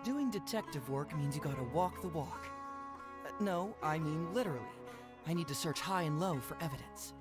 Doing detective work means you gotta walk the walk. No, I mean literally. I need to search high and low for evidence.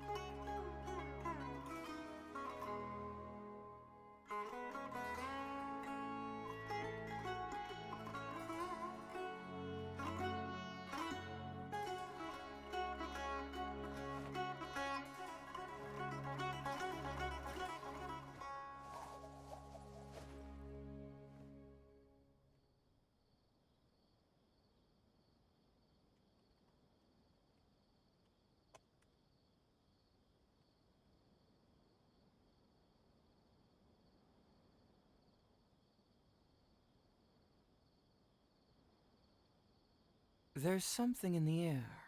There's something in the air.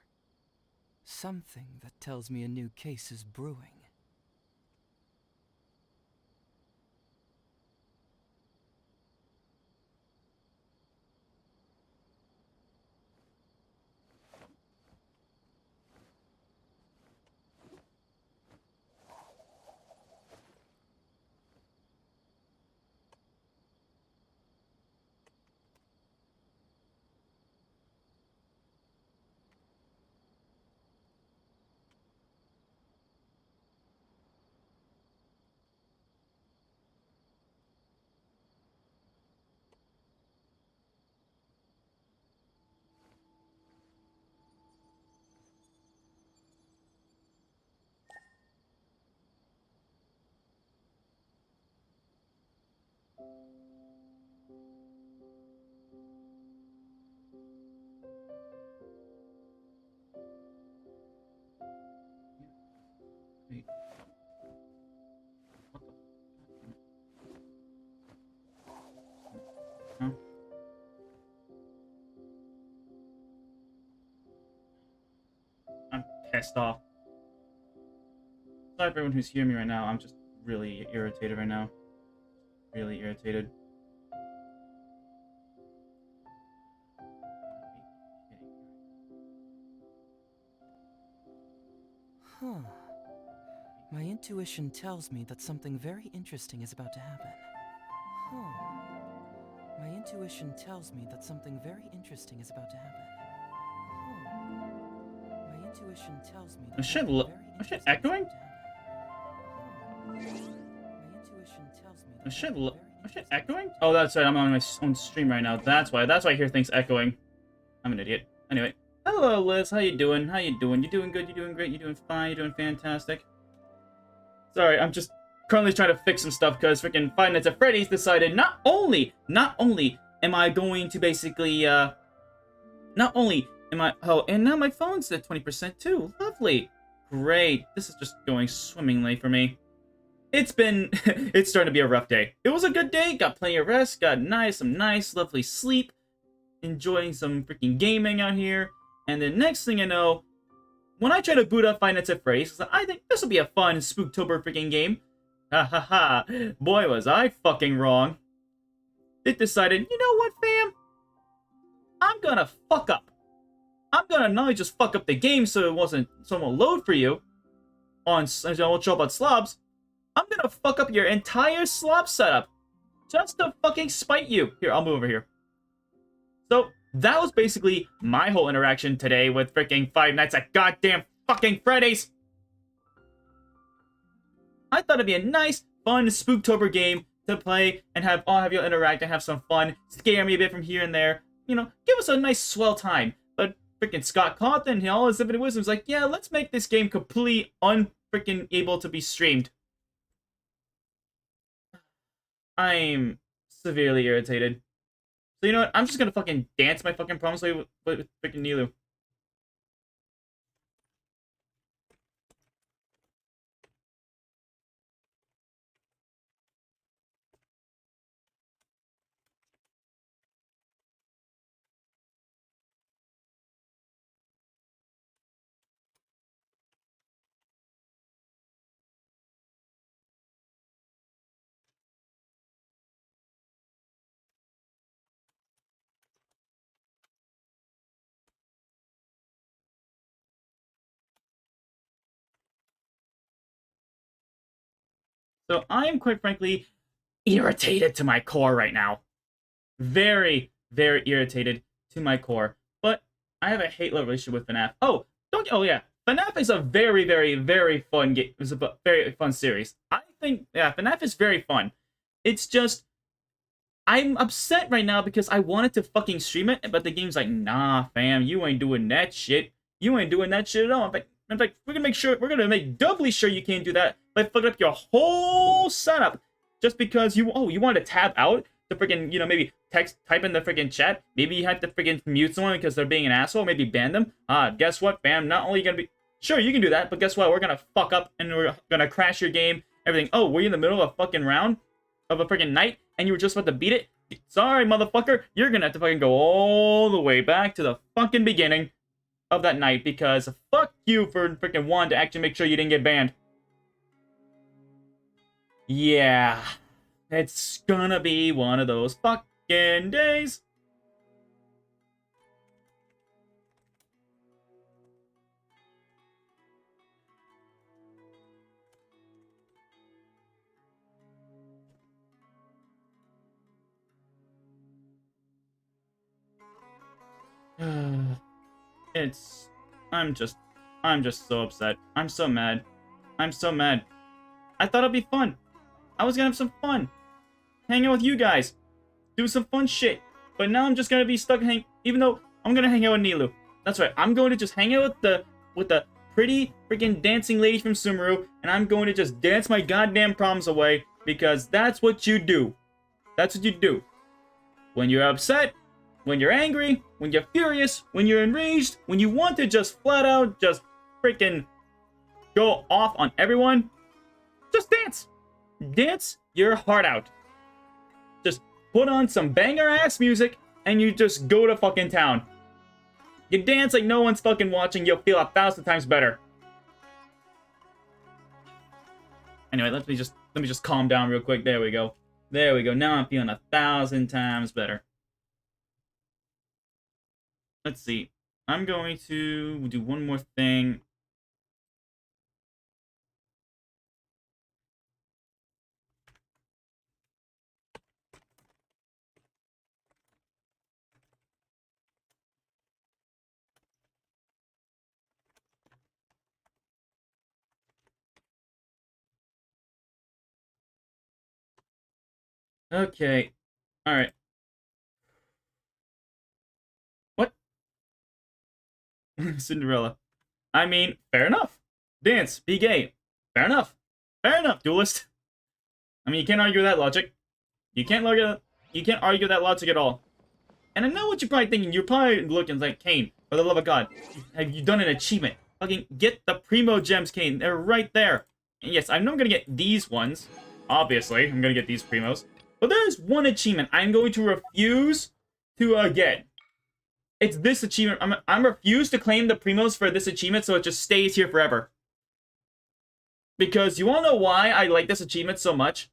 Something that tells me a new case is brewing. Wait. What the? Huh? I'm pissed off. Sorry for everyone who's hearing me right now. I'm just really irritated right now. Really irritated. Huh. My intuition tells me that something very interesting is about to happen. Huh. My intuition tells me that something very interesting is about to happen. Huh. My intuition tells me that something very interesting echoing? is about to happen. Huh. My intuition tells me that Is something very shit interesting echoing? Oh, that's right. I'm on my own stream right now. That's why I hear things echoing. I'm an idiot. Anyway. Hello, Liz. How you doing? How you doing? You doing good? You doing great? You doing fine? You doing fantastic? Sorry, I'm just currently trying to fix some stuff because freaking Five Nights at Freddy's decided not only am I going to basically, not only am I, oh, and now my phone's at 20% too. Lovely. Great. This is just going swimmingly for me. It's been, it's starting to be a rough day. It was a good day, got plenty of rest, got some nice, lovely sleep, enjoying some freaking gaming out here, and then next thing I know, when I try to boot up Five Nights at Freddy's, I think this will be a fun Spooktober freaking game. Ha ha ha. Boy, was I fucking wrong. It decided, you know what, fam? I'm gonna fuck up. I'm gonna not only just fuck up the game so it won't load for you, it won't show up on SLOBS, I'm gonna fuck up your entire SLOB setup. Just to fucking spite you. Here, I'll move over here. So, that was basically my whole interaction today with freaking Five Nights at goddamn fucking Freddy's. I thought it'd be a nice, fun Spooktober game to play and have you interact and have some fun, scare me a bit from here and there. You know, give us a nice swell time. But freaking Scott Cawthon and all his infinite wisdom's like, yeah, let's make this game completely unfreaking able to be streamed. I'm severely irritated. So you know what? I'm just gonna fucking dance my fucking promise away with freaking Nilou. So I am quite frankly irritated to my core right now. Very, very irritated to my core. But I have a hate-love relationship with FNAF. Oh yeah, FNAF is a very, very, very fun game. It's a very fun series. I think, yeah, FNAF is very fun. It's just, I'm upset right now because I wanted to fucking stream it, but the game's like, nah, fam, you ain't doing that shit. You ain't doing that shit at all. I'm like, we're gonna make doubly sure you can't do that by fucking up your whole setup just because you wanted to tab out to freaking, maybe type in the freaking chat. Maybe you had to freaking mute someone because they're being an asshole. Maybe ban them. Guess what, fam? Not only gonna be, sure, you can do that, but guess what? We're gonna fuck up and we're gonna crash your game, everything. Oh, were you in the middle of a fucking round of a freaking night and you were just about to beat it? Sorry, motherfucker. You're gonna have to fucking go all the way back to the fucking beginning of that night because fuck you for freaking wanting to actually make sure you didn't get banned. Yeah, it's gonna be one of those fucking days. I'm just so upset. I'm so mad. I'm so mad. I thought it'd be fun. I was gonna have some fun. Hang out with you guys. Do some fun shit. But now I'm just gonna be stuck even though I'm gonna hang out with Nilou. That's right. I'm going to just hang out with the pretty freaking dancing lady from Sumeru, and I'm going to just dance my goddamn problems away because that's what you do. That's what you do. When you're upset, when you're angry, when you're furious, when you're enraged, when you want to just flat out just freaking go off on everyone, just dance. Dance your heart out. Just put on some banger ass music and you just go to fucking town. You dance like no one's fucking watching, you'll feel 1,000 times better. Anyway, let me just calm down real quick. There we go. There we go. Now I'm feeling 1,000 times better. Let's see. I'm going to do one more thing. Okay. Alright. What? Cinderella. I mean, fair enough. Dance. Be gay. Fair enough. Fair enough, duelist. I mean, you can't argue that logic. You can't argue that logic at all. And I know what you're probably thinking. You're probably looking like, Kane, for the love of God, have you done an achievement? Fucking get the Primo Gems, Kane. They're right there. And yes, I know I'm gonna get these ones. Obviously, I'm gonna get these Primos. But there is one achievement I'm going to refuse to get. It's this achievement. I'm refused to claim the Primos for this achievement, so it just stays here forever. Because you wanna know why I like this achievement so much?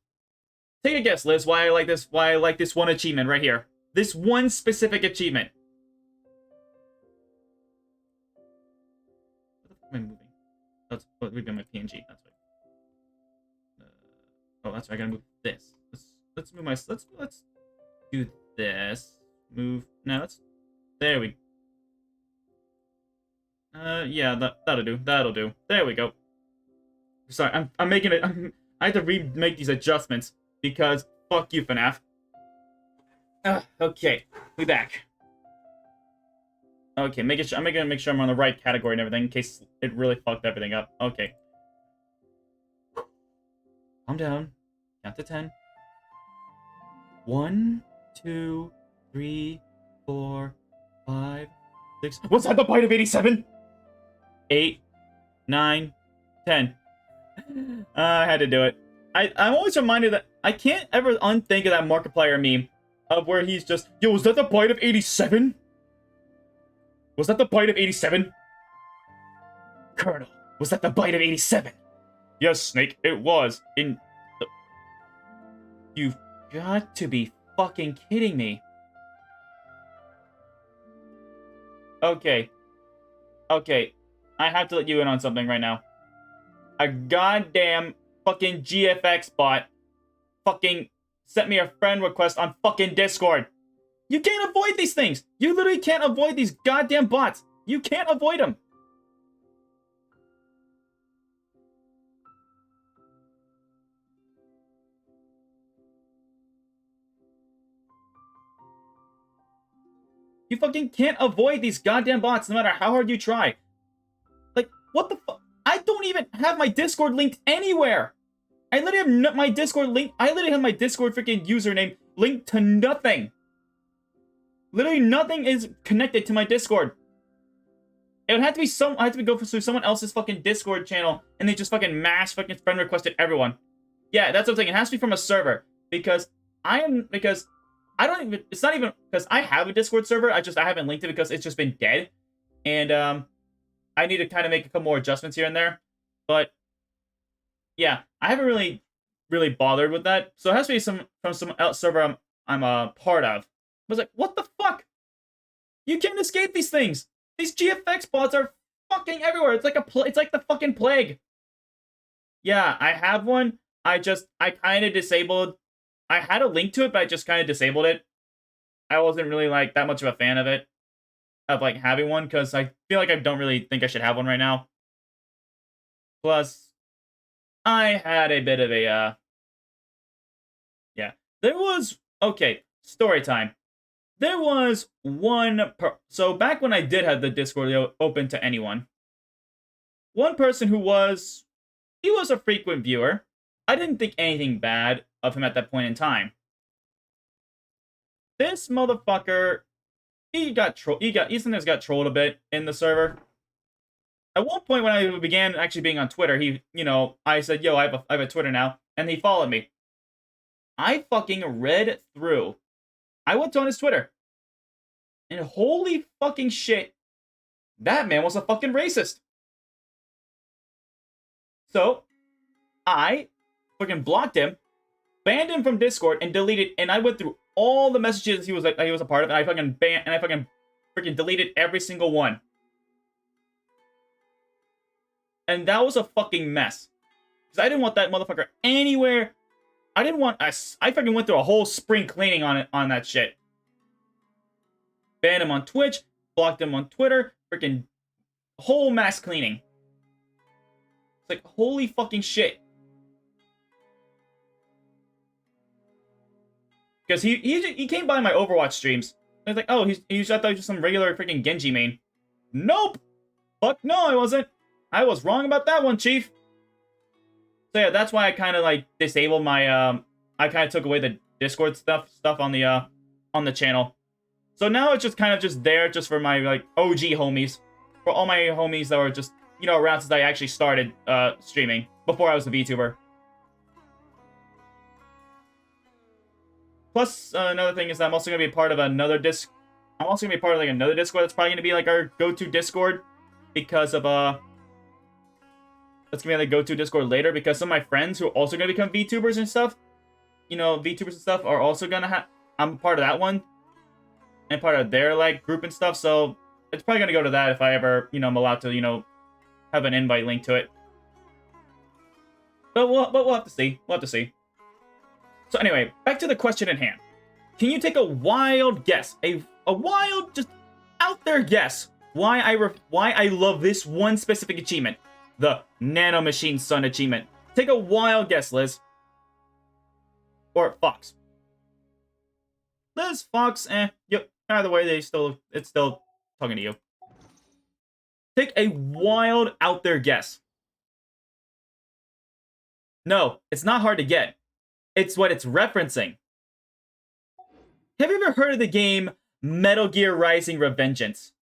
Take a guess, Liz, why I like this one achievement right here. This one specific achievement. What the fuck am I moving? That's we've got my PNG. That's right. Oh, that's right. I gotta move this. Let's move my. Let's do this. Move. No, let's. There we. Yeah, that'll do. That'll do. There we go. Sorry, I'm making it. I have to remake these adjustments because fuck you, FNAF. Okay, we back. Okay, I'm gonna make sure I'm on the right category and everything in case it really fucked everything up. Okay. Calm down. Count to 10. 1, 2, 3, 4, 5, 6. Was that the bite of 87? 8, 9, 10. I had to do it. I'm always reminded that I can't ever unthink of that Markiplier meme of where he's just, yo, was that the bite of 87? Was that the bite of 87? Colonel, was that the bite of 87? Yes, Snake, it was. You've got to be fucking kidding me. Okay. Okay. I have to let you in on something right now. A goddamn fucking GFX bot fucking sent me a friend request on fucking Discord. You can't avoid these things. You literally can't avoid these goddamn bots. You can't avoid them. You fucking can't avoid these goddamn bots no matter how hard you try. Like, what the fuck? I don't even have my Discord linked anywhere. I literally have my Discord link. I literally have my Discord freaking username linked to nothing. Literally nothing is connected to my Discord. It would have to be I have to go through someone else's fucking Discord channel and they just fucking mass fucking friend requested everyone. Yeah, that's what I'm saying. It has to be from a server because I don't even. It's not even because I have a Discord server. I haven't linked it because it's just been dead, and I need to kind of make a couple more adjustments here and there. But yeah, I haven't really bothered with that. So it has to be from some else server I'm a part of. I was like, what the fuck? You can't escape these things. These GFX bots are fucking everywhere. It's like it's like the fucking plague. Yeah, I have one. I kind of disabled. I had a link to it, but I just kind of disabled it. I wasn't really like that much of a fan of it, of like having one, because I feel like I don't really think I should have one right now. Plus, I had a bit of a yeah. There was story time. There was so back when I did have the Discord open to anyone, one person he was a frequent viewer. I didn't think anything bad of him at that point in time. This motherfucker, he sometimes got trolled a bit in the server. At one point when I began actually being on Twitter, I said, yo, I have a Twitter now, and he followed me. I fucking read through. I went on his Twitter. And holy fucking shit, that man was a fucking racist. So, I fucking blocked him, banned him from Discord, and deleted. And I went through all the messages he was a part of, and I fucking freaking deleted every single one. And that was a fucking mess, because I didn't want that motherfucker anywhere. I fucking went through a whole spring cleaning on that shit. Banned him on Twitch, blocked him on Twitter, freaking whole mass cleaning. It's like, holy fucking shit. Because he came by my Overwatch streams. I was like, oh, I thought he was just some regular freaking Genji main. Nope! Fuck no, I wasn't. I was wrong about that one, Chief. So yeah, that's why I kind of like disabled my I kind of took away the Discord stuff on the channel. So now it's just kind of just there just for my like OG homies, for all my homies that were just around since I actually started streaming before I was a VTuber. Plus another thing is that I'm also gonna be a part of another I'm also gonna be part of like another Discord that's probably gonna be like our go-to Discord because of that's gonna be the go-to Discord later, because some of my friends who are also gonna become VTubers and stuff, are also gonna I'm part of that one and part of their like group and stuff. So it's probably gonna go to that if I ever I'm allowed to have an invite link to it. But we'll have to see. We'll have to see. So anyway, back to the question at hand. Can you take a wild guess, a wild, just out there guess, why I love this one specific achievement, the Nanomachine Sun achievement? Take a wild guess, Liz. Or Fox. Liz, Fox, yep. Either way, it's still talking to you. Take a wild out there guess. No, it's not hard to get. It's what it's referencing. Have you ever heard of the game Metal Gear Rising: Revengeance?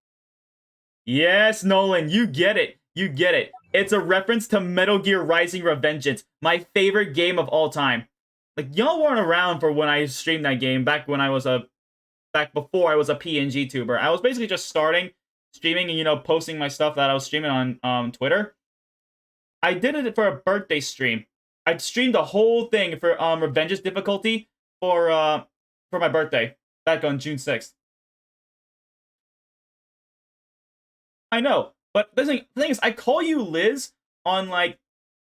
Yes, Nolan, you get it. You get it. It's a reference to Metal Gear Rising: Revengeance, my favorite game of all time. Like, y'all weren't around for when I streamed that game back before I was a PNG tuber. I was basically just starting streaming and posting my stuff that I was streaming on Twitter. I did it for a birthday stream. I streamed the whole thing for Revengeance difficulty for my birthday back on June 6th. I know, but the thing is, I call you Liz on like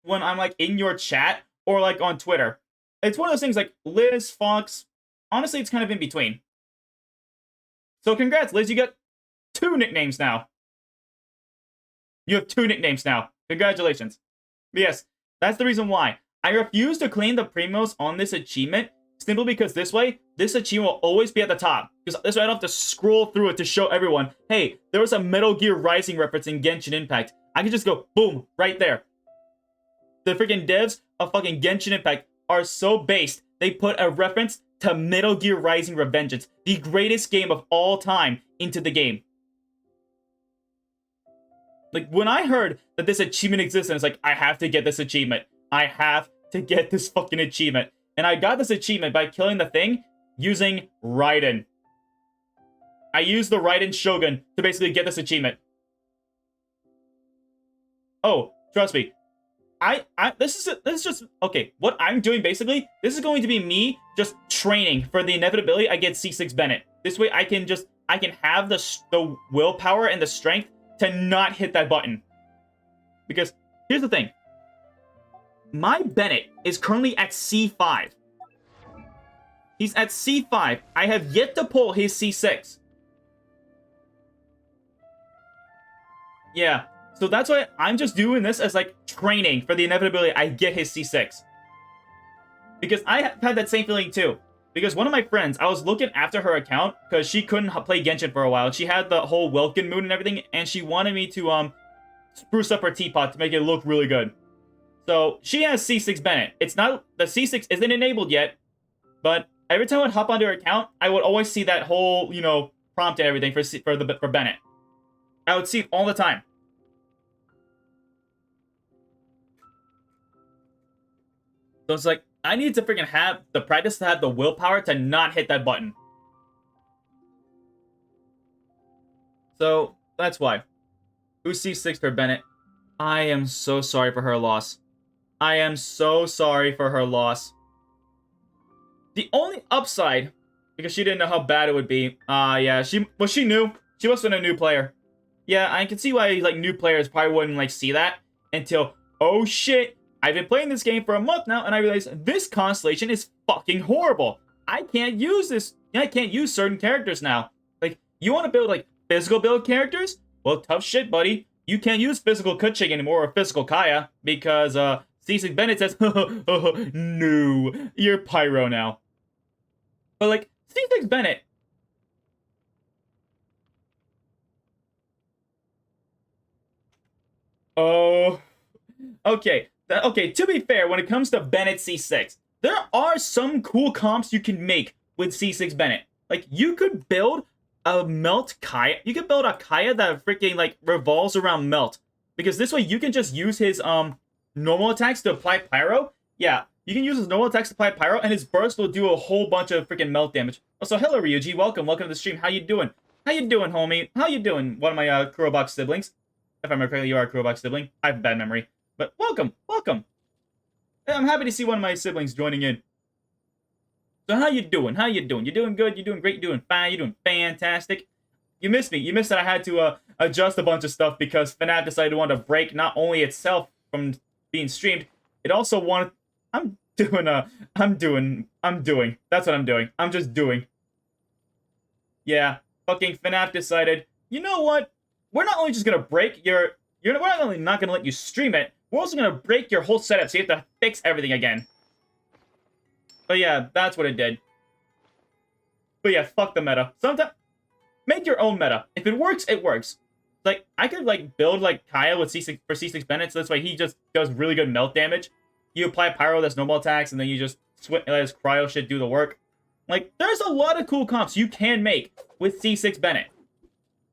when I'm like in your chat or like on Twitter. It's one of those things like Liz, Fox. Honestly, it's kind of in between. So congrats, Liz. You got 2 nicknames now. You have 2 nicknames now. Congratulations. But yes, that's the reason why. I refuse to claim the primos on this achievement, simply because this way, this achievement will always be at the top. Because this way I don't have to scroll through it to show everyone, hey, there was a Metal Gear Rising reference in Genshin Impact. I can just go, boom, right there. The freaking devs of fucking Genshin Impact are so based, they put a reference to Metal Gear Rising Revengeance, the greatest game of all time, into the game. Like, when I heard that this achievement existed, it's like, I have to get this achievement. I have to get this fucking achievement. And I got this achievement by killing the thing using Raiden. I used the Raiden Shogun to basically get this achievement. Oh, trust me. This is just, okay, what I'm doing basically, this is going to be me just training for the inevitability I get C6 Bennett. This way I can have the willpower and the strength to not hit that button. Because here's the thing. My Bennett is currently at C5. He's at C5. I have yet to pull his C6. Yeah. So that's why I'm just doing this as like training for the inevitability I get his C6. Because I have had that same feeling too. Because one of my friends, I was looking after her account because she couldn't play Genshin for a while. She had the whole Welkin moon and everything, and she wanted me to spruce up her teapot to make it look really good. So she has C6 Bennett. It's not, the C6 isn't enabled yet, but every time I would hop onto her account, I would always see that whole, you know, prompt and everything for Bennett. I would see it all the time. So it's like, I need to freaking have the practice to have the willpower to not hit that button. So, that's why. Who's C6 for Bennett? I am so sorry for her loss. I am so sorry for her loss. The only upside, because she didn't know how bad it would be, yeah, she knew. She wasn't a new player. Yeah, I can see why, like, new players probably wouldn't, like, see that until, oh shit, I've been playing this game for a month now, and I realized this constellation is fucking horrible. I can't use this. I can't use certain characters now. Like, you want to build, like, physical build characters? Well, tough shit, buddy. You can't use physical Kuching anymore or physical Kaya because, C6 Bennett says, no, you're Pyro now. But, like, C6 Bennett. Oh. Okay. Okay, to be fair, when it comes to Bennett C6, there are some cool comps you can make with C6 Bennett. Like, you could build a Melt Kaya. You could build a Kaya that freaking, like, revolves around Melt. Because this way, you can just use his, normal attacks to apply Pyro. Yeah, you can use his normal attacks to apply Pyro, and his burst will do a whole bunch of freaking Melt damage. Also, hello, Ryuji. Welcome to the stream. How you doing? How you doing, homie? How you doing, one of my, Kurobox siblings? If I remember correctly, you are a Kurobox sibling. I have a bad memory. But welcome. I'm happy to see one of my siblings joining in. So how you doing? How you doing? You doing good? You doing great? You doing fine? You doing fantastic? You missed me. You missed that I had to adjust a bunch of stuff because FNAF decided to want to break not only itself from being streamed, it also wanted... I'm doing. That's what I'm doing. I'm just doing. Yeah, fucking FNAF decided, you know what? We're not only just gonna break your... we're not only not gonna let you stream it, we're also gonna break your whole setup so you have to fix everything again. But yeah, that's what it did. But yeah, fuck the meta. Sometimes, make your own meta. If it works, it works. Like, I could, like, build, like, Kaya with C6 for C6 Bennett, so this way he just does really good melt damage. You apply Pyro that's normal attacks, and then you just let his cryo shit do the work. Like, there's a lot of cool comps you can make with C6 Bennett.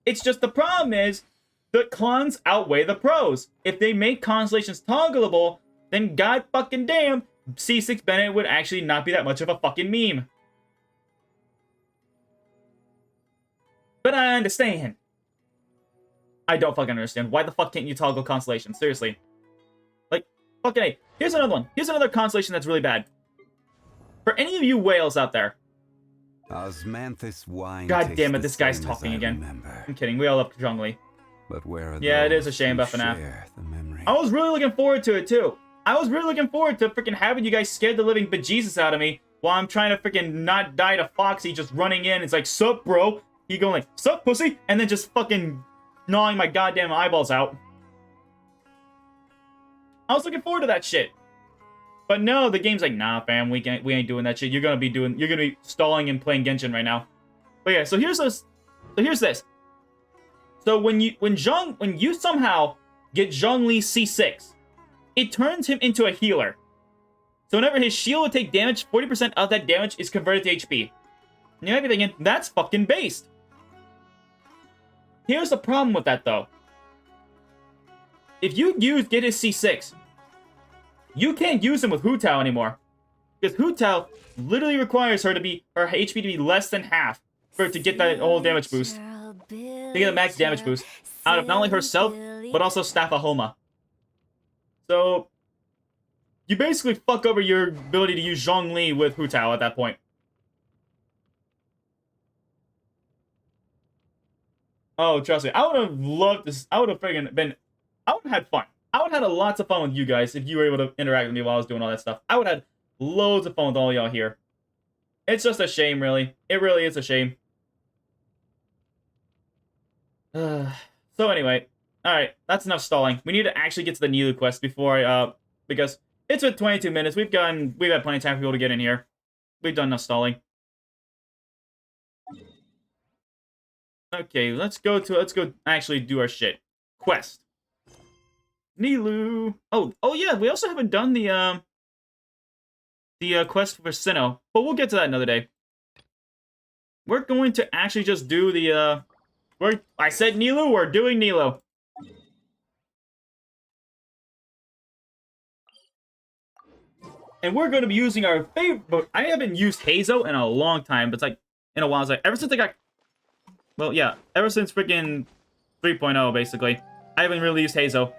It's just the problem is, the cons outweigh the pros. If they make constellations toggleable, then god fucking damn, C6 Bennett would actually not be that much of a fucking meme. But I understand. I don't fucking understand. Why the fuck can't you toggle constellations? Seriously. Like, fucking A. Here's another one. Here's another constellation that's really bad. For any of you whales out there. God damn it, this guy's talking again. I'm kidding. We all love Zhongli. But where are yeah, it is a shame about FNAF. I was really looking forward to it, too. I was really looking forward to freaking having you guys scared the living bejesus out of me while I'm trying to freaking not die to Foxy just running in. It's like, sup, bro? he going like, "Sup, pussy?" and then just fucking gnawing my goddamn eyeballs out. I was looking forward to that shit. But no, the game's like, nah, fam, we ain't doing that shit. You're gonna be stalling and playing Genshin right now. But yeah, so here's this. So here's this. So when you somehow get Zhongli C6, it turns him into a healer. So whenever his shield would take damage, 40% of that damage is converted to HP. And you might be thinking, that's fucking based. Here's the problem with that though. If you get his C6, you can't use him with Hu Tao anymore. Because Hu Tao literally requires her HP to be less than half for it to get that whole damage boost. To get a max damage boost out of not only herself, but also Staphahoma. So, you basically fuck over your ability to use Zhongli with Hu Tao at that point. Oh, trust me, I would have loved this. I would have had fun. I would have had lots of fun with you guys if you were able to interact with me while I was doing all that stuff. I would have had loads of fun with all y'all here. It's just a shame, really. It really is a shame. So anyway, alright, that's enough stalling. We need to actually get to the Nilou quest before because it's been 22 minutes. We've had plenty of time for people to get in here. We've done enough stalling. Okay, let's go actually do our shit. Quest. Nilou. Oh yeah, we also haven't done the quest for Sinnoh, but we'll get to that another day. We're going to actually just do the I said Nilou, we're doing Nilou. And we're going to be using our favorite. I haven't used Hazo in a long time, but it's like in a while. It's like ever since I got, well, yeah, ever since freaking 3.0, basically, I haven't really used Hazo.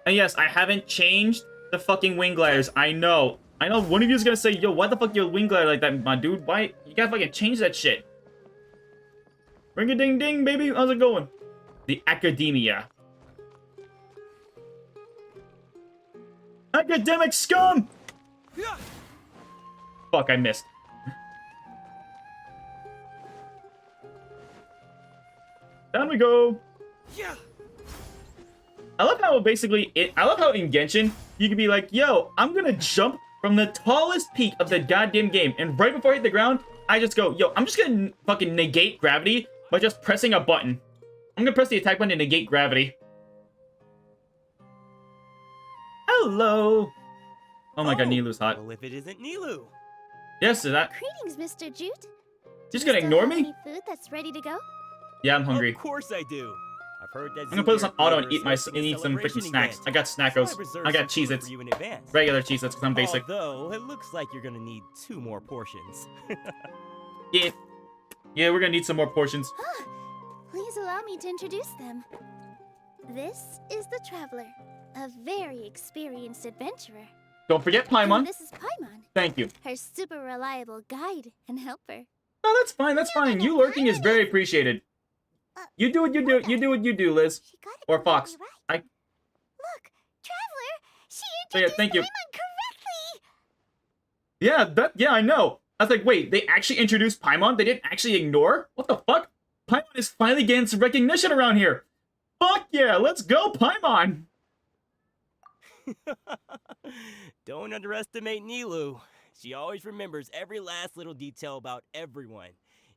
And yes, I haven't changed the fucking wing gliders. I know one of you is gonna say, yo, why the fuck your wing glider like that, my dude? Why? You gotta fucking change that shit. Ring a ding ding, baby. How's it going? The Academia. Academic scum! Fuck, I missed. Down we go. Yeah. I love how in Genshin, you can be like, yo, I'm gonna jump from the tallest peak of the goddamn game, and right before I hit the ground, I just go, yo, I'm just gonna fucking negate gravity by just pressing a button. I'm gonna press the attack button to negate gravity. Hello. Oh my god, Nilou's hot. Well, if it isn't Nilou. Yes, is that? Greetings, Mr. Jute. Just gonna ignore me? Any food that's ready to go? Yeah, I'm hungry. Of course I do. I've heard that. I'm gonna put this on auto and eat some freaking snacks. I got Snackos. I got Cheez-Its. Regular Cheez-Its because I'm basic. Although it looks like you're gonna need 2 more portions. Yeah. Yeah, we're gonna need some more portions. Please allow me to introduce them. This is the Traveler, a very experienced adventurer. Don't forget And Paimon. this is Paimon, Thank you. her super reliable guide and helper. No, that's fine. That's fine. You lurking is very appreciated. You do what you do. You do what you do, Liz. She got it Or Fox. completely right. Look, Traveler, she Oh, yeah, introduced thank you. Paimon correctly. Yeah, I know. I was like, wait, they actually introduced Paimon? They didn't actually ignore? What the fuck? Paimon is finally getting some recognition around here. Fuck yeah, let's go, Paimon. Don't underestimate Nilou. She always remembers every last little detail about everyone,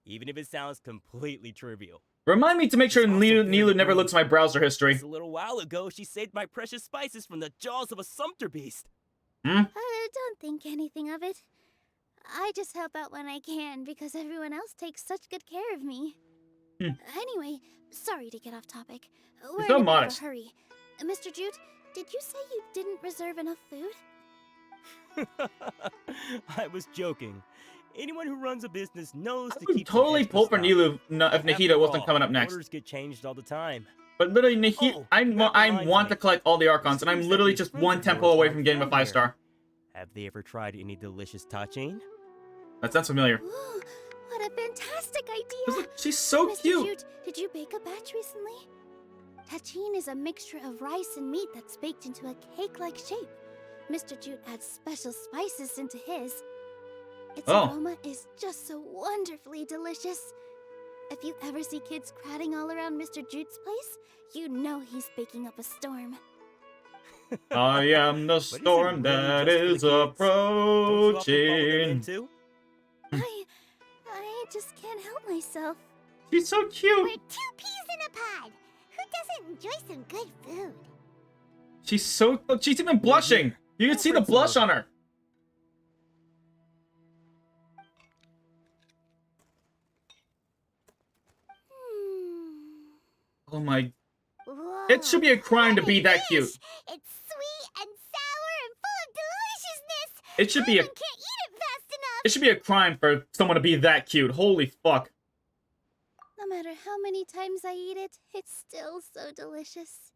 even if it sounds completely trivial. Remind me to make sure It's also Nilou very never looks at my browser history. Just a little while ago, she saved my precious spices from the jaws of a sumpter beast. Don't think anything of it. I just help out when I can because everyone else takes such good care of me. Anyway, sorry to get off topic. We're so in a bit of a modest. hurry. Mr. Jute, did you say you didn't reserve enough food? I was joking. Anyone who runs a business knows I to would keep some totally extra pull for stock. Nilou if Nahida After wasn't all, coming up next. Orders get changed all the time. But literally, Nahida, Oh, I that reminds want me. to collect all the Archons, and I'm Seems literally like just these one friends of tempo yours away might from be getting a down 5-star. Have they ever tried any delicious touching? That sounds familiar. Ooh, what a fantastic idea! Look, she's so Mr. cute. Jute, did you bake a batch recently? Tachine is a mixture of rice and meat that's baked into a cake-like shape. Mr. Jute adds special spices into his. Its Oh. aroma is just so wonderfully delicious. If you ever see kids crowding all around Mr. Jute's place, you know he's baking up a storm. I am the But is it storm really that just for the is kids? Don't you often follow them in approaching. too? I just can't help myself. She's so We're cute. 2 peas in a pod. Who doesn't enjoy some good food? She's so. Look, she's even blushing. You can I'll see the bring some blush over. on her. Oh my. Whoa, It should be a crime to be that cute. It's sweet and sour and full of deliciousness. It should be a. Paimon can't eat it fast enough. It should be a crime for someone to be that cute. Holy fuck. No matter how many times I eat it, it's still so delicious.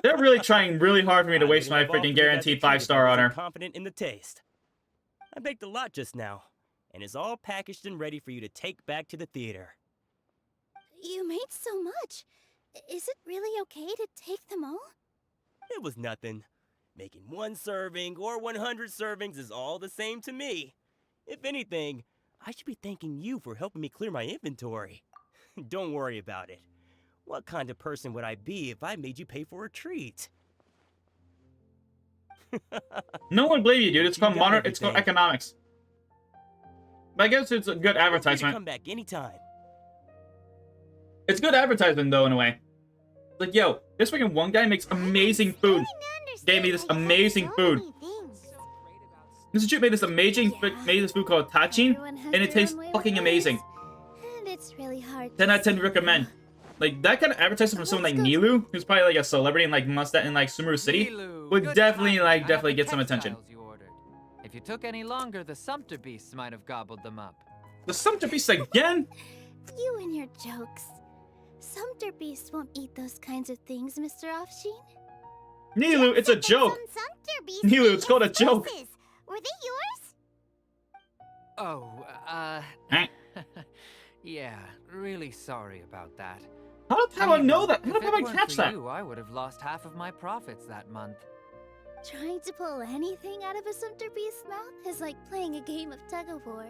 They're really trying really hard for me to I waste wouldn't my have offered freaking you that guaranteed to treat if I 5-star on wasn't her. confident in the taste. I baked a lot just now, and it's all packaged and ready for you to take back to the theater. You made so much. Is it really okay to take them all? It was nothing. Making 1 serving or 100 servings is all the same to me. If anything, I should be thanking you for helping me clear my inventory. Don't worry about it. What kind of person would I be if I made you pay for a treat? No one blame you, dude. It's You called got modern. It's called everything. economics. But I guess it's a good Feel free to advertisement. come back anytime. It's good advertisement though, in a way. Like, yo, this freaking one guy makes amazing food. Gave me this amazing food. Mr. Jude made this amazing made this food called tachin, Everyone has and it their tastes own way with fucking things, amazing. And it's really hard. 10 to out of 10 say recommend. no. Like that kind of advertisement from someone like Let's go Nilou, who's probably like a celebrity in like Mustang in like Sumeru City, Nilou, would good definitely timing. like I definitely have the get some attention. textiles you ordered. If you took any longer, the sumpter beasts might have gobbled them up. The Sumpter Beast again? You and your jokes. Sumpter beasts won't eat those kinds of things, Mr. Offsheen. Nilou, it's a joke. Nilou, it's called a joke. Were they yours? Oh, Huh? yeah, really sorry about that. How did Paimon know that? How If did it Paimon weren't catch for that? you, I would have lost half of my profits that month. Trying to pull anything out of a Sumpter beast's mouth is like playing a game of tug-of-war.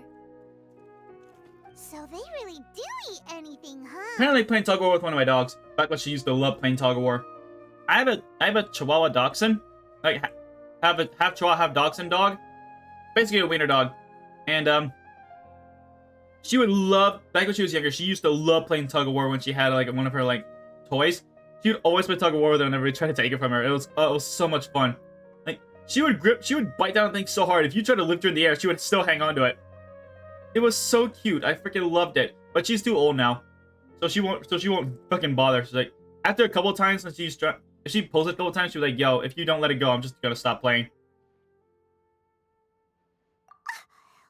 So they really do eat anything, huh? Apparently playing tug of war with one of my dogs. Back when she used to love playing tug of war. I have a Chihuahua Dachshund. Like have a half Chihuahua, half Dachshund dog. Basically a wiener dog. And she would love, back when she was younger, she used to love playing tug of war when she had like one of her like toys. She would always play tug of war with her whenever we tried to take it from her. It was so much fun. Like she would bite down on things so hard. If you tried to lift her in the air, she would still hang on to it. It was so cute. I freaking loved it. But she's too old now, so she won't fucking bother. She's like, after a couple times when if she pulls it a couple times, she's like, yo, if you don't let it go, I'm just gonna stop playing.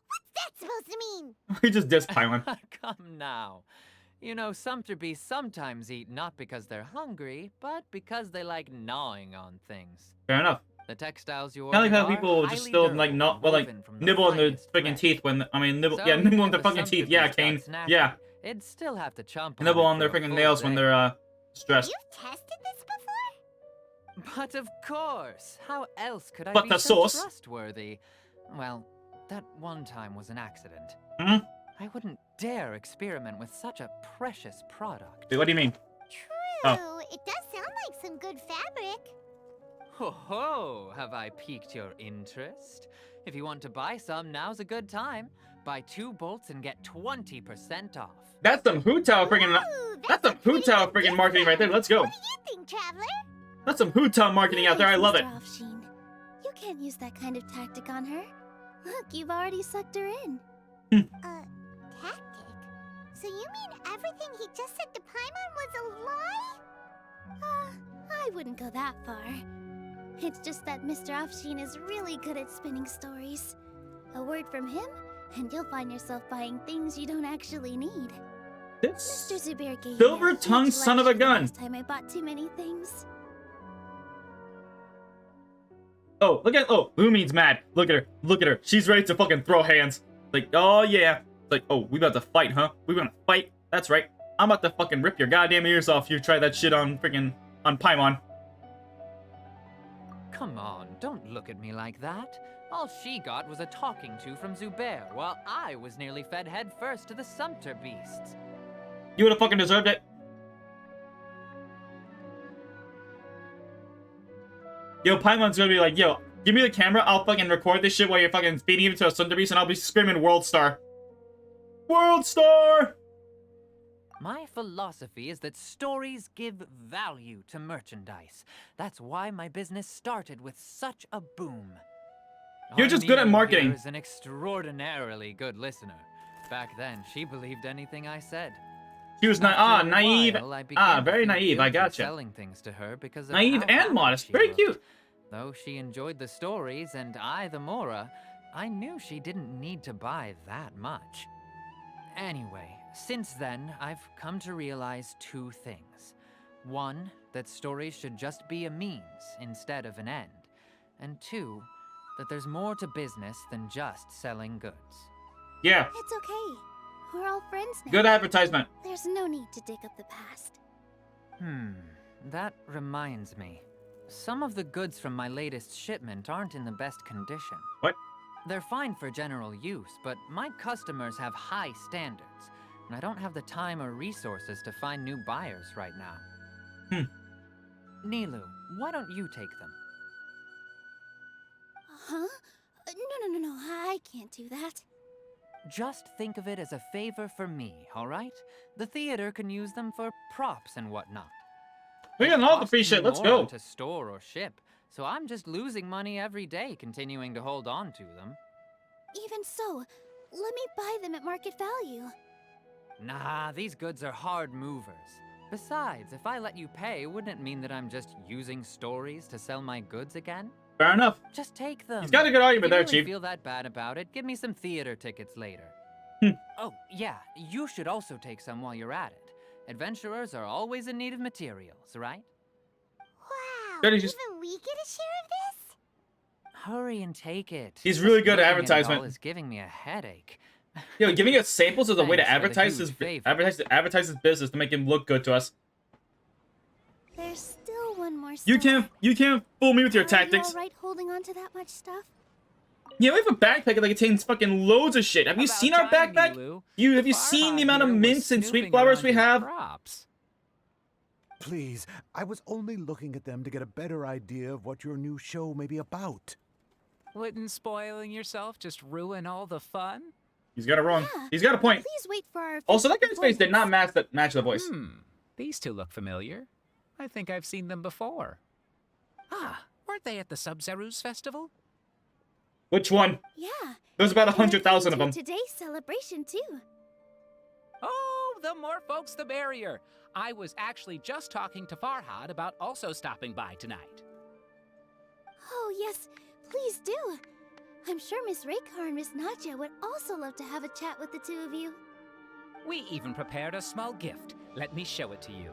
What's that supposed to mean? We just diss Paimon. Come now. You know, sumpter beasts sometimes eat not because they're hungry, but because they like gnawing on things. Fair enough. The textiles you I like ordered how are people just highly still durable like and not well like woven from the nibble on their finest freaking thread. teeth when nibble So yeah even nibble on if their a fucking sumpter teeth. Yeah, beast got Kane. snappy, Yeah, it'd still have to chomp on nibble it on their for a freaking full nails when day. they're stressed. You've tested this before? But of course, how else could I But be the so sauce. trustworthy? Well, that one time was an accident. Hmm? I wouldn't dare experiment with such a precious product. Wait, what do you mean? True. Oh. It does sound like some good fabric. Ho ho! Have I piqued your interest? If you want to buy some, now's a good time. Buy 2 bolts and get 20% off. That's some Hootao freaking. Ooh, That's some a pretty Hootao good freaking marketing right there. discount. Let's go. What do you think, Traveler? That's some Hootao marketing out there. I love it. Mr. Offsheen. You can't use that kind of tactic on her. Look, you've already sucked her in. Tactic? So you mean everything he just said to Paimon was a lie? I wouldn't go that far. It's just that Mr. Offsheen is really good at spinning stories. A word from him, and you'll find yourself buying things you don't actually need. Mr. This Zubair gave Silver-tongued me a huge son of a lecture the gun. last time I bought too many things. Oh, look at Lumine's mad. Look at her. Look at her. She's ready to fucking throw hands. Like, oh yeah. Like, oh, we about to fight, huh? We gonna fight? That's right. I'm about to fucking rip your goddamn ears off if you try that shit on freaking on Paimon. Come on, don't look at me like that. All she got was a talking to from Zubair, while I was nearly fed head first to the Sumpter beasts. You would have fucking deserved it. Yo, Paimon's gonna be like, yo, give me the camera, I'll fucking record this shit while you're fucking feeding him to a Sunder Beast, and I'll be screaming World Star. World Star! My philosophy is that stories give value to merchandise. That's why my business started with such a boom. You're just good at marketing. Is an extraordinarily good listener. Back then, she believed anything I said. She was naive. Very naive. I gotcha. Selling things to her because of Naive how and happy modest. she Very looked. cute. Though she enjoyed the stories and I the Mora, I knew she didn't need to buy that much. Anyway, since then, I've come to realize two things. One, that stories should just be a means instead of an end. And two, that there's more to business than just selling goods. Yeah. It's okay. We're all friends now. Good advertisement. There's no need to dig up the past. That reminds me. Some of the goods from my latest shipment aren't in the best condition. What? They're fine for general use, but my customers have high standards, and I don't have the time or resources to find new buyers right now. Nilou, why don't you take them? Huh? No, I can't do that. Just think of it as a favor for me, all right? The theater can use them for props and whatnot. We got all the free shit. Let's go. To store or ship, so I'm just losing money every day continuing to hold on to them. Even so, let me buy them at market value. Nah, these goods are hard movers. Besides, if I let you pay, wouldn't it mean that I'm just using stories to sell my goods again? Fair enough. Just take them. He's got a good argument there, If you really Chief. feel that bad about it, give me some theater tickets later. Oh, yeah, you should also take some while you're at it. Adventurers are always in need of materials, right? Wow, That is just- even we get a share of this? Hurry and take it. He's really good at Looking it advertisement. all is giving me a headache. Yo, giving us samples is a way to Thanks for the advertise huge his favor. advertise his business to make him look good to us. There's still one more stuff. You can't fool me with your Are tactics. you alright holding on to that much stuff? Yeah, we have a backpack that contains fucking loads of shit. Have you About seen our time, backpack? Nilou. Have you seen the amount of Farhad here was mints and sweet snooping flowers around we your have? crops. Please, I was only looking at them to get a better idea of what your new show may be about. Wouldn't spoiling yourself just ruin all the fun? He's got it wrong. Yeah. He's got a point. Please wait for our Also, that official guy's face did not performance. match the voice. These two look familiar. I think I've seen them before. Ah, weren't they at the Sub-Zerus festival? Which one? Yeah. There's about and they 100,000 of came them. to Today's celebration too. Oh, the more folks, the merrier. I was actually just talking to Farhad about also stopping by tonight. Oh yes, please do. I'm sure Miss Raykar and Miss Nadja would also love to have a chat with the two of you. We even prepared a small gift. Let me show it to you.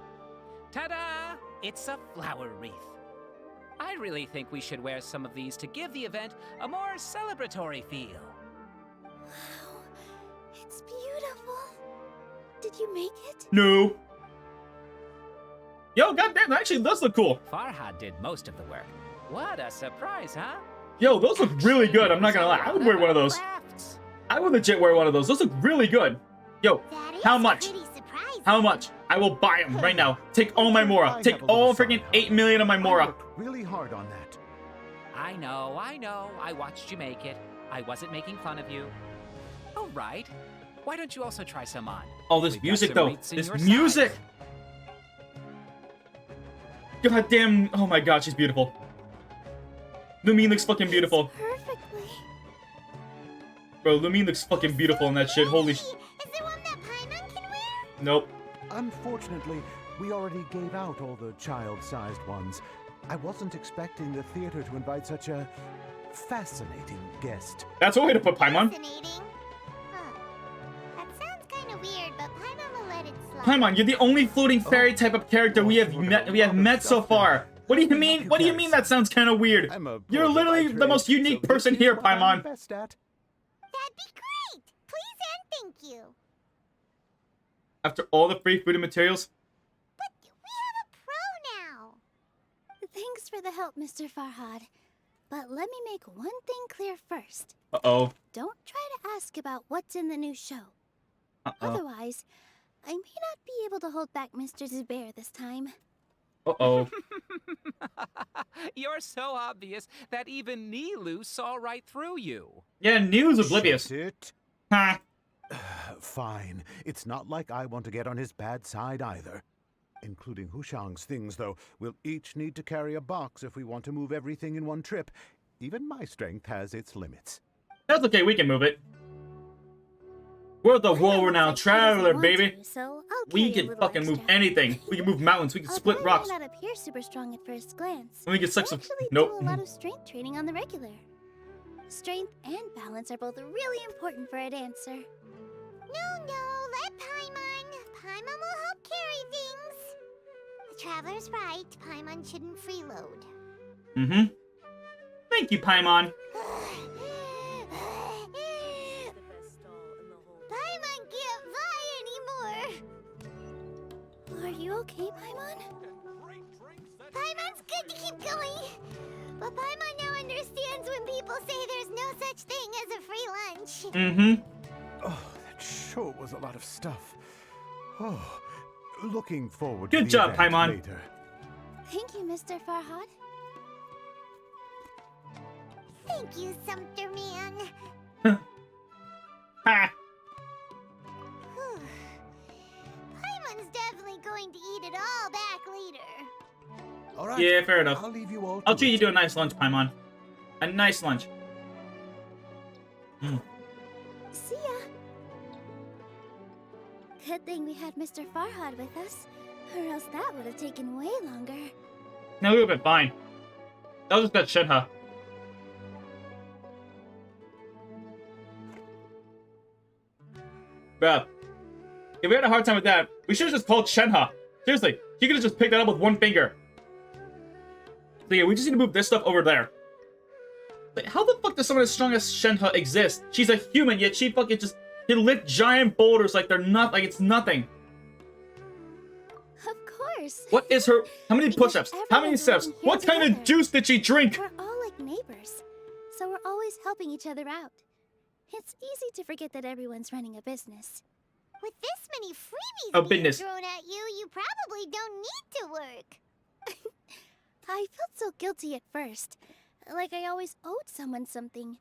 Ta-da! It's a flower wreath. I really think we should wear some of these to give the event a more celebratory feel. Wow, it's beautiful. Did you make it? No. Yo, goddamn, that actually does look cool. Farhad did most of the work. What a surprise, huh? Yo, those look really good. I'm not gonna lie. I would wear one of those. Crafts. I would legit wear one of those. Those look really good. Yo, That is how much? pretty surprising. How much? I will buy them right now. Take all my Mora. Take all freaking 8 million of my I Mora. worked really hard on that. I know. I watched you make it. I wasn't making fun of you. All right. Why don't you also try some on? Oh, this We've got music some though. wreaths in This your music. size. God damn. Oh my god, she's beautiful. Lumine looks fucking beautiful. Perfectly. Bro, Lumine looks fucking beautiful in that shit. Holy sh... Is there one that Paimon can wear? Nope. Unfortunately, we already gave out all the child-sized ones. I wasn't expecting the theater to invite such a fascinating guest. That's one way to put Paimon. Fascinating. Huh. That sounds kind of weird, but Paimon will let it slide. Paimon, you're the only floating fairy type of character we have met so far. What do you mean? What do you mean that sounds kind of weird? I'm a You're poet by literally the trade, most unique so person this is here, what I'm Paimon. best at. That'd be great. Please and thank you. After all the free food and materials. But we have a pro now. Thanks for the help, Mr. Farhad. But let me make one thing clear first. Uh-oh. Don't try to ask about what's in the new show. Uh-oh. Otherwise, I may not be able to hold back Mr. Zubair this time. Uh-oh. You're so obvious that even Nilou saw right through you. Yeah, Nilou's oblivious. Shut it. Ha! Fine. It's not like I want to get on his bad side either. Including Hushang's things, though. We'll each need to carry a box if we want to move everything in one trip. Even my strength has its limits. That's okay, we can move it. We're the world-renowned traveler, baby. We can fucking move anything. We can move mountains. We can split rocks. Might not appear super strong at first glance. And we can suck I some. actually Nope. do a lot of strength training on the regular. Strength and balance are both really important for a dancer. No, let Paimon. Paimon will help carry things. The traveler's right. Paimon shouldn't freeload. Mm-hmm. Thank you, Paimon. Paimon can't fly anymore. Are you okay, Paimon? Paimon's good to keep going. But Paimon now understands when people say there's no such thing as a free lunch. Mm-hmm. Oh, that sure was a lot of stuff. Oh, looking forward Good to the job, event Paimon. later. Thank you, Mr. Farhad. Thank you, Sumpter Man. Ha! Whew. Paimon's definitely going to eat it all back later. All right. Yeah, fair enough. I'll leave you all. I'll to treat you it. to a nice lunch, Paimon. A nice lunch. See ya. Good thing we had Mr. Farhad with us, or else that would have taken way longer. No, we would have been fine. That was just that Shenhe. Bruh. If we had a hard time with that, we should have just called Shenhe. Seriously, she could have just picked that up with one finger. So yeah, we just need to move this stuff over there. Like, how the fuck does someone as strong as Shenhe exist? She's a human, yet she fucking just can lift giant boulders like they're not, like it's nothing. Of course. What is her? How many Because push-ups? How many everyone's steps? working here What kind of together. juice did she drink? We're all like neighbors, so we're always helping each other out. It's easy to forget that everyone's running a business. With this many freebies A being business. thrown at you, you probably don't need to work. I felt so guilty at first, like I always owed someone something.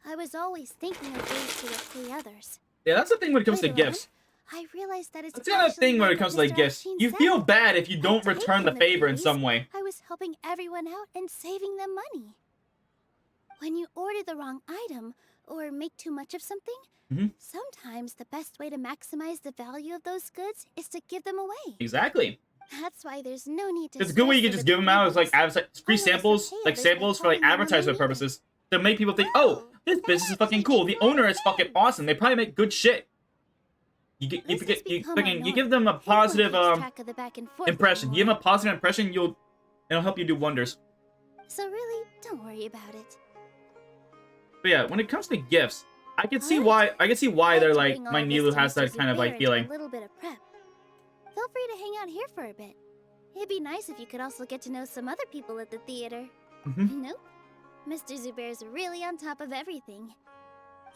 I was always thinking of ways to repay others. Yeah, that's the thing when it comes to Later on, gifts. I realized that it's That's the kind of actually thing when like it comes to what like Mr. gifts. Afshin You said. feel bad if you By don't return the taking favor in freebies, some way. I was helping everyone out and saving them money. When you order the wrong item or make too much of something, sometimes the best way to maximize the value of those goods is to give them away. Exactly. That's why there's no need to. It's a good way you stress can just over give them out as like free Always samples, repay like others by samples for like calling them when they advertisement need it. purposes to make people think, oh, this business is fucking cool. The owner is fucking awesome. They probably make good shit. You get, you This forget, has you become fucking, our you give norm. them a No one positive keeps track of the back and forth impression. You give anymore. them a positive impression, it'll help you do wonders. So really, don't worry about it. But yeah, when it comes to gifts, I can see Alright. why they're I'd like bring all my this Nilou to has that Mr. kind of Zubair like and do feeling. A little bit of prep. Feel free to hang out here for a bit. It'd be nice if you could also get to know some other people at the theater. Nope. Mr. Zubair's really on top of everything.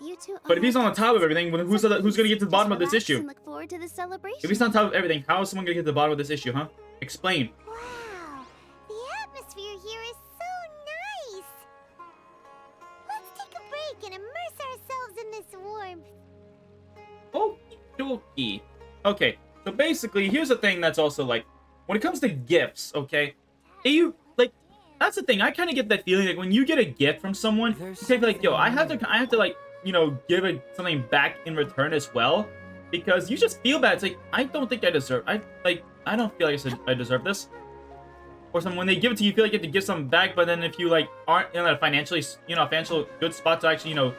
You two. But if he's on top of everything, then who's so gonna get to the please, bottom of just this relax issue? and look forward to the celebration. If he's on top of everything, how is someone gonna get to the bottom of this issue, huh? Explain. Wow, the atmosphere here is so nice. Let's take a break and immerse ourselves in this warmth. Okie. Okay, so basically, here's the thing that's also like, when it comes to gifts, okay, that's the thing. I kind of get that feeling like when you get a gift from someone, you kind of feel like, yo, I have to like, you know, give it something back in return as well, because you just feel bad. It's like, I don't think I deserve. I don't feel like I deserve this. Or something, when they give it to you, you feel like you have to give something back, but then if you like aren't in a financial good spot to actually, you know,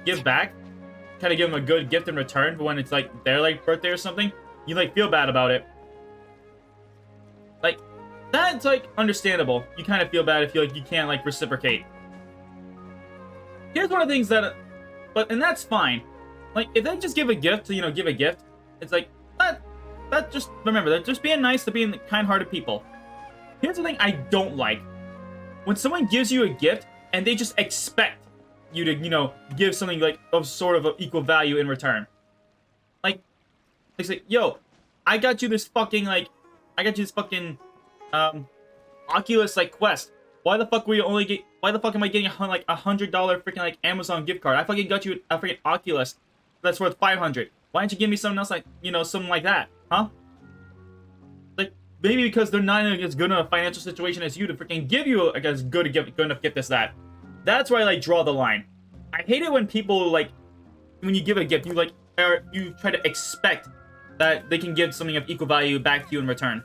give back, kind of give them a good gift in return, but when it's like their like birthday or something, you like feel bad about it. Like, that's like understandable. You kind of feel bad if you like you can't like reciprocate. Here's one of the things that, and that's fine. Like, if they just give a gift to, you know, give a gift, it's like that just remember that just being nice to being kind-hearted people. Here's the thing I don't like. When someone gives you a gift and they just expect you to, you know, give something like of sort of equal value in return. Like, they say, yo, I got you this fucking Oculus like quest. Why the fuck am I getting like $100 freaking like Amazon gift card? I fucking got you a freaking Oculus that's worth $500. Why don't you give me something else like, you know, something like that, huh? Like, maybe because they're not in as good of a financial situation as you to freaking give you like as good enough gift as that. That's where I like draw the line. I hate it when people like, when you give a gift, you try to expect that they can give something of equal value back to you in return.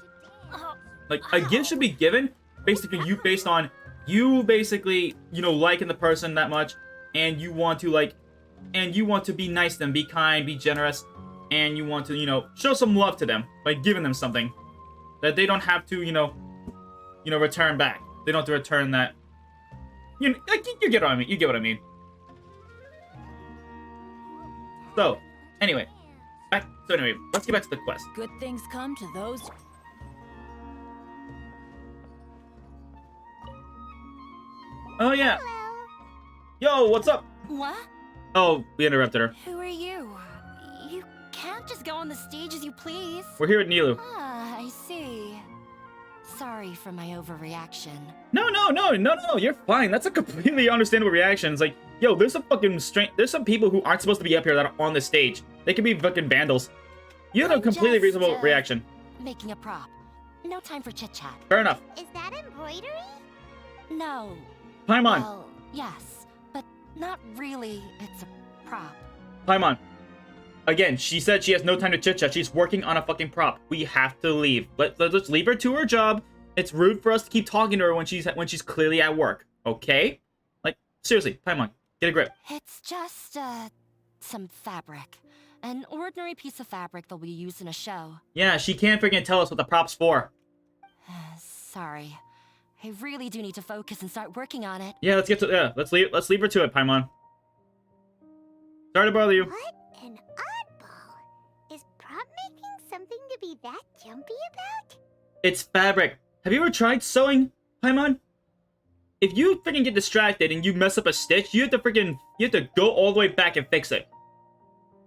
Like, a gift should be given basically based on you basically, you know, liking the person that much, and you want to be nice to them, be kind, be generous, and you want to, you know, show some love to them by giving them something that they don't have to, you know, return back. They don't have to return that. You get what I mean. You get what I mean. So, anyway, let's get back to the quest. Good things come to those. Oh yeah. Yo, what's up? What? Oh, we interrupted her. Who are you? You can't just go on the stage as you please. We're here with Nilou. Ah, I see. Sorry for my overreaction. No, you're fine. That's a completely understandable reaction. It's like, yo, there's some people who aren't supposed to be up here that are on the stage. They could be fucking vandals. You have a completely reasonable reaction. Making a prop. No time for chit-chat. Fair enough. Is that embroidery? No. Paimon. Well, yes, but not really. It's a prop. Paimon. Again, she said she has no time to chit-chat. She's working on a fucking prop. We have to leave. Let's leave her to her job. It's rude for us to keep talking to her when she's clearly at work. Okay? Like, seriously, Paimon, get a grip. It's just, some fabric. An ordinary piece of fabric that'll be used in a show. Yeah, she can't freaking tell us what the prop's for. Sorry. I really do need to focus and start working on it. Yeah, let's leave her to it, Paimon. Sorry to bother you. What an oddball. Is prop making something to be that jumpy about? It's fabric. Have you ever tried sewing, Paimon? If you freaking get distracted and you mess up a stitch, you have to go all the way back and fix it.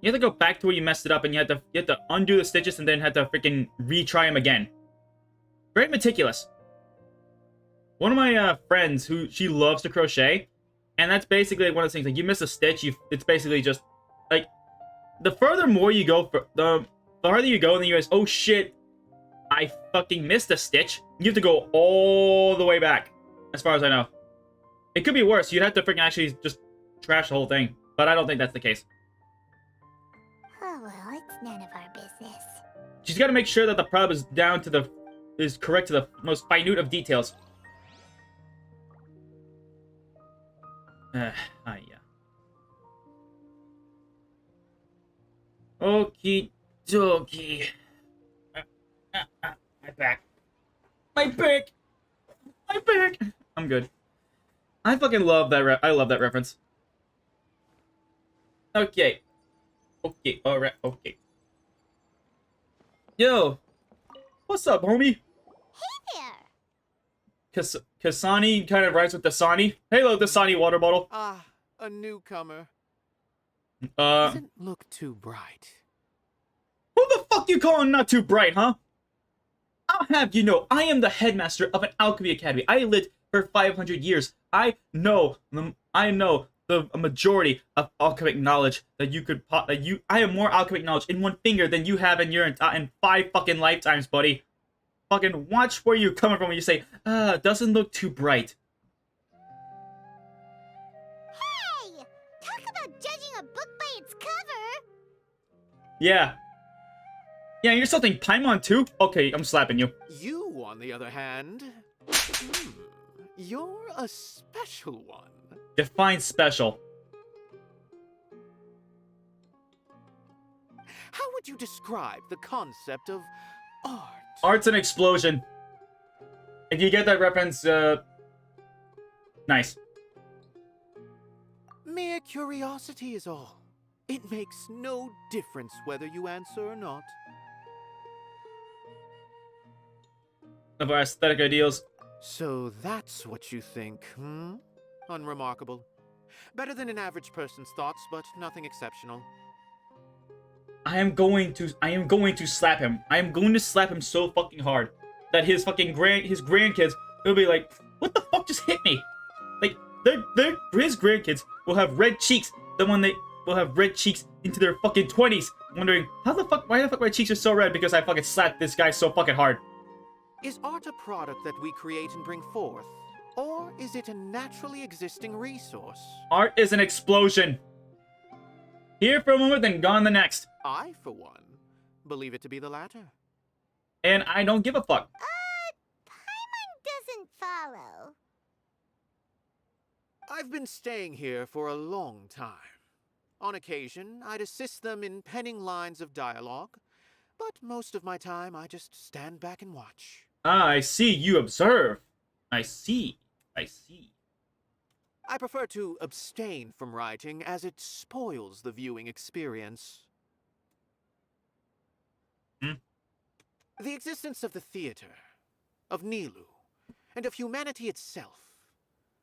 You have to go back to where you messed it up, and you have to undo the stitches and then have to freaking retry them again. Very meticulous. One of my friends, she loves to crochet, and that's basically one of those things. Like, you miss a stitch, it's basically just like the farther you go, and then you realize, oh shit, I fucking missed a stitch. You have to go all the way back, as far as I know. It could be worse. You'd have to freaking actually just trash the whole thing, but I don't think that's the case. Oh well, it's none of our business. She's got to make sure that the prop is correct to the most minute of details. Yeah. Okie dokie. My back. I'm good. I fucking love that. I love that reference. Okay. Alright. Okay. Yo. What's up, homie? Hey there. Kasani kind of rhymes with Dasani. Hello, Dasani water bottle. Ah, a newcomer. Uh. Doesn't look too bright. Who the fuck you calling not too bright, huh? I'll have you know, I am the headmaster of an alchemy academy. I lived for 500 years. I know the majority of alchemic knowledge that you could I have more alchemic knowledge in one finger than you have in in 5 fucking lifetimes, buddy. Fucking watch where you're coming from when you say, doesn't look too bright. Hey! Talk about judging a book by its cover! Yeah. Yeah, you're something Paimon too? Okay, I'm slapping you. You, on the other hand, you're a special one. Define special. How would you describe the concept of art? Art's an explosion. If you get that reference, nice. Mere curiosity is all. It makes no difference whether you answer or not. Of our aesthetic ideals. So that's what you think, hmm? unremarkable. Better than an average person's thoughts, but nothing exceptional. I am going to slap him. I am going to slap him so fucking hard that his grandkids will be like, what the fuck just hit me? Like, his grandkids will have red cheeks. They will have red cheeks into their fucking 20s, wondering why the fuck my cheeks are so red because I fucking slapped this guy so fucking hard. Is art a product that we create and bring forth? Or is it a naturally existing resource? Art is an explosion. Here for a moment, then gone the next. I, for one, believe it to be the latter. And I don't give a fuck. Paimon doesn't follow. I've been staying here for a long time. On occasion, I'd assist them in penning lines of dialogue, but most of my time I just stand back and watch. Ah, I see. You observe. I see. I see. I prefer to abstain from writing as it spoils the viewing experience. The existence of the theater, of Nilou, and of humanity itself.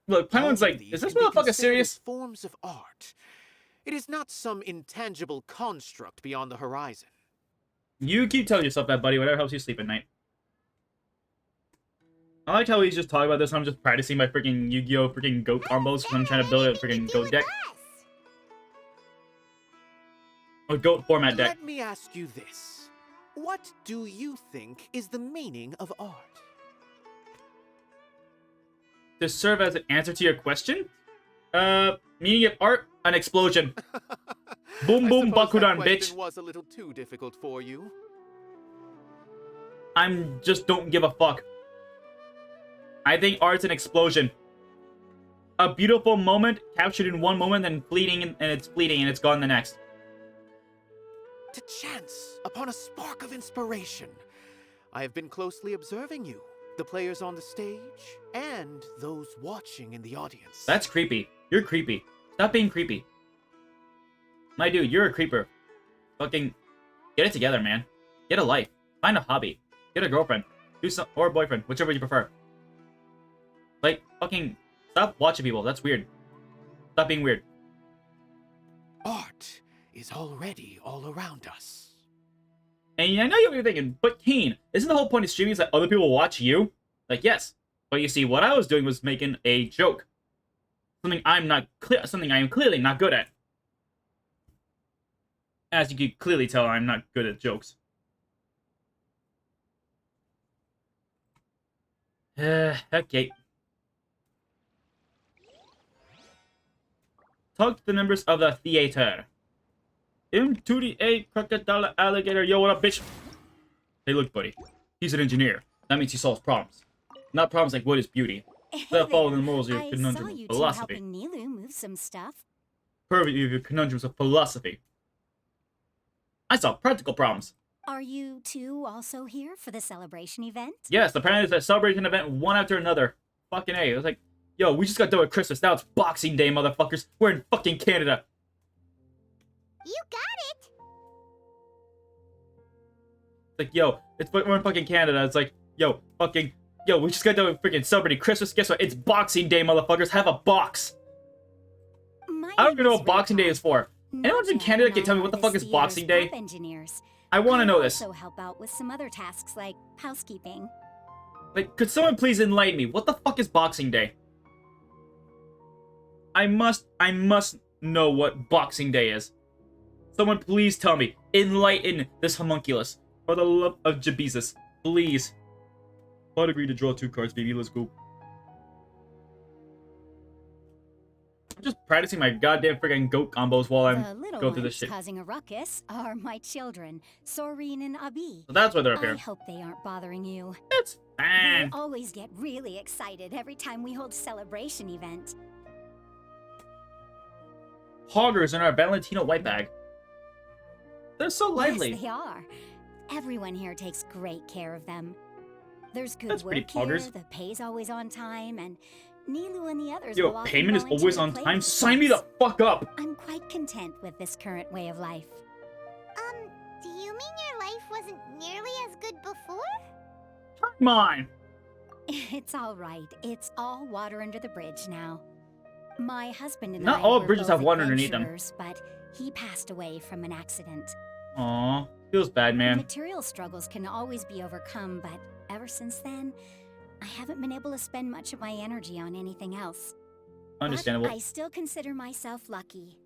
Look, Paimon's like, is this motherfucker serious? Forms of art. It is not some intangible construct beyond the horizon. You keep telling yourself that, buddy. Whatever helps you sleep at night. I like how he's just talking about this. And I'm just practicing my freaking Yu-Gi-Oh! Freaking goat combos because I'm trying to build a freaking goat deck. Or goat format deck. Let me ask you this. What do you think is the meaning of art? To serve as an answer to your question? Meaning of art? An explosion. Boom boom Bakudan, bitch. Was a little too difficult for you. I'm just don't give a fuck. I think art's an explosion. A beautiful moment captured in one moment, then fleeting, and it's fleeting, and it's gone the next. To chance upon a spark of inspiration. I have been closely observing you, the players on the stage, and those watching in the audience. That's creepy. You're creepy. Stop being creepy. My dude, you're a creeper. Fucking get it together, man. Get a life. Find a hobby. Get a girlfriend. Do some or a boyfriend, whichever you prefer. Like, fucking stop watching people. That's weird. Stop being weird. Art is already all around us. And I know you're thinking, but Keen, isn't the whole point of streaming is that other people watch you? Like, yes. But you see, what I was doing was making a joke. Something I am clearly not good at. As you can clearly tell, I'm not good at jokes. Okay. Talk to the members of the theater. Into the A crocodile alligator. Yo, what up, bitch? Hey, look, buddy. He's an engineer. That means he solves problems. Not problems like what is beauty. That follow the morals of your conundrum of philosophy. Helping Nilou move some stuff. Purview of your conundrums of philosophy. I solve practical problems. Are you two also here for the celebration event? Yes, apparently it's a celebration event one after another. Fucking A. It was like, yo, we just got done with Christmas. Now it's Boxing Day, motherfuckers. We're in fucking Canada. You got it! It's like, yo, we're in fucking Canada. It's like, yo, we just got done with freaking celebrating Christmas. Guess what? It's Boxing Day, motherfuckers. Have a box. I don't even know what Boxing Day is for. Anyone in Canada can tell me what the fuck is Boxing Day? Engineers. I want to know this. Also help out with some other tasks like housekeeping. Like, could someone please enlighten me? What the fuck is Boxing Day? I must know what Boxing Day is. Someone please tell me. Enlighten this homunculus. For the love of Jabezus. Please. I'd agree to draw 2 cards, baby. Let's go. I'm just practicing my goddamn freaking goat combos while I'm going through this shit. Causing a ruckus are my children, Soreen and Abi. So that's why they're up I here. hope they aren't bothering you. It's fine. They always get really excited every time we hold celebration event. Hoggers in our Valentino white bag. They're so lively. Yes, they are. Everyone here takes great care of them. There's good That's pretty work here, poggers. the pay's always on time, and Nilou and the others Yo, will often payment is volunteer always to on play time. with Sign me kids. the fuck up. I'm quite content with this current way of life. Do you mean your life wasn't nearly as good before? Come on. It's all right. It's all water under the bridge now. My husband and Not I all were bridges both have water underneath them. adventurers, but he passed away from an accident. Aw, feels bad, man. Material struggles can always be overcome, but ever since then, I haven't been able to spend much of my energy on anything else. Understandable. But I still consider myself lucky.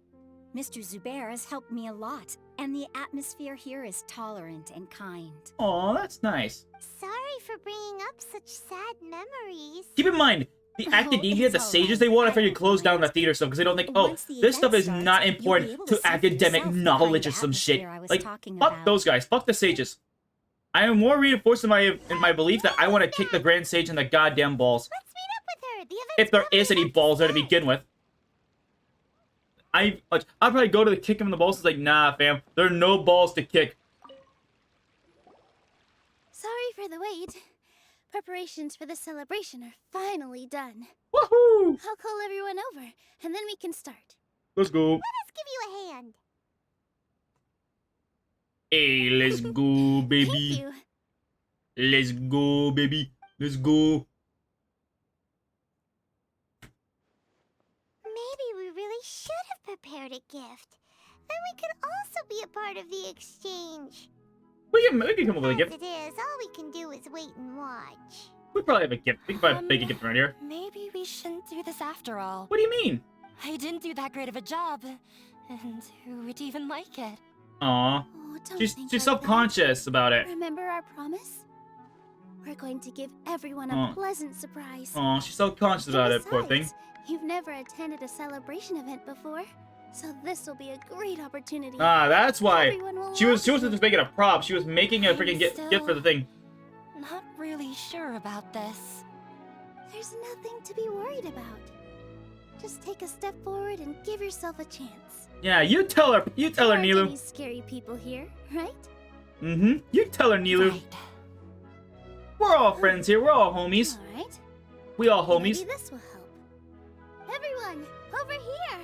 Mr. Zubair has helped me a lot, and the atmosphere here is tolerant and kind. Aw, that's nice. Sorry for bringing up such sad memories. Keep in mind, the academia, it's the all sages, right. they want to I figure won't close down mind. the theater stuff because they don't think, oh, Once the this event stuff is starts, not you'll be important able to see for academic yourself the knowledge kind or of some shit. atmosphere I was Like, talking fuck about. those guys. Fuck the sages. I am more reinforced in my belief that I want to kick the Grand Sage in the goddamn balls. Let's meet up with her. The event's If there probably is any about balls there to start. begin with. I'll probably go to the kick him in the balls. It's like, nah, fam. There are no balls to kick. Sorry for the wait. Preparations for the celebration are finally done. Woohoo! I'll call everyone over, and then we can start. Let's go. Let's give you a hand. Hey, let's go, Thank baby. you. Let's go, baby. Let's go. Maybe we really should have prepared a gift. Then we could also be a part of the exchange. We can come up with a As gift. it is, all we can do is wait and watch. We probably have a gift. We can probably make a gift right here. Maybe we shouldn't do this after all. What do you mean? I didn't do that great of a job. And who would even like it? Aw. Oh, don't She's think like self-conscious about that. it. Remember our promise? We're going to give everyone a Aw. pleasant surprise. Aw, she's self-conscious And about it, poor thing. besides, you've never attended a celebration event before, so this will be a great opportunity. Ah, that's why. Everyone will She love wasn't just making a prop. She was making a I'm freaking gift still- for the thing. Not really sure about this. There's nothing to be worried about. Just take a step forward and give yourself a chance. Yeah, you tell her. You tell her, There aren't any Nilou. scary people here, right? Mm-hmm. You tell her, Nilou. Right. We're all friends here. We're all homies. All right. We all Maybe homies. this will help. Everyone, over here.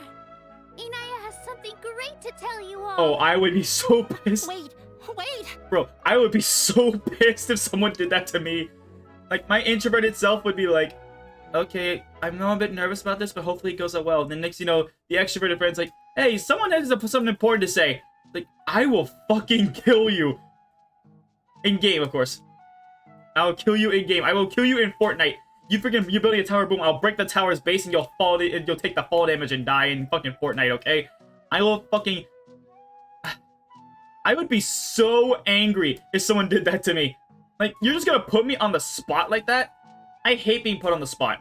Inaya has something great to tell you all. Oh, I would be so pissed. Wait, wait! Bro, I would be so pissed if someone did that to me. Like, my introverted self would be like, okay, I know I'm a bit nervous about this, but hopefully it goes out well. And then next, you know, the extroverted friend's like, hey, someone has something important to say. Like, I will fucking kill you. In-game, of course. I'll kill you in-game. I will kill you in Fortnite. You're building a tower, boom, I'll break the tower's base and you'll fall, and you'll take the fall damage and die in fucking Fortnite, okay? I will fucking... I would be so angry if someone did that to me. Like, you're just gonna put me on the spot like that? I hate being put on the spot.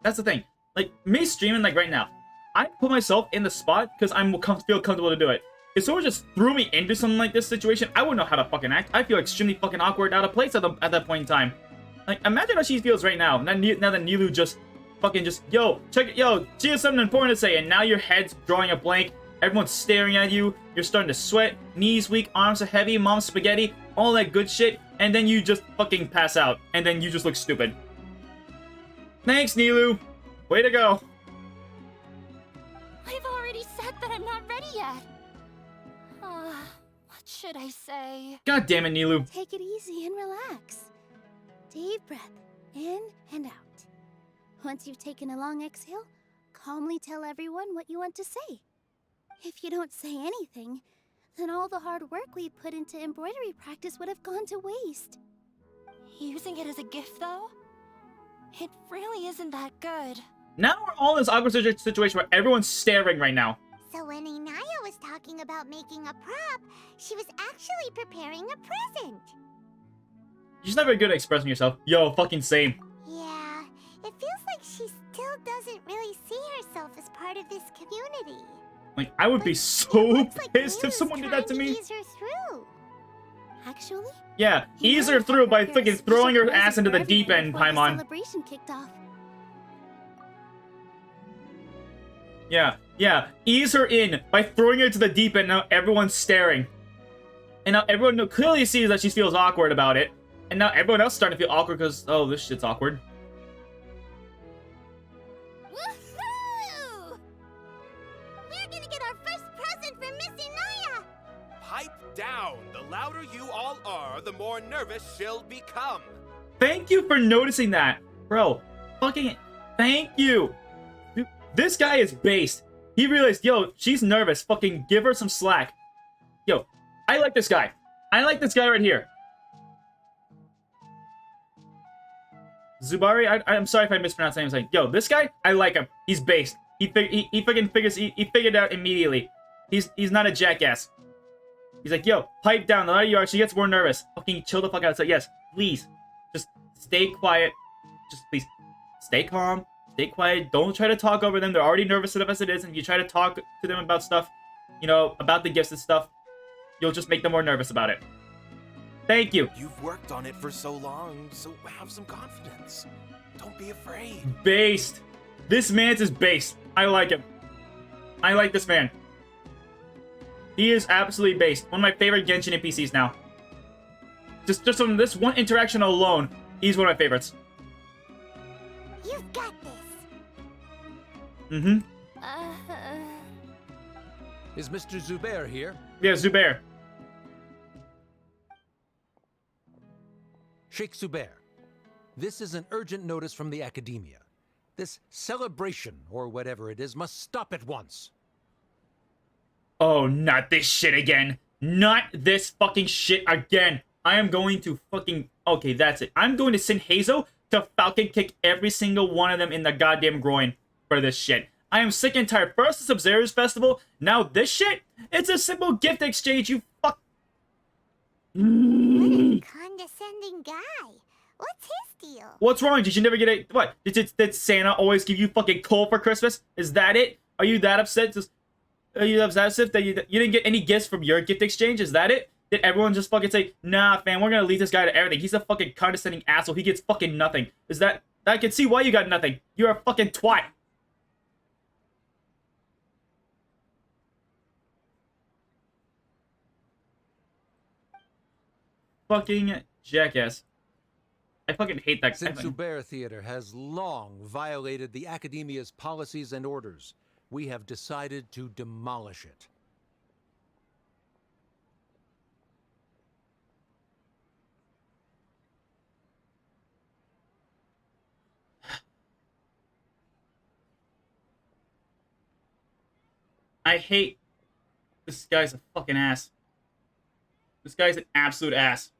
That's the thing. Like, me streaming, like, right now, I put myself in the spot because I feel comfortable to do it. If someone just threw me into something like this situation, I wouldn't know how to fucking act. I feel extremely fucking awkward, out of place at that point in time. Like, imagine how she feels right now. Now that Nilou just fucking just, yo, check it, yo, she has something important to say, and now your head's drawing a blank, everyone's staring at you, you're starting to sweat, knees weak, arms are heavy, mom's spaghetti, all that good shit, and then you just fucking pass out, and then you just look stupid. Thanks, Nilou. Way to go. I've already said that I'm not ready yet. What should I say? God damn it, Nilou. Take it easy and relax. Deep breath in and out. Once you've taken a long exhale, calmly tell everyone what you want to say. If you don't say anything, then all the hard work we put into embroidery practice would have gone to waste. Using it as a gift, though? It really isn't that good. Now we're all in this awkward situation where everyone's staring right now. So when Inaya was talking about making a prop, she was actually preparing a present. You're just not very good at expressing yourself. Yo, fucking same. Yeah, it feels like she still doesn't really see herself as part of this community. Like, I would be It so looks like pissed if Nilou's someone did that to trying me. Ease her through. Actually, Yeah, you ease might her have through to by prepare a freaking throwing her special ass into the present deep for end, everyone before the Paimon. celebration kicked off. Yeah, ease her in by throwing her to the deep end. Now everyone's staring. And now everyone clearly sees that she feels awkward about it. And now everyone else is starting to feel awkward because, oh, this shit's awkward. Woohoo! We're gonna get our first present from Miss Inaya! Pipe down! The louder you all are, the more nervous she'll become. Thank you for noticing that. Bro, fucking thank you. This guy is based. He realized, yo, she's nervous. Fucking give her some slack. Yo, I like this guy. I like this guy right here. Zubari, I'm sorry if I mispronounced his name. Yo, this guy, I like him. He's based. He figured out immediately. He's not a jackass. He's like, yo, pipe down. The louder you are, she gets more nervous. Fucking chill the fuck out. It's like, yes, please, just stay quiet. Just please, stay calm. Stay quiet. Don't try to talk over them. They're already nervous enough as it is. And if you try to talk to them about stuff, you know, about the gifts and stuff, you'll just make them more nervous about it. Thank you. You've worked on it for so long, so have some confidence. Don't be afraid. Based. This man's is based. I like him. I like this man. He is absolutely based. One of my favorite Genshin NPCs now. Just from this one interaction alone, he's one of my favorites. You've got this. Mm-hmm. Is Mr. Zubair here? Yeah, Zubair. Sheikh Zubair, this is an urgent notice from the Academia. This celebration, or whatever it is, must stop at once. Oh, not this shit again. Not this fucking shit again. I am going to fucking... Okay, that's it. I'm going to send Hazo to Falcon kick every single one of them in the goddamn groin for this shit. I am sick and tired. First, the Sub-Zero's Festival. Now this shit? It's a simple gift exchange, you fuck... What a condescending guy. What's his deal? What's wrong? Did you never get a... What? Did Santa always give you fucking coal for Christmas? Is that it? Are you that upset? Are you that upset that you didn't get any gifts from your gift exchange? Is that it? Did everyone just fucking say, nah, fam, we're gonna leave this guy to everything. He's a fucking condescending asshole. He gets fucking nothing. Is that... I can see why you got nothing. You're a fucking twat. Fucking jackass. I fucking hate that guy. Since Zubair Theater has long violated the Academia's policies and orders, we have decided to demolish it. I hate... This guy's a fucking ass. This guy's an absolute ass.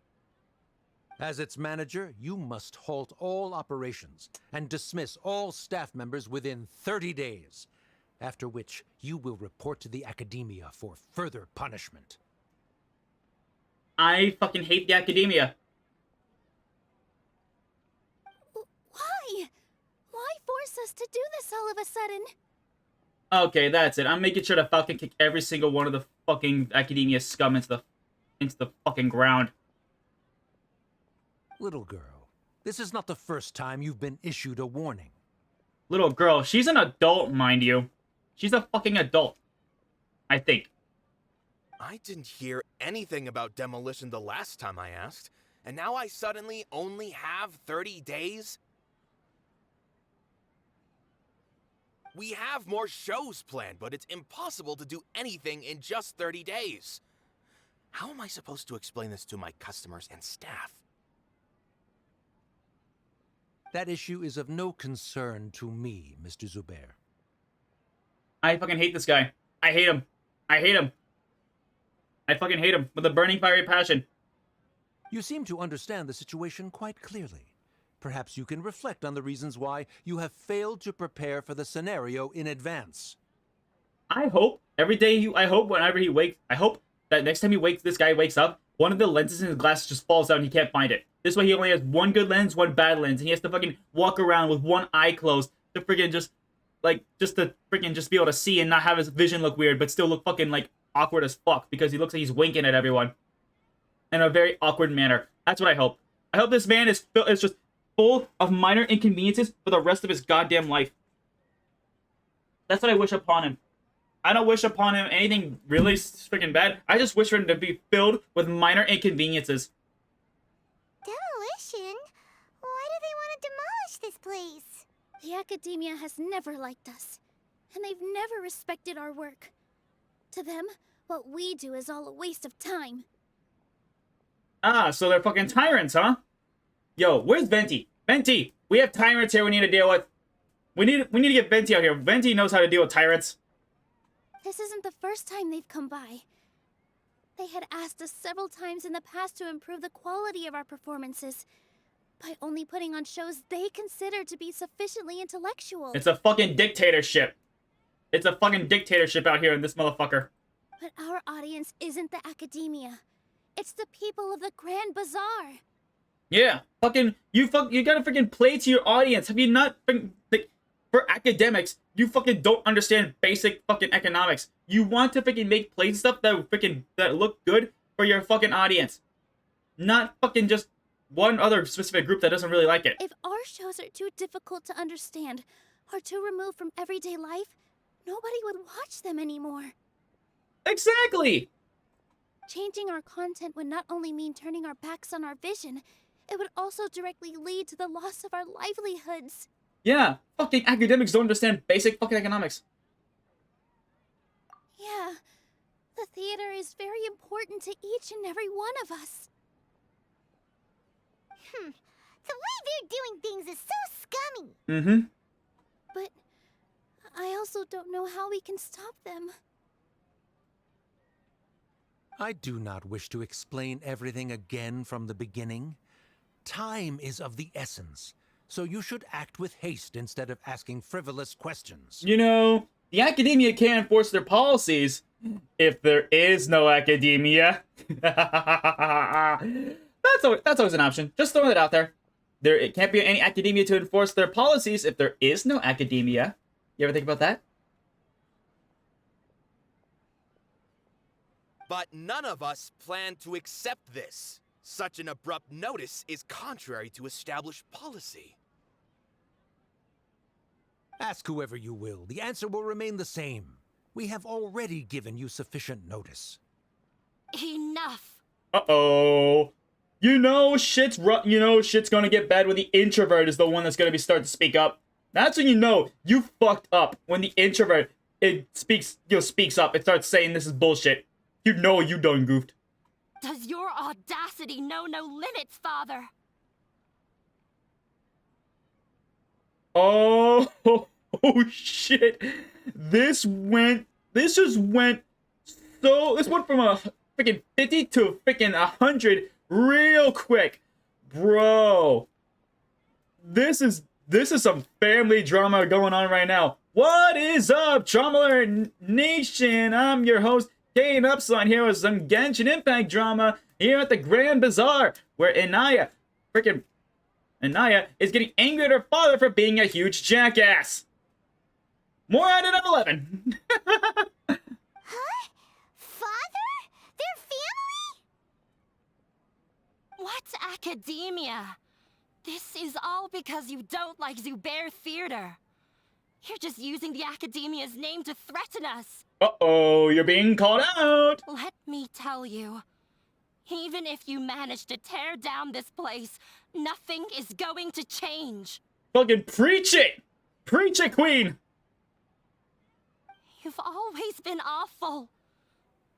As its manager, you must halt all operations and dismiss all staff members within 30 days, after which you will report to the Academia for further punishment. I fucking hate the Academia. Why? Why force us to do this all of a sudden? Okay, that's it. I'm making sure to Falcon kick every single one of the fucking Academia scum into the fucking ground. Little girl, this is not the first time you've been issued a warning. Little girl, she's an adult, mind you. She's a fucking adult. I think. I didn't hear anything about demolition the last time I asked, and now I suddenly only have 30 days? We have more shows planned, but it's impossible to do anything in just 30 days. How am I supposed to explain this to my customers and staff? That issue is of no concern to me, Mr. Zubair. I fucking hate this guy. I hate him. I hate him. I fucking hate him with a burning fiery passion. You seem to understand the situation quite clearly. Perhaps you can reflect on the reasons why you have failed to prepare for the scenario in advance. I hope every day I hope whenever he wakes, I hope that next time this guy wakes up, one of the lenses in his glasses just falls out and he can't find it. This way he only has one good lens, one bad lens, and he has to fucking walk around with one eye closed to freaking just be able to see and not have his vision look weird, but still look fucking like awkward as fuck because he looks like he's winking at everyone in a very awkward manner. That's what I hope. I hope this man is just full of minor inconveniences for the rest of his goddamn life. That's what I wish upon him. I don't wish upon him anything really freaking bad. I just wish for him to be filled with minor inconveniences. Demolition? Why do they want to demolish this place? The Academia has never liked us, and they've never respected our work. To them, what we do is all a waste of time. Ah, so they're fucking tyrants, huh? Yo, where's Venti? Venti, we have tyrants here we need to deal with. We need to get Venti out here. Venti knows how to deal with tyrants. This isn't the first time they've come by. They had asked us several times in the past to improve the quality of our performances by only putting on shows they consider to be sufficiently intellectual. It's a fucking dictatorship. It's a fucking dictatorship out here in this motherfucker. But our audience isn't the academia. It's the people of the Grand Bazaar. Yeah, you gotta freaking play to your audience. Have you not been, like, for academics, you fucking don't understand basic fucking economics. You want to freaking make play stuff that look good for your fucking audience. Not fucking just one other specific group that doesn't really like it. If our shows are too difficult to understand or too removed from everyday life, nobody would watch them anymore. Exactly! Changing our content would not only mean turning our backs on our vision, it would also directly lead to the loss of our livelihoods. Yeah, fucking academics don't understand basic fucking economics. Yeah, the theater is very important to each and every one of us. The way they're doing things is so scummy. Mm-hmm. But I also don't know how we can stop them. I do not wish to explain everything again from the beginning. Time is of the essence, so you should act with haste instead of asking frivolous questions. You know, the academia can't enforce their policies if there is no academia. That's always an option. Just throwing it out there. It can't be any academia to enforce their policies if there is no academia. You ever think about that? But none of us plan to accept this. Such an abrupt notice is contrary to established policy. Ask whoever you will. The answer will remain the same. We have already given you sufficient notice. Enough. Uh-oh. You know shit's gonna get bad when the introvert is the one that's gonna be starting to speak up. That's when you know you fucked up. When the introvert speaks up and starts saying this is bullshit. You know you done goofed. Does your audacity know no limits, Father? Oh shit. This went from a freaking 50 to a freaking 100 real quick. Bro. This is some family drama going on right now. What is up, Drama Nation? I'm your host, Kane Upside, here with some Genshin Impact drama here at the Grand Bazaar, where Inaya is getting angry at her father for being a huge jackass. More at it at 11. Huh? Father? Their family? What's academia? This is all because you don't like Zubair Theater. You're just using the academia's name to threaten us. Uh-oh, you're being called out. Let me tell you, even if you manage to tear down this place, nothing is going to change. Fucking preach it! Preach it, Queen! You've always been awful.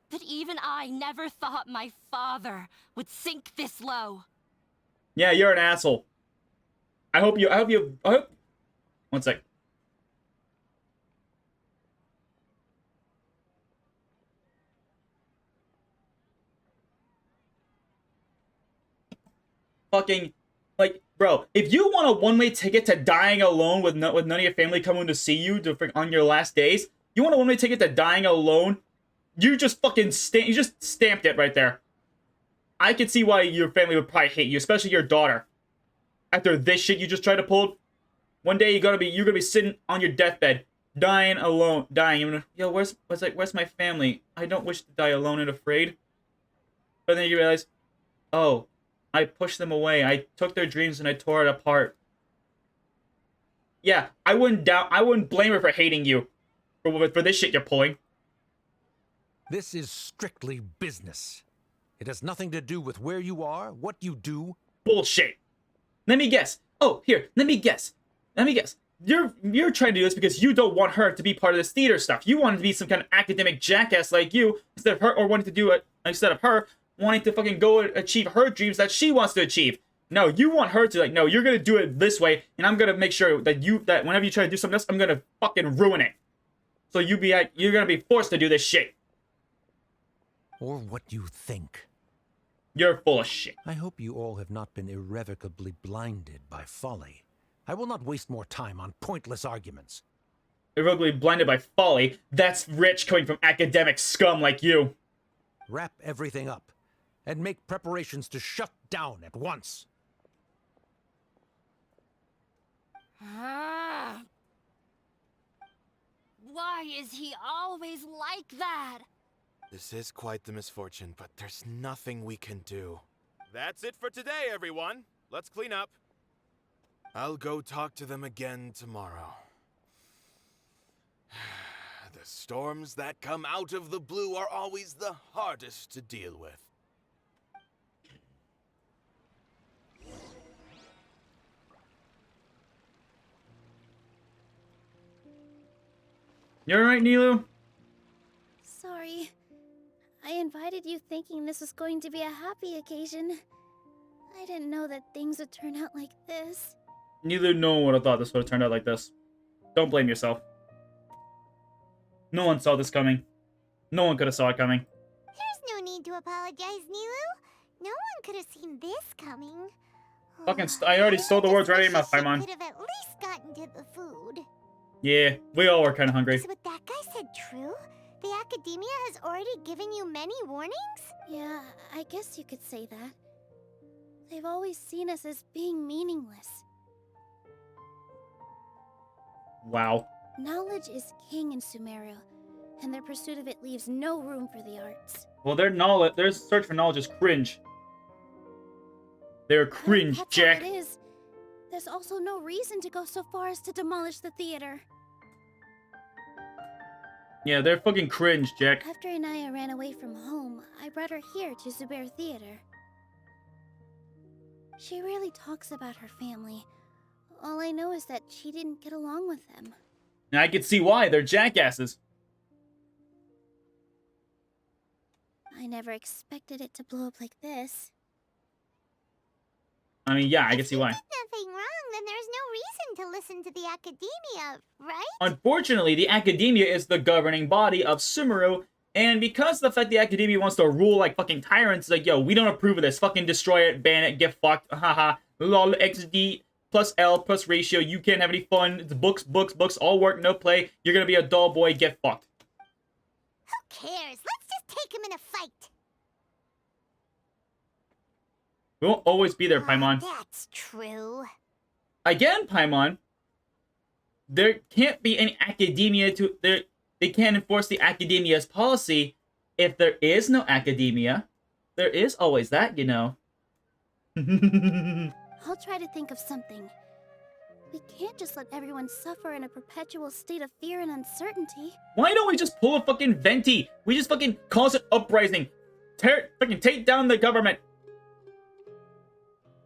But even I never thought my father would sink this low. Yeah, you're an asshole. I hope... One sec. Fucking, like, bro, if you want a one-way ticket to dying alone with none of your family coming to see you on your last days, you want a one-way ticket to dying alone, you just fucking stamped it right there. I can see why your family would probably hate you, especially your daughter. After this shit you just tried to pull, one day you're gonna be sitting on your deathbed, dying alone, yo, where's my family? I don't wish to die alone and afraid. But then you realize, oh, I pushed them away. I took their dreams and I tore it apart. Yeah, I wouldn't blame her for hating you for this shit you're pulling. This is strictly business. It has nothing to do with where you are, what you do. Bullshit. Let me guess. Oh, here, let me guess. You're trying to do this because you don't want her to be part of this theater stuff. You want to be some kind of academic jackass like you instead of her, or wanting to do it instead of her wanting to fucking go and achieve her dreams that she wants to achieve. No, you want her to, like, no, you're gonna do it this way, and I'm gonna make sure that that whenever you try to do something else, I'm gonna fucking ruin it. So you're gonna be forced to do this shit. Or what you think. You're full of shit. I hope you all have not been irrevocably blinded by folly. I will not waste more time on pointless arguments. Irrevocably blinded by folly. That's rich coming from academic scum like you. Wrap everything up, and make preparations to shut down at once. Why is he always like that? This is quite the misfortune, but there's nothing we can do. That's it for today, everyone. Let's clean up. I'll go talk to them again tomorrow. The storms that come out of the blue are always the hardest to deal with. You alright, Nilou? Sorry. I invited you thinking this was going to be a happy occasion. I didn't know that things would turn out like this. Neither no one would have thought this would have turned out like this. Don't blame yourself. No one saw this coming. No one could have saw it coming. There's no need to apologize, Nilou. No one could have seen this coming. Fucking I already stole the words right out of your mouth, Paimon. Could have at least gotten to the food. Yeah, we all were kind of hungry. Is what that guy said true? The academia has already given you many warnings? Yeah, I guess you could say that. They've always seen us as being meaningless. Wow. Knowledge is king in Sumeru, and their pursuit of it leaves no room for the arts. Well, their search for knowledge is cringe. They're cringe, That's Jack. how it is. There's also no reason to go so far as to demolish the theater. Yeah, they're fucking cringe, Jack. After Inaya ran away from home, I brought her here to Zubair Theater. She rarely talks about her family. All I know is that she didn't get along with them. And I can see why. They're jackasses. I never expected it to blow up like this. I mean, yeah, I can see why. Nothing wrong, then there's no reason to listen to the academia, right? Unfortunately, the academia is the governing body of Sumeru, and because of the fact the academia wants to rule like fucking tyrants, like, yo, we don't approve of this. Fucking destroy it, ban it, get fucked, haha. Lol, XD plus L plus ratio, you can't have any fun. It's books, books, books, all work, no play. You're gonna be a dull boy, get fucked. Who cares? Let's just take him in a fight. We won't always be there, Paimon. That's true. Again, Paimon, there can't be any academia to... They can't enforce the academia's policy. If there is no academia, there is always that, you know. I'll try to think of something. We can't just let everyone suffer in a perpetual state of fear and uncertainty. Why don't we just pull a fucking venti? We just fucking cause an uprising. Fucking take down the government.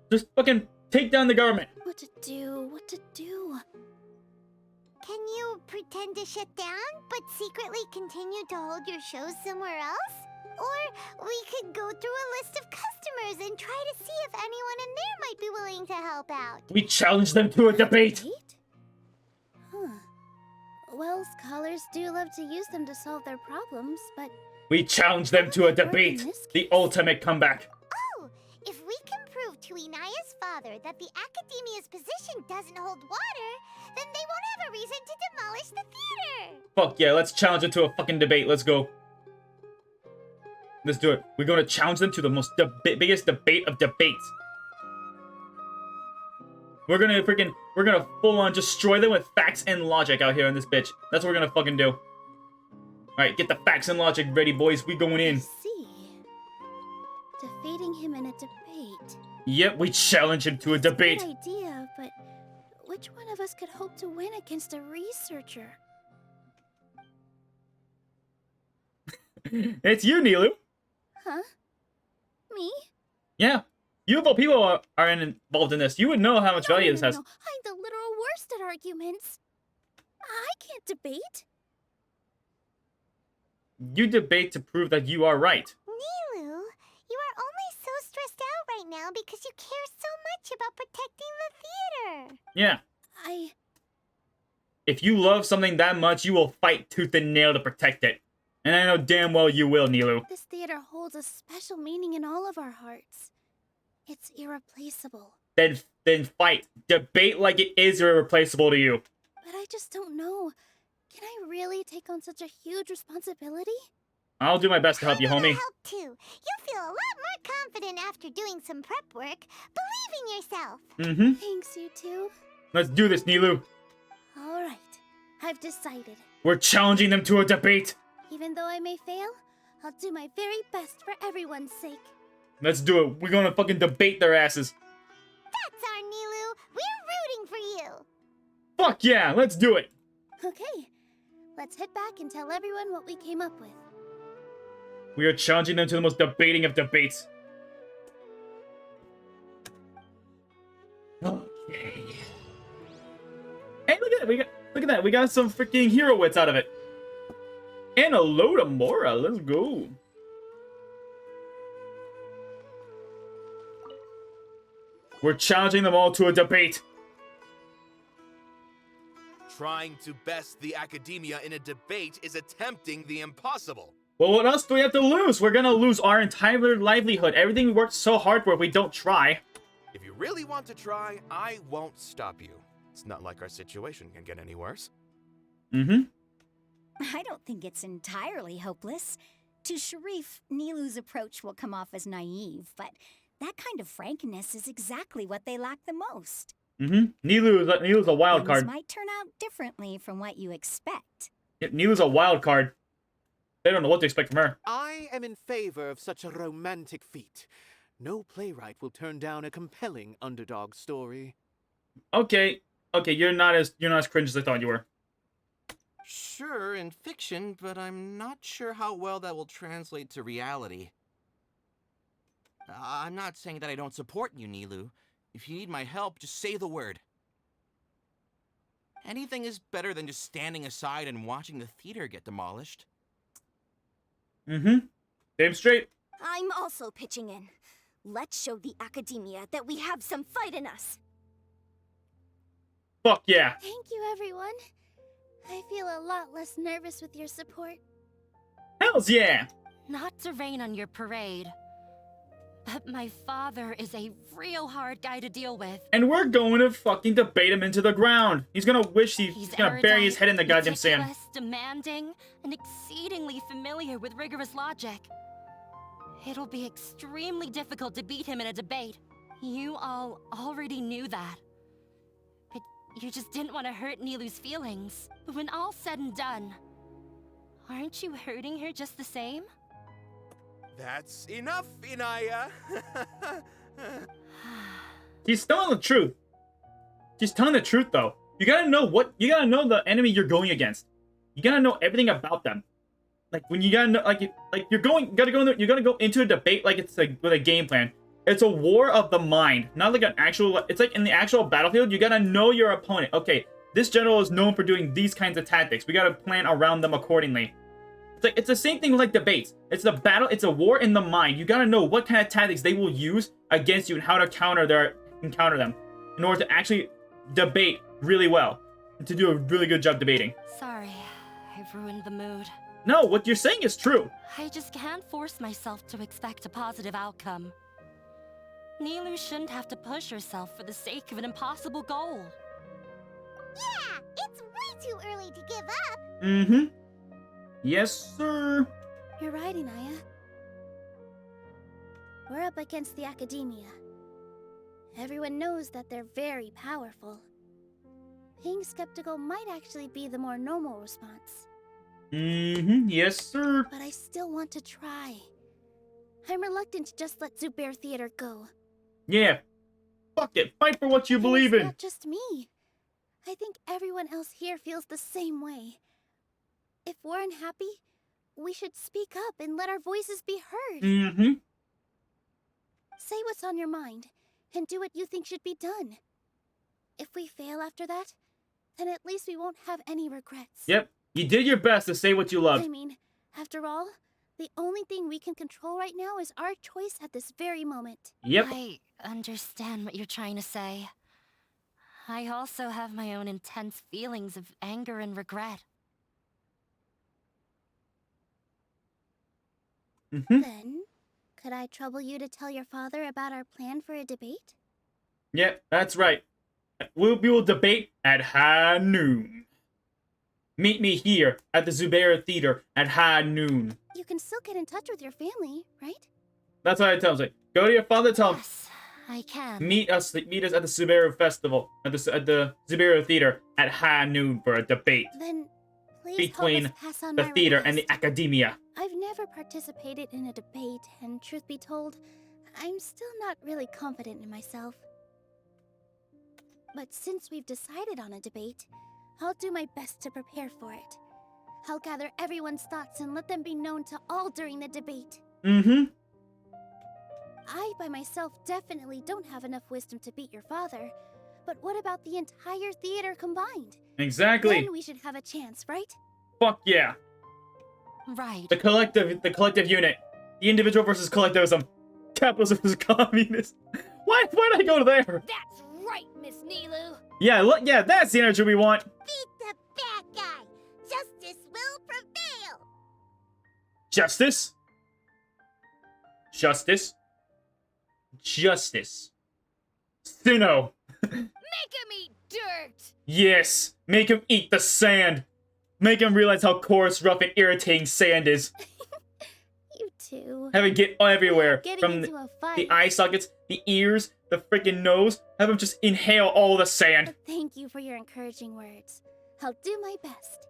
Just fucking take down the government. What to do? What to do? Can you pretend to shut down, but secretly continue to hold your shows somewhere else? Or we could go through a list of customers and try to see if anyone in there might be willing to help out. We challenge them to a debate. Huh. Well, scholars do love to use them to solve their problems, but... We challenge them to a debate. The ultimate comeback. Oh, if we can prove to Inaya's father that the academia's position doesn't hold water, then they won't have a reason to demolish the theater. Fuck yeah, let's challenge them to a fucking debate. Let's go. Let's do it. We're going to challenge them to the most biggest debate of debates. We're gonna full on destroy them with facts and logic out here in this bitch. That's what we're gonna fucking do. Alright, get the facts and logic ready, boys. We going in. See. Defeating him in a debate. Yep, we challenge him to a debate. Good idea, but which one of us could hope to win against a researcher? It's you, Nilou. Huh? Me? Yeah. You of all people are involved in this. You would know how much value this has. No. I'm the literal worst at arguments. I can't debate. You debate to prove that you are right. Nilou, you are only so stressed out right now because you care so much about protecting the theater. Yeah. I... If you love something that much, you will fight tooth and nail to protect it. And I know damn well you will, Nilou. This theater holds a special meaning in all of our hearts. It's irreplaceable. Then fight. Debate like it is irreplaceable to you. But I just don't know. Can I really take on such a huge responsibility? I'll do my best to help you, homie. Help too. You'll feel a lot more confident after doing some prep work. Believe in yourself. Mm-hmm. Thanks, you two. Let's do this, Nilou. All right. I've decided. We're challenging them to a debate. Even though I may fail, I'll do my very best for everyone's sake. Let's do it. We're gonna fucking debate their asses. That's our Nilou. We're rooting for you. Fuck yeah, let's do it. Okay. Let's head back and tell everyone what we came up with. We are challenging them to the most debating of debates. Okay. Hey, look at that. Look at that. We got some freaking hero wits out of it. And a load of Mora. Let's go. We're challenging them all to a debate. Trying to best the academia in a debate is attempting the impossible. Well, what else do we have to lose? We're gonna lose our entire livelihood. Everything we worked so hard for if we don't try. If you really want to try, I won't stop you. It's not like our situation can get any worse. Mm-hmm. I don't think it's entirely hopeless. To Sharif, Nilou's approach will come off as naive, but that kind of frankness is exactly what they lack the most. Mm-hmm. Nilou's a wild Things card. might turn out differently from what you expect. Yep, Nilou's a wild card. They don't know what to expect from her. I am in favor of such a romantic feat. No playwright will turn down a compelling underdog story. Okay, you're not as cringe as I thought you were. Sure, in fiction, but I'm not sure how well that will translate to reality. I'm not saying that I don't support you, Nilou. If you need my help, just say the word. Anything is better than just standing aside and watching the theater get demolished. Mm-hmm. Damn straight. I'm also pitching in. Let's show the academia that we have some fight in us. Fuck yeah. Thank you, everyone. I feel a lot less nervous with your support. Hells yeah. Not to rain on your parade, but my father is a real hard guy to deal with. And we're going to fucking debate him into the ground. He's gonna wish he's gonna bury his head in the goddamn sand. Meticulous, demanding, and exceedingly familiar with rigorous logic. It'll be extremely difficult to beat him in a debate. You all already knew that. But you just didn't want to hurt Nilou's feelings. But when all's said and done, aren't you hurting her just the same? That's enough, Inaya. She's telling the truth. She's telling the truth though. You gotta know the enemy you're going against. You gotta know everything about them. Like when you gotta know, you're gonna go into a debate like it's like with a game plan. It's a war of the mind, not like an actual. It's like in the actual battlefield, you gotta know your opponent. Okay, this general is known for doing these kinds of tactics. We gotta plan around them accordingly. It's the same thing with like debates. It's the battle. It's a war in the mind. You gotta know what kind of tactics they will use against you and how to counter them in order to actually debate really well and to do a really good job debating. Sorry, I've ruined the mood. No, what you're saying is true. I just can't force myself to expect a positive outcome. Nilou shouldn't have to push herself for the sake of an impossible goal. Yeah, it's way too early to give up. Mm-hmm. Yes, sir. You're right, Inaya. We're up against the academia. Everyone knows that they're very powerful. Being skeptical might actually be the more normal response. Mm-hmm. Yes, sir. But I still want to try. I'm reluctant to just let Zubair Theater go. Yeah. Fuck it. Fight for what you believe It's in. not just me. I think everyone else here feels the same way. If we're unhappy, we should speak up and let our voices be heard. Mm-hmm. Say what's on your mind, and do what you think should be done. If we fail after that, then at least we won't have any regrets. Yep. You did your best to say what you love. I mean, after all, The only thing we can control right now is our choice at this very moment. Yep. I understand what you're trying to say. I also have my own intense feelings of anger and regret. Then, could I trouble you to tell your father about our plan for a debate? Yep, that's right. We will debate at high noon. Meet me here at the Zubair Theater at high noon. You can still get in touch with your family, right? That's what I tell him. Like, go to your father, tell him. Yes, I can. Meet us at the Zubair Festival at the Zubair Theater at high noon for a debate Then, please between help us pass on the my theater and request. the academia. I've never participated in a debate, and truth be told, I'm still not really confident in myself. But since we've decided on a debate, I'll do my best to prepare for it. I'll gather everyone's thoughts and let them be known to all during the debate. I, by myself, definitely don't have enough wisdom to beat your father. But what about the entire theater combined? Exactly. Then we should have a chance, right? Fuck yeah. Right. The collective unit. The individual versus collectivism. Capitalism versus communism. Why'd I go there? That's right, Miss Nilou. Yeah, look, yeah, that's the energy we want. Beat the bad guy. Justice will prevail. Justice? Justice? Justice. Sinnoh. Make him eat dirt. Yes, make him eat the sand. Make him realize how coarse, rough, and irritating sand is. You too. Have it get everywhere. Getting From into a fight. the eye sockets, the ears, the freaking nose. Have him just inhale all the sand. Thank you for your encouraging words. I'll do my best.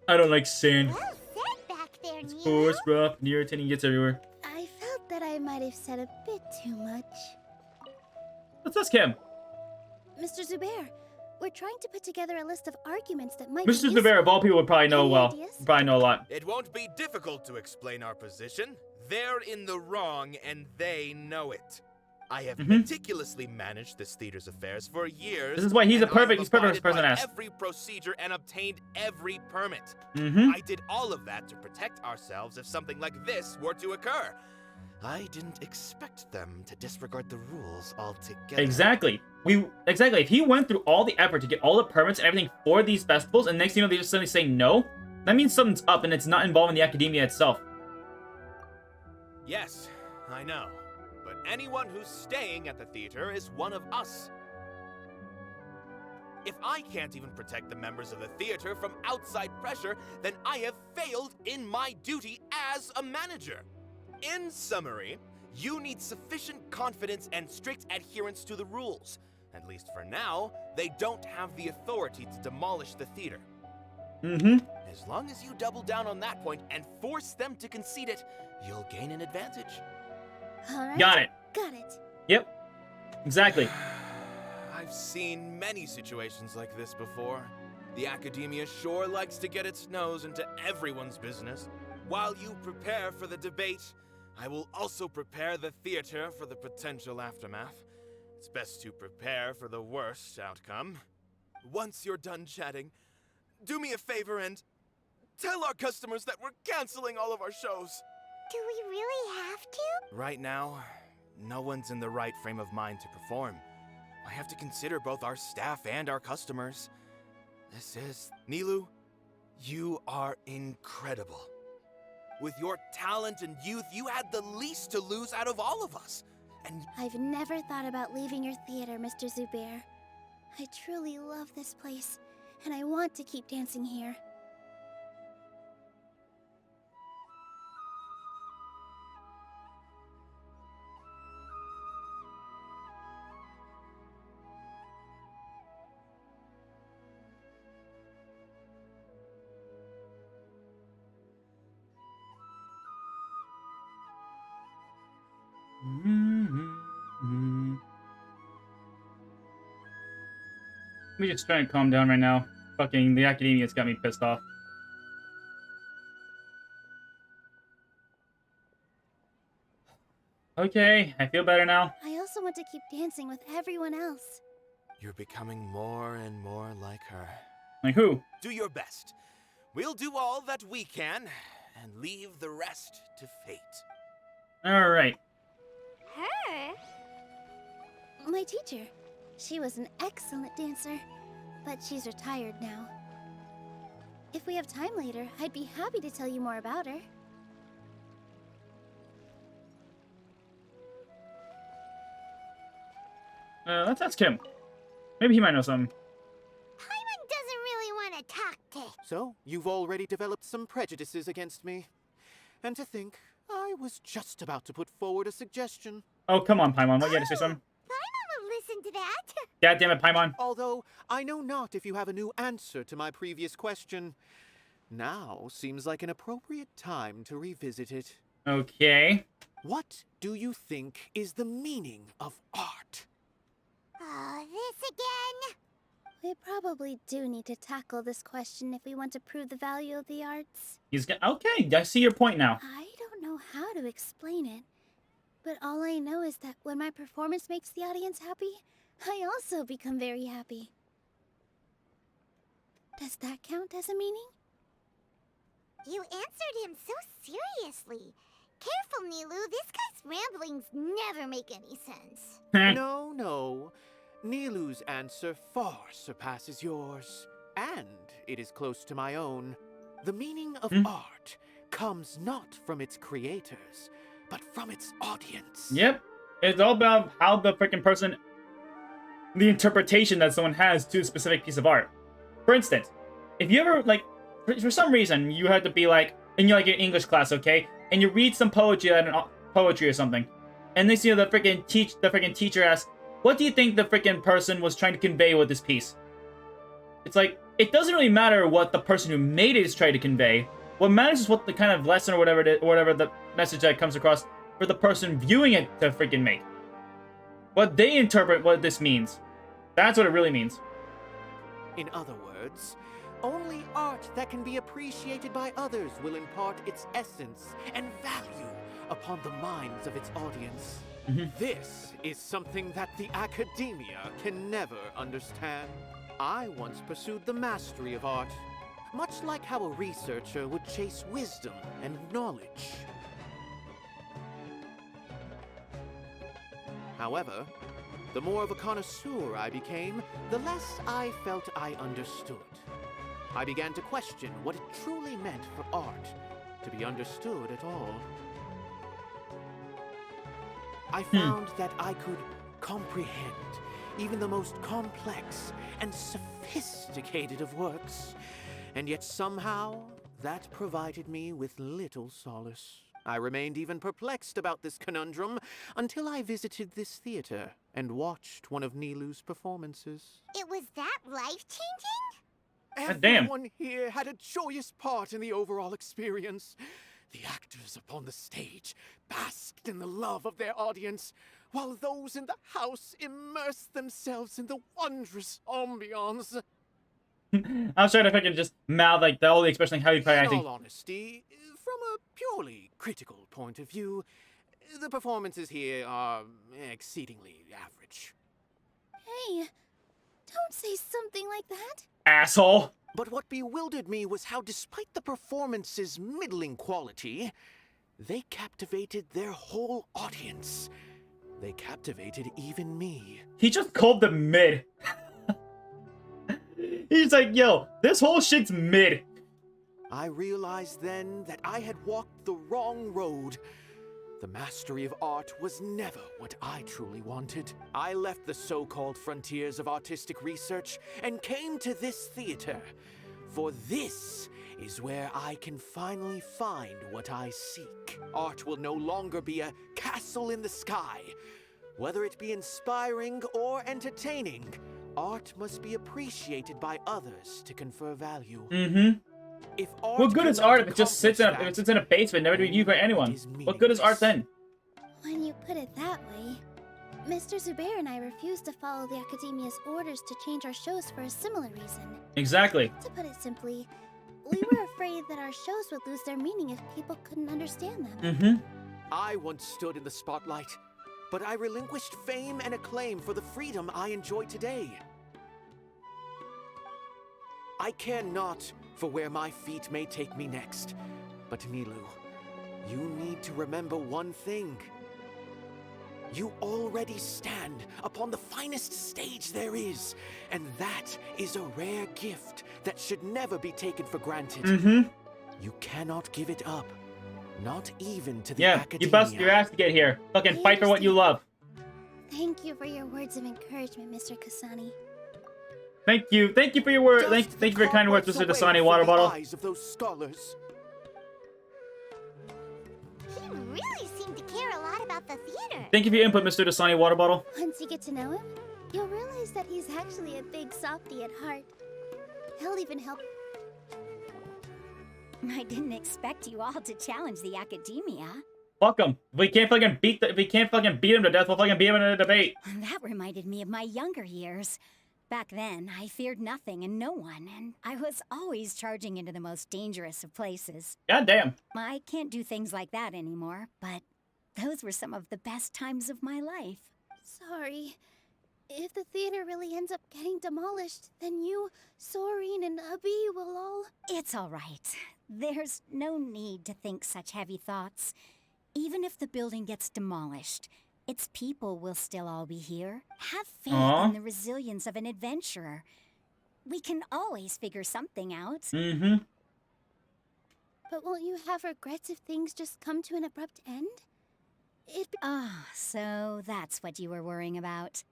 I don't like sand. Well said back there, It's Nilou. coarse, rough, and irritating, gets everywhere. I felt that I might have said a bit too much. Let's ask him. Mr. Zubair, we're trying to put together a list of arguments that might Mr. be Zubair, of all people, would probably know Any well. ideas? Probably know a lot. It won't be difficult to explain our position. They're in the wrong, and they know it. I have meticulously managed this theater's affairs for years. This is why he's and a perfect- I have he's perfect abided person to by ask. every procedure and obtained every permit. Mm-hmm. I did all of that to protect ourselves if something like this were to occur. I didn't expect them to disregard the rules altogether. Exactly. Exactly. If he went through all the effort to get all the permits and everything for these festivals, and next thing you know, they just suddenly say no, that means something's up and it's not involving the academia itself. Yes, I know. But anyone who's staying at the theater is one of us. If I can't even protect the members of the theater from outside pressure, then I have failed in my duty as a manager. In summary, you need sufficient confidence and strict adherence to the rules. At least for now, they don't have the authority to demolish the theater. Mm-hmm. As long as you double down on that point and force them to concede it, you'll gain an advantage. All right. Got it. Got it. Yep. Exactly. I've seen many situations like this before. The academia sure likes to get its nose into everyone's business. While you prepare for the debate, I will also prepare the theater for the potential aftermath. It's best to prepare for the worst outcome. Once you're done chatting, do me a favor and tell our customers that we're canceling all of our shows. Do we really have to? Right now, no one's in the right frame of mind to perform. I have to consider both our staff and our customers. This is... Nilou, you are incredible. With your talent and youth, you had the least to lose out of all of us. And I've never thought about leaving your theater, Mr. Zubair. I truly love this place, and I want to keep dancing here. Let me just try and calm down right now. Fucking the academia's got me pissed off. Okay, I feel better now. I also want to keep dancing with everyone else. you're becoming more and more like her. Like who? Do your best. We'll do all that we can. and leave the rest to fate. Alright. Her? My teacher. She was an excellent dancer, but she's retired now. If we have time later, I'd be happy to tell you more about her. Let's ask him. Maybe he might know something. Paimon doesn't really want to talk to. So, you've already developed some prejudices against me. And to think, I was just about to put forward a suggestion. Oh, come on, Paimon. What, you had to say something? Paimon will listen to that. God damn it, Paimon. Although, I know not if you have a new answer to my previous question. Now seems like an appropriate time to revisit it. Okay. What do you think is the meaning of art? Oh, this again? We probably do need to tackle this question if we want to prove the value of the arts. Okay, I see your point now. I don't know how to explain it, but all I know is that when my performance makes the audience happy, I also become very happy. Does that count as a meaning? You answered him so seriously. Careful, Nilou. This guy's ramblings never make any sense. No. Nilou's answer far surpasses yours. And it is close to my own. The meaning of art comes not from its creators, but from its audience. Yep. It's all about how the freaking person... the interpretation that someone has to a specific piece of art. For instance, if you ever, like... for some reason, you had to be like... in your English class, okay? And you read some poetry or something. And they see the freaking teacher asks, what do you think the freaking person was trying to convey with this piece? It's like, it doesn't really matter what the person who made it is trying to convey. What matters is what the kind of lesson or whatever the message that comes across for the person viewing it to freaking make. What they interpret what this means. That's what it really means. In other words, only art that can be appreciated by others will impart its essence and value upon the minds of its audience. This is something that the academia can never understand. I once pursued the mastery of art, much like how a researcher would chase wisdom and knowledge. However, the more of a connoisseur I became, the less I felt I understood. I began to question what it truly meant for art to be understood at all. I found that I could comprehend even the most complex and sophisticated of works, and yet somehow that provided me with little solace. I remained even perplexed about this conundrum until I visited this theater and watched one of Nilou's performances. It was that life-changing? Everyone here had a joyous part in the overall experience. The actors upon the stage basked in the love of their audience, while those in the house immersed themselves in the wondrous ambiance. I was trying to fucking just mouth like all the expression how you'd probably In acting. all honesty, from a purely critical point of view, the performances here are exceedingly average. Hey, don't say something like that. Asshole. But what bewildered me was how, despite the performance's middling quality, they captivated their whole audience. They captivated even me. He just called them mid. He's like, yo, this whole shit's mid. I realized then that I had walked the wrong road. The mastery of art was never what I truly wanted. I left the so-called frontiers of artistic research and came to this theater. For this is where I can finally find what I seek. Art will no longer be a castle in the sky. Whether it be inspiring or entertaining, art must be appreciated by others to confer value. If art What good is cannot art if it just sits in accomplish a basement, never to be viewed by anyone? What good is art then? When you put it that way, Mr. Zubair and I refused to follow the Academia's orders to change our shows for a similar reason. Exactly. To put it simply, we were afraid that our shows would lose their meaning if people couldn't understand them. I once stood in the spotlight, but I relinquished fame and acclaim for the freedom I enjoy today. I care not for where my feet may take me next, But Nilou, you need to remember one thing. You already stand upon the finest stage there is, and that is a rare gift that should never be taken for granted. You cannot give it up, not even to the Academia. You bust your ass to get here. Fucking fight for what you love. Thank you for your words of encouragement, Mr. Kasani. Thank you for your word. Thank you for your kind words, Mr. Dasani. Water bottle. Eyes of those scholars. He really seemed to care a lot about the theater. Thank you for your input, Mr. Dasani. Water bottle. Once you get to know him, you'll realize that he's actually a big softie at heart. He'll even help. I didn't expect you all to challenge the Academia. Fuck him. If we can't fucking beat him to death, we'll fucking beat him in a debate. That reminded me of my younger years. Back then, I feared nothing and no one, and I was always charging into the most dangerous of places. God damn. I can't do things like that anymore, but those were some of the best times of my life. Sorry. If the theater really ends up getting demolished, then you, Soren, and Abi will all... It's all right. There's no need to think such heavy thoughts. Even if the building gets demolished, its people will still all be here. Have faith in the resilience of an adventurer. We can always figure something out. But won't you have regrets if things just come to an abrupt end? So that's what you were worrying about.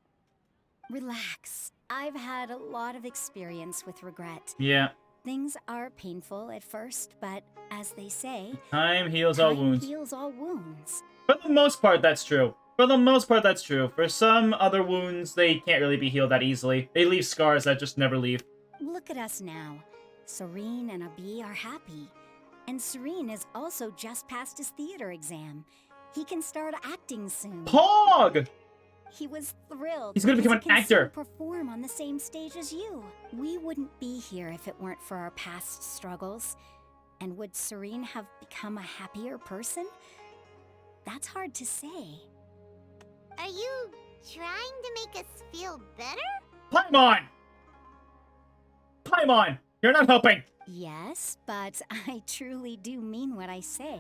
Relax. I've had a lot of experience with regret. Yeah. Things are painful at first, but as they say, time heals all wounds. Heals all wounds. For the most part, that's true. For the most part, that's true. For some other wounds, they can't really be healed that easily. They leave scars that just never leave. Look at us now. Serene and Abi are happy. And Serene has also just passed his theater exam. He can start acting soon. Pog! He was thrilled. He's gonna become an actor. Perform on the same stage as you. We wouldn't be here if it weren't for our past struggles. And would Serene have become a happier person? That's hard to say. Are you trying to make us feel better? Paimon! Paimon! You're not helping! Yes, but I truly do mean what I say.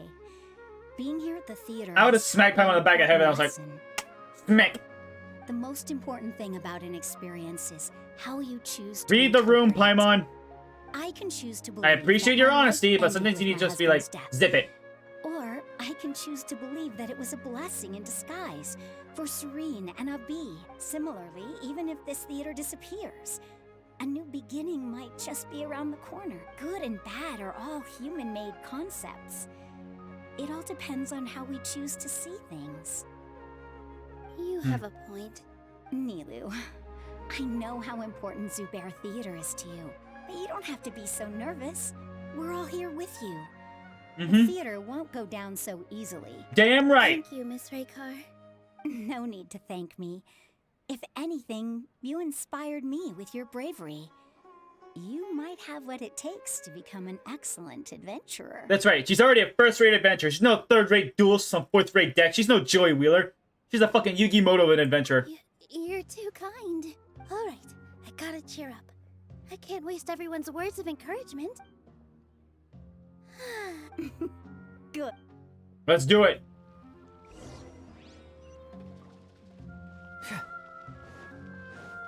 Being here at the theater... I would have smacked Paimon on the back of the head and I was like... Smack! The most important thing about an experience is how you choose to read the room, Paimon. I can choose to believe I appreciate your honesty, but sometimes you need to just be like, zip it. Or I can choose to believe that it was a blessing in disguise for Serene and Abi. Similarly, even if this theater disappears, a new beginning might just be around the corner. Good and bad are all human-made concepts. It all depends on how we choose to see things. You have a point. Nilou, I know how important Zubair Theater is to you, but you don't have to be so nervous. We're all here with you. The theater won't go down so easily. Damn right! Thank you, Miss Raykar. No need to thank me. If anything, you inspired me with your bravery. You might have what it takes to become an excellent adventurer. That's right, she's already a first-rate adventurer. She's no third-rate duelist on fourth-rate deck. She's no Joey Wheeler. She's a fucking Yugi Moto of an adventurer. You're too kind. All right, I gotta cheer up. I can't waste everyone's words of encouragement. Good. Let's do it.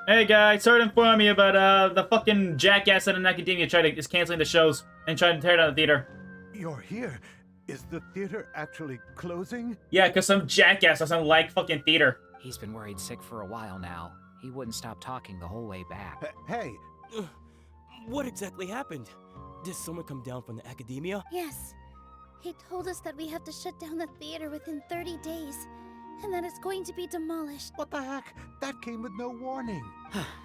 Hey guys, sorry to inform you, but the fucking jackass at an academia is canceling the shows and trying to tear down the theater. You're here. Is the theater actually closing? Yeah, because some jackass doesn't like fucking theater. He's been worried sick for a while now. He wouldn't stop talking the whole way back. Hey! What exactly happened? Did someone come down from the Academia? Yes. He told us that we have to shut down the theater within 30 days, and that it's going to be demolished. What the heck? That came with no warning.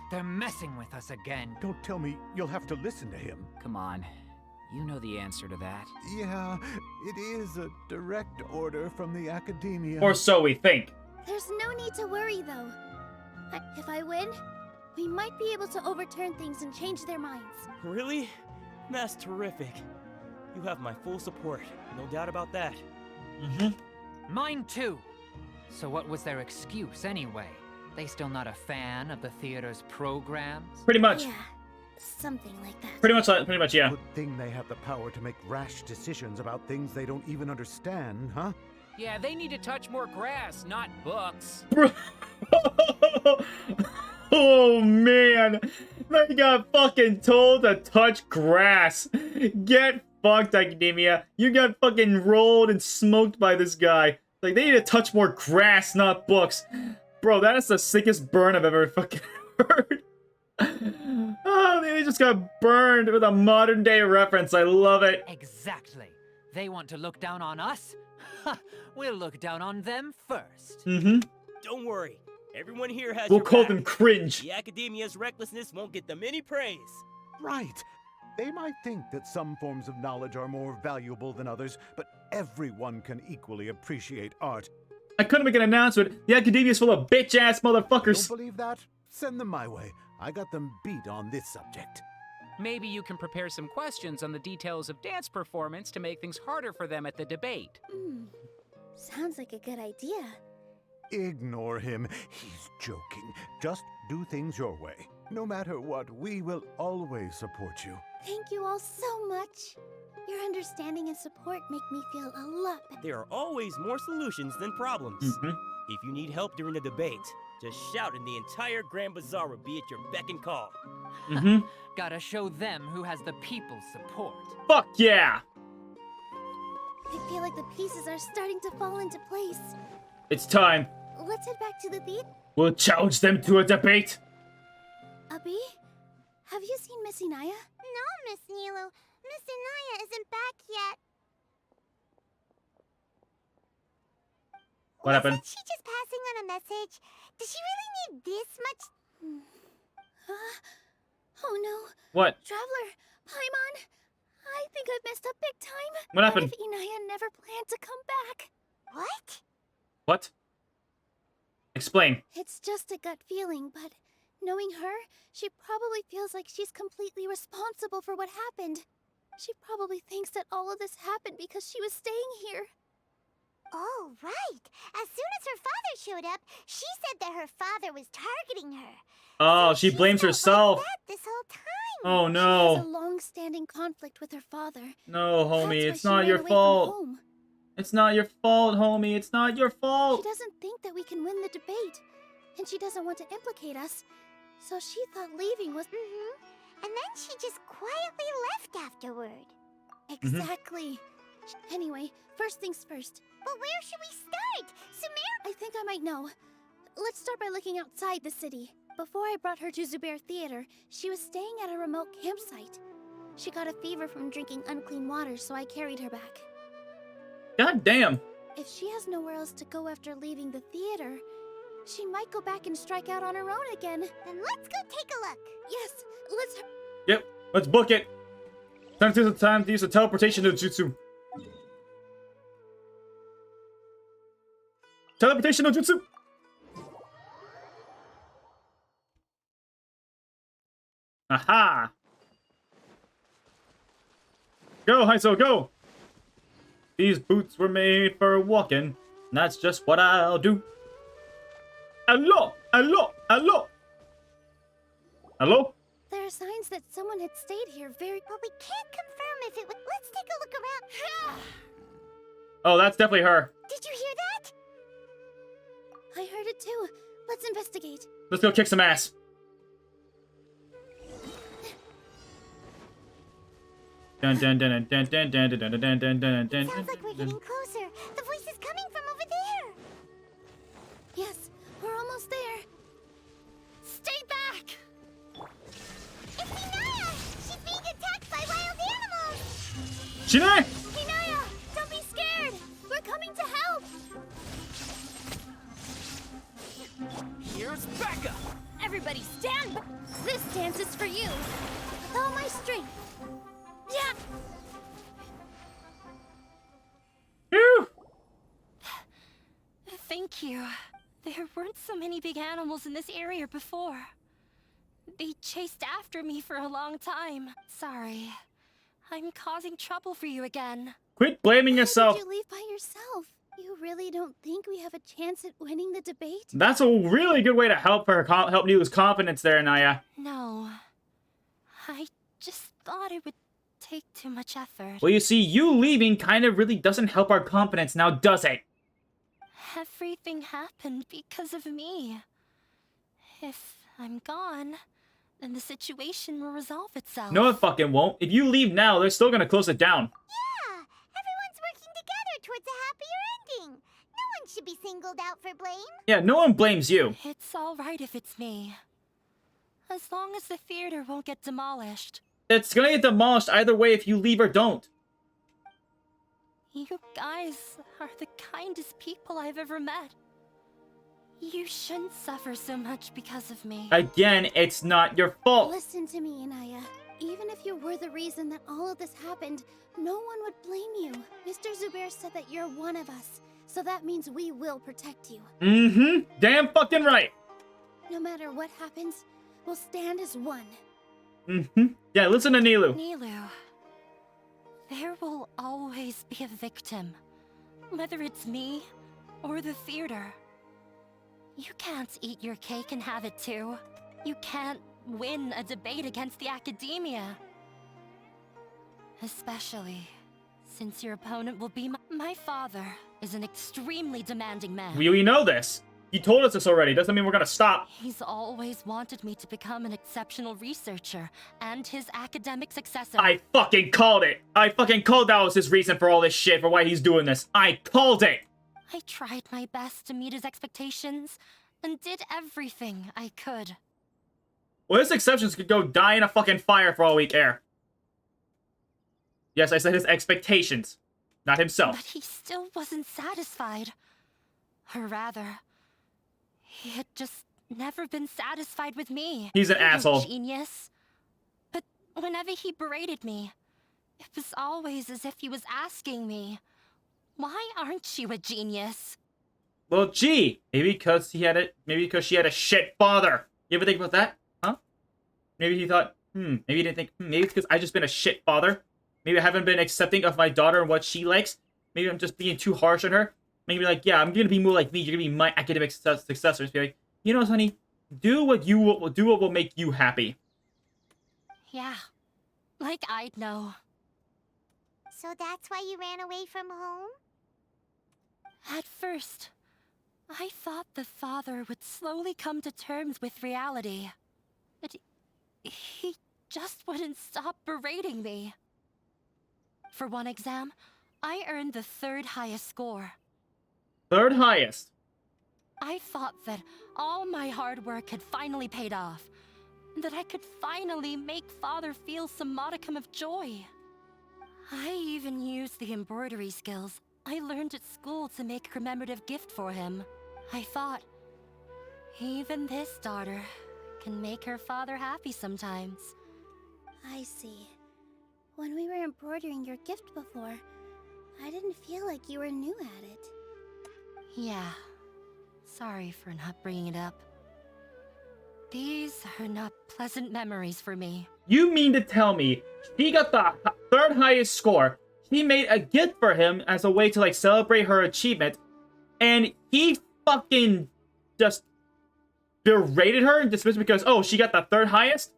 They're messing with us again. Don't tell me you'll have to listen to him. Come on. You know the answer to that. Yeah, it is a direct order from the Academia. Or so we think. There's no need to worry, though. If I win, we might be able to overturn things and change their minds. Really? That's terrific. You have my full support, no doubt about that. Mine too. So what was their excuse anyway? They still not a fan of the theater's programs? Pretty much. Yeah, Something like that. Pretty much, yeah. Good thing they have the power to make rash decisions about things they don't even understand, huh? Yeah, they need to touch more grass, not books. Oh man, they got fucking told to touch grass. Get fucked, Academia. You got fucking rolled and smoked by this guy. Like, they need to touch more grass, not books. Bro, that is the sickest burn I've ever fucking heard. Oh, they just got burned with a modern day reference. I love it. Exactly. They want to look down on us? We'll look down on them first. Mm-hmm. Don't worry. Everyone here has We'll your call back. them cringe. The Academia's recklessness won't get them any praise. Right. They might think that some forms of knowledge are more valuable than others, but everyone can equally appreciate art. I couldn't make an announcement. The Academia's full of bitch-ass motherfuckers. Don't believe that? Send them my way. I got them beat on this subject. Maybe you can prepare some questions on the details of dance performance to make things harder for them at the debate. Sounds like a good idea. Ignore him. He's joking. Just do things your way. No matter what, we will always support you. Thank you all so much. Your understanding and support make me feel a lot better. There are always more solutions than problems. If you need help during a debate, just shout and the entire Grand Bazaar will be at your beck and call. Gotta show them who has the people's support. Fuck yeah! I feel like the pieces are starting to fall into place. It's time. Let's head back to the theater. We'll challenge them to a debate. Abby, have you seen Miss Inaya? No, Miss Nilou. Miss Inaya isn't back yet. What happened? Wasn't she just passing on a message? Does she really need this much? Oh no. What? Traveler, Paimon, I think I've messed up big time. What happened? What if Inaya never planned to come back? What? What? Explain. It's just a gut feeling, but knowing her, she probably feels like she's completely responsible for what happened. She probably thinks that all of this happened because she was staying here. Oh, right. As soon as her father showed up, she said that her father was targeting her. Oh, she blames herself. This whole time. Oh She has a no. long-standing conflict with her father. No, homie, That's it's why not she your ran away from fault. home. It's not your fault, homie. It's not your She fault. doesn't think that we can win the debate, and she doesn't want to implicate us. So she thought leaving was... And then she just quietly left afterward. Exactly. Anyway, first things first. But where should we start? Sumer? I think I might know. Let's start by looking outside the city. Before I brought her to Zubair Theater, she was staying at a remote campsite. She got a fever from drinking unclean water, so I carried her back. God damn. If she has nowhere else to go after leaving the theater, she might go back and strike out on her own again. Then let's go take a look. Yes, let's... Yep, let's book it. Time to use the teleportation no jutsu. Teleportation no jutsu. Aha! Go, Heiso, go! These boots were made for walking, and that's just what I'll do. Hello! Hello! Hello! Hello? There are signs that someone had stayed here very... But we can't confirm if it was... Let's take a look around. Oh, that's definitely her. Did you hear that? I heard it too. Let's investigate. Let's go kick some ass. Dun dun dun dun dun dun dun dun dun dun dun dun. Sounds like we're getting closer. The voice is coming from over there. Yes, we're almost there. Stay back! It's Inaya! She's being attacked by wild animals! Shine! Inaya, don't be scared! We're coming to help! Here's Becca! Everybody stand back! This dance is for you! With all my strength! Yeah! Phew! Thank you. There weren't so many big animals in this area before. They chased after me for a long time. Sorry. I'm causing trouble for you again. Quit blaming yourself. Why did you leave by yourself? You really don't think we have a chance at winning the debate? That's a really good way to help her, help Nilou's confidence there, Naya. No. I just thought it would take too much effort. Well, you see, you leaving kind of really doesn't help our confidence now, does it? Everything happened because of me. If I'm gone, then the situation will resolve itself. No, it fucking won't. If you leave now, they're still gonna close it down. Yeah, everyone's working together towards a happier ending. No one should be singled out for blame. Yeah, no one blames you. It's alright if it's me. As long as the theater won't get demolished. It's gonna get demolished either way if you leave or don't. You guys are the kindest people I've ever met. You shouldn't suffer so much because of me. Again, it's not your fault. Listen to me, Inaya. Even if you were the reason that all of this happened, no one would blame you. Mr. Zubair said that you're one of us, so that means we will protect you. Mm-hmm. Damn fucking right. No matter what happens, we'll stand as one. Mm-hmm. Yeah, listen to Nilou. Nilou, there will always be a victim. Whether it's me or the theater. You can't eat your cake and have it too. You can't win a debate against the academia. Especially since your opponent will be my father is an extremely demanding man. We know this. You told us this already. Doesn't mean we're gonna stop. He's always wanted me to become an exceptional researcher and his academic successor. I fucking called it. I fucking called that was his reason for all this shit, for why he's doing this. I called it. I tried my best to meet his expectations and did everything I could. Well, his exceptions could go die in a fucking fire for all we care. Yes, I said his expectations, not himself. But he still wasn't satisfied. Or rather, he had just never been satisfied with me. He's an I'm no asshole. Genius. But whenever he berated me, it was always as if he was asking me, why aren't you a genius? Well, gee, maybe because she had a shit father. You ever think about that? Huh? Maybe he thought, maybe he didn't think, maybe it's because I've just been a shit father. Maybe I haven't been accepting of my daughter and what she likes. Maybe I'm just being too harsh on her. Maybe like, yeah, I'm gonna be more like me. You're gonna be my academic successor. Just be like, you know, honey, do what will make you happy. Yeah, like I'd know. So that's why you ran away from home? At first, I thought the father would slowly come to terms with reality. But he just wouldn't stop berating me. For one exam, I earned the 3rd highest score. 3rd highest. I thought that all my hard work had finally paid off, and that I could finally make Father feel some modicum of joy. I even used the embroidery skills I learned at school to make a commemorative gift for him. I thought, even this daughter can make her father happy sometimes. I see. When we were embroidering your gift before, I didn't feel like you were new at it. Yeah. Sorry for not bringing it up. These are not pleasant memories for me. You mean to tell me she got the 3rd highest score? She made a gift for him as a way to like celebrate her achievement, and he fucking just berated her and dismissed her because she got the 3rd highest.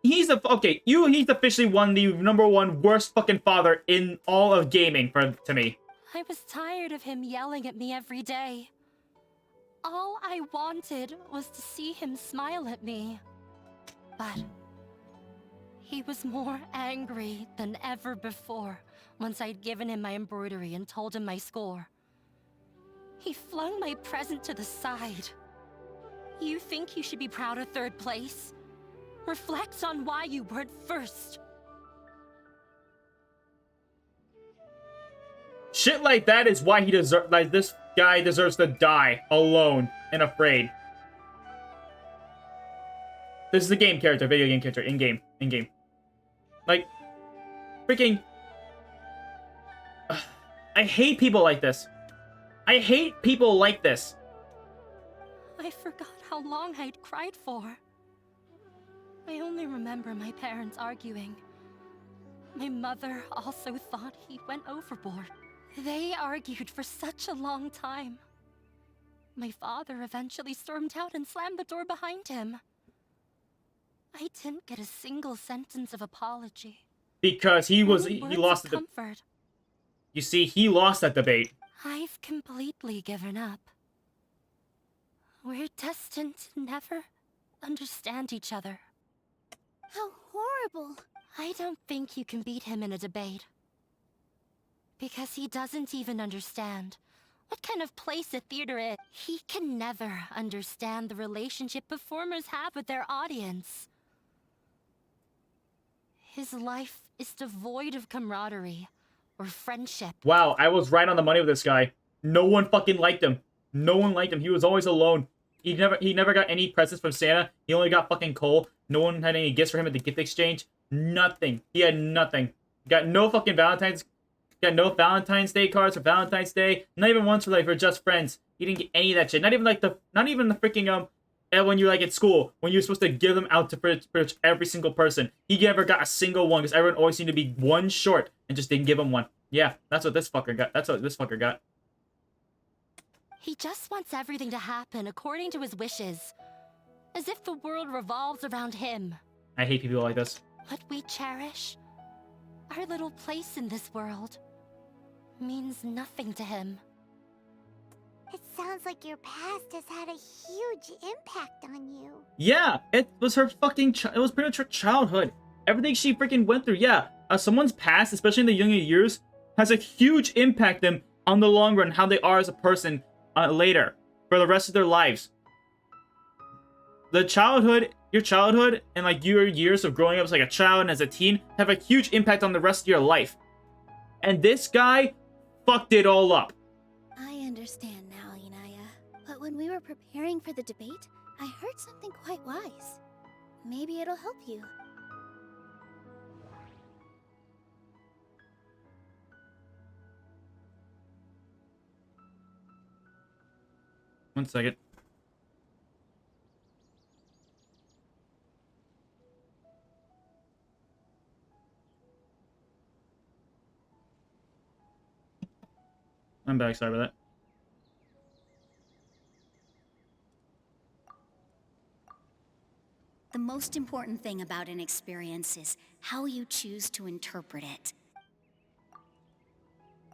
He's officially won the #1 worst fucking father in all of gaming to me. I was tired of him yelling at me every day. All I wanted was to see him smile at me. But he was more angry than ever before once I'd given him my embroidery and told him my score. He flung my present to the side. You think you should be proud of 3rd place? Reflect on why you weren't 1st. Shit like that is why this guy deserves to die alone and afraid. This is a game character, video game character, in game. Like, freaking. I hate people like this. I hate people like this. I forgot how long I'd cried for. I only remember my parents arguing. My mother also thought he went overboard. They argued for such a long time. My father eventually stormed out and slammed the door behind him. I didn't get a single sentence of apology. Because he Only lost words the of comfort. You see, he lost that debate. I've completely given up. We're destined to never understand each other. How horrible. I don't think you can beat him in a debate. Because he doesn't even understand what kind of place a theater is. He can never understand the relationship performers have with their audience. His life is devoid of camaraderie or friendship. Wow, I was right on the money with this guy. No one fucking liked him. No one liked him. He was always alone. He never got any presents from Santa. He only got fucking coal. No one had any gifts for him at the gift exchange. Nothing. He had nothing. Got no fucking Valentine's Day cards for Valentine's Day. Not even once for just friends. He didn't get any of that shit. Not even the freaking when you're like at school when you're supposed to give them out to pretty much every single person. He never got a single one because everyone always seemed to be one short and just didn't give him one. Yeah, that's what this fucker got. That's what this fucker got. He just wants everything to happen according to his wishes. As if the world revolves around him. I hate people like this. What we cherish, our little place in this world, means nothing to him. It sounds like your past has had a huge impact on you. Yeah, it was her fucking. It was pretty much her childhood. Everything she freaking went through. Yeah, someone's past, especially in the younger years, has a huge impact on the long run, how they are as a person later for the rest of their lives. Your childhood, and like your years of growing up as like a child and as a teen have a huge impact on the rest of your life. And this guy fucked it all up. I understand now, Inaya. But when we were preparing for the debate, I heard something quite wise. Maybe it'll help you. One second. I'm back, sorry about that. The most important thing about an experience is how you choose to interpret it.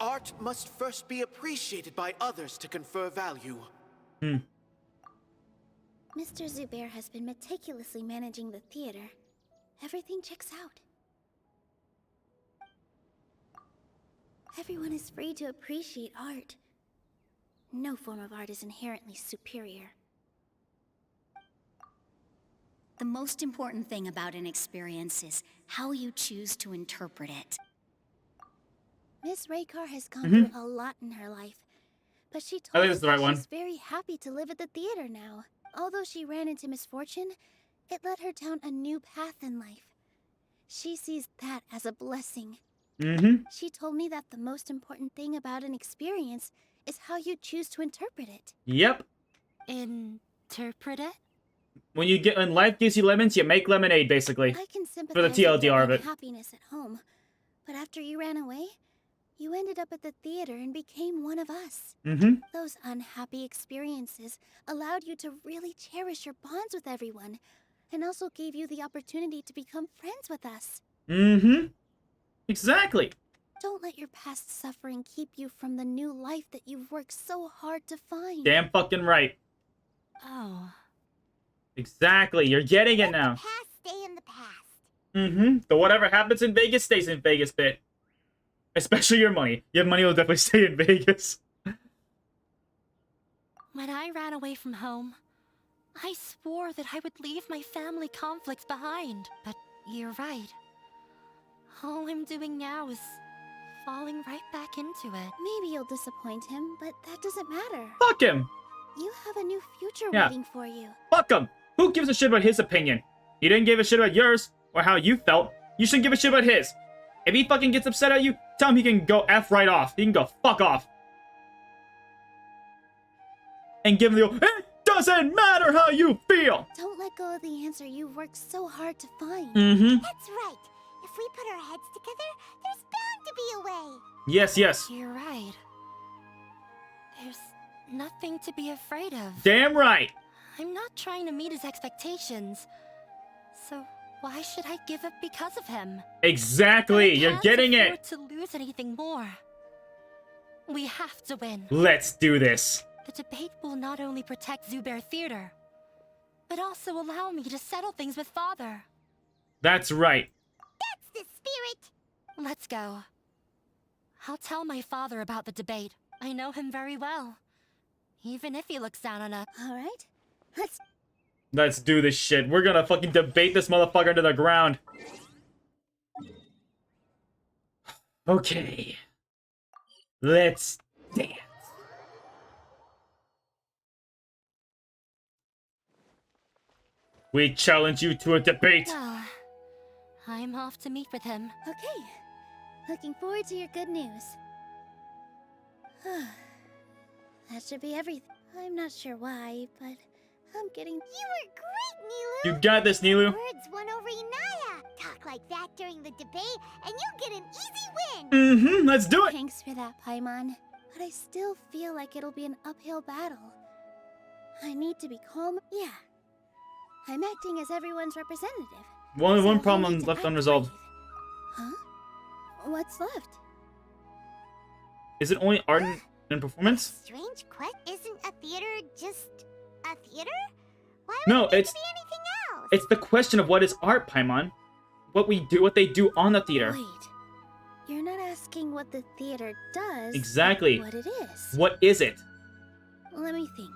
Art must first be appreciated by others to confer value. Mr. Zubair has been meticulously managing the theater. Everything checks out. Everyone is free to appreciate art. No form of art is inherently superior. The most important thing about an experience is how you choose to interpret it. Miss Raykar has gone through a lot in her life, but she I think told us that's the right that one. she's very happy to live at the theater now. Although she ran into misfortune, it led her down a new path in life. She sees that as a blessing. She told me that the most important thing about an experience is how you choose to interpret it. Yep. Interpret it? When life gives you lemons, you make lemonade, basically. I can For the sympathize with your TLDR of it. unhappiness at home, but after you ran away, you ended up at the theater and became one of us. Those unhappy experiences allowed you to really cherish your bonds with everyone, and also gave you the opportunity to become friends with us. Exactly. Don't let your past suffering keep you from the new life that you've worked so hard to find. Damn fucking right. Oh. Exactly. You're getting it now. Past stay in the past. So whatever happens in Vegas stays in Vegas, bit. Especially your money. Your money will definitely stay in Vegas. When I ran away from home, I swore that I would leave my family conflicts behind. But you're right. All I'm doing now is falling right back into it. Maybe you'll disappoint him, but that doesn't matter. Fuck him. You have a new future Yeah. waiting for you. Fuck him. Who gives a shit about his opinion? He didn't give a shit about yours or how you felt. You shouldn't give a shit about his. If he fucking gets upset at you, tell him he can go F right off. He can go fuck off. And give him the old, it doesn't matter how you feel. Don't let go of the answer you've worked so hard to find. That's right. If we put our heads together, there's bound to be a way. Yes, yes. You're right. There's nothing to be afraid of. Damn right. I'm not trying to meet his expectations. So why should I give up because of him? Exactly! You're Can't getting afford it! to lose anything more. We have to win. Let's do this. The debate will not only protect Zubair Theater, but also allow me to settle things with Father. That's right. That's the spirit! Let's go. I'll tell my father about the debate. I know him very well. Even if he looks down on us. Alright, Let's do this shit. We're gonna fucking debate this motherfucker into the ground. Okay. Let's dance. We challenge you to a debate. Well, I'm off to meet with him. Okay. Looking forward to your good news. That should be everything. I'm not sure why, but I'm getting... You were great, Nilou! You got this, Nilou. Words won over Inaya. Talk like that during the debate, and you get an easy win! Mm-hmm, let's do it! Thanks for that, Paimon. But I still feel like it'll be an uphill battle. I need to be calm. Yeah. I'm acting as everyone's representative. One So I problem need to left act unresolved. brave. Huh? What's left? Is it only art and performance? Strange quest? Isn't a theater just a theater? Why would No, it need it's to be anything else? it's the question of what is art, Paimon. What they do on the theater. Wait. You're not asking what the theater does. Exactly. But what it is. What is it? Let me think.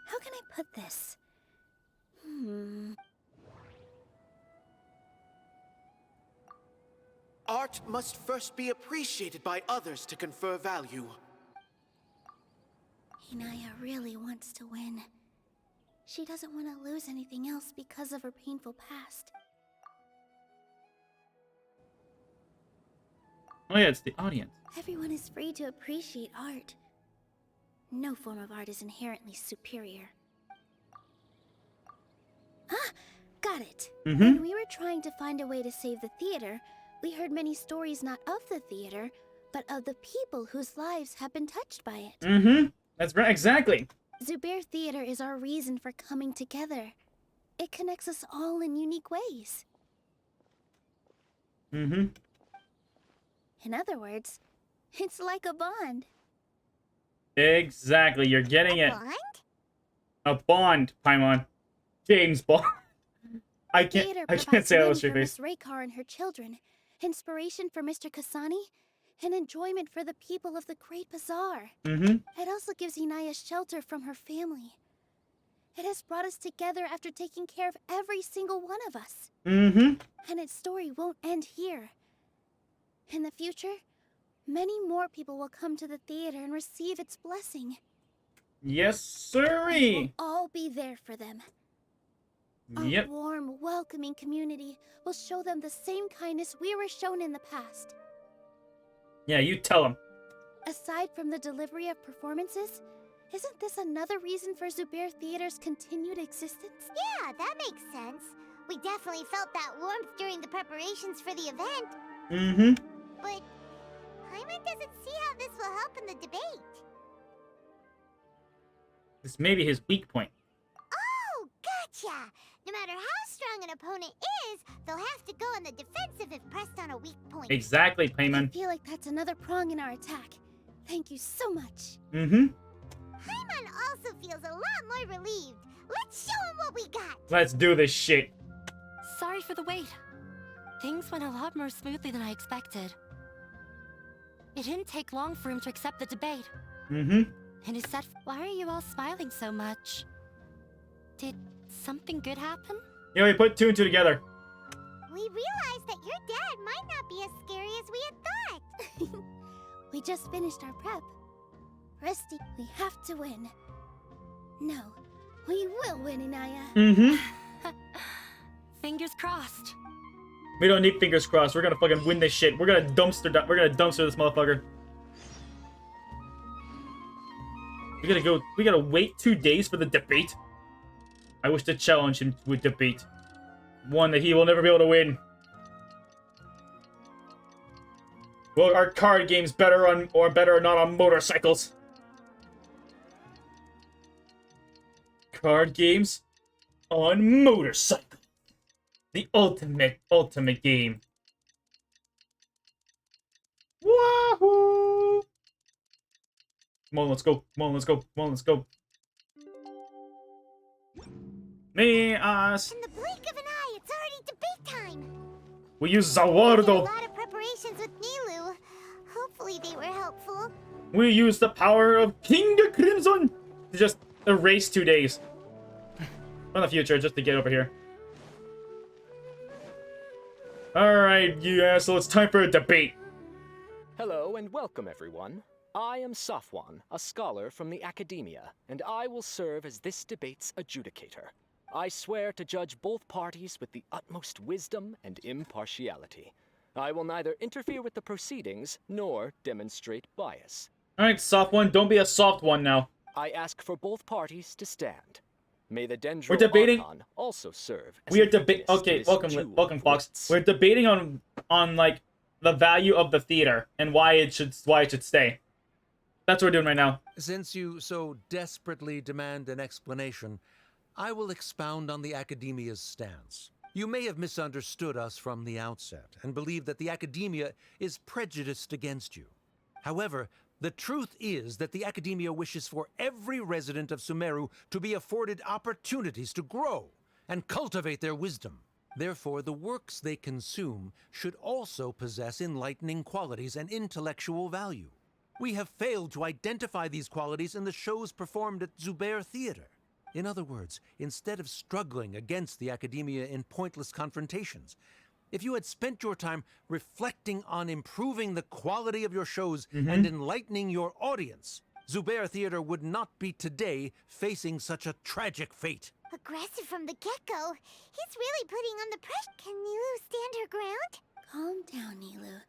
How can I put this? Art must first be appreciated by others to confer value. Inaya really wants to win. She doesn't want to lose anything else because of her painful past. Oh yeah, it's the audience. Everyone is free to appreciate art. No form of art is inherently superior. Ah! Got it! When we were trying to find a way to save the theater, we heard many stories not of the theater, but of the people whose lives have been touched by it. That's right, exactly. Zubair Theater is our reason for coming together. It connects us all in unique ways. In other words, it's like a bond. Exactly, you're getting it. Bond? A bond, Paimon. James Bond. I Theater can't say that with provides straight win face. for Miss Raykar and her children, inspiration for Mr. Kasani, and enjoyment for the people of the Great Bazaar. It also gives Inaya shelter from her family. It has brought us together after taking care of every single one of us. And its story won't end here. In the future, many more people will come to the theater and receive its blessing. Yes, sirree. We'll all be there for them. Yep. A warm, welcoming community will show them the same kindness we were shown in the past. Yeah, you tell him. Aside from the delivery of performances, isn't this another reason for Zubair Theater's continued existence? Yeah, that makes sense. We definitely felt that warmth during the preparations for the event. But Paimon doesn't see how this will help in the debate. This may be his weak point. Oh, gotcha! No matter how strong an opponent is, they'll have to go on the defensive if pressed on a weak point. Exactly, I Paimon. feel like that's another prong in our attack. Thank you so much. Paimon also feels a lot more relieved. Let's show him what we got! Let's do this shit. Sorry for the wait. Things went a lot more smoothly than I expected. It didn't take long for him to accept the debate. And he said, "Why are you all smiling so much? Did something good happen?" Yeah, we put two and two together. We realized that your dad might not be as scary as we had thought. We just finished our prep. Rusty, we have to win. No, we will win, Inaya. Fingers crossed. We don't need fingers crossed. We're gonna fucking win this shit. We're gonna dumpster this motherfucker. We gotta wait 2 days for the debate. I wish to challenge him to a debate. One that he will never be able to win. Well, are card games better or not on motorcycles? Card games? on motorcycle. The ultimate game. Wahoo! Come on, let's go. Come on, let's go. Come on, let's go. Me, us. In the blink of an eye, it's already debate time. We use Did a Zawardo. lot of preparations with Nilou. Hopefully they were helpful. We use the power of King the Crimson to just erase 2 days from the future just to get over here. Alright, yeah, so it's time for a debate. Hello and welcome, everyone. I am Safwan, a scholar from the Academia, and I will serve as this debate's adjudicator. I swear to judge both parties with the utmost wisdom and impartiality. I will neither interfere with the proceedings nor demonstrate bias. Alright, soft one, don't be a soft one now. I ask for both parties to stand. May the Dendro We're debating. Archon also serve as We are a witness debating. to Okay, this welcome, duel welcome, of Fox. wits. We're debating on like the value of the theater and why it should stay. That's what we're doing right now. Since you so desperately demand an explanation, I will expound on the Academia's stance. You may have misunderstood us from the outset and believe that the Academia is prejudiced against you. However, the truth is that the Academia wishes for every resident of Sumeru to be afforded opportunities to grow and cultivate their wisdom. Therefore, the works they consume should also possess enlightening qualities and intellectual value. We have failed to identify these qualities in the shows performed at Zubair Theater. In other words, instead of struggling against the Academia in pointless confrontations, if you had spent your time reflecting on improving the quality of your shows and enlightening your audience, Zubair Theater would not be today facing such a tragic fate. Aggressive from the get-go. He's really putting on the pressure. Can Nilou stand her ground? Calm down, Nilou.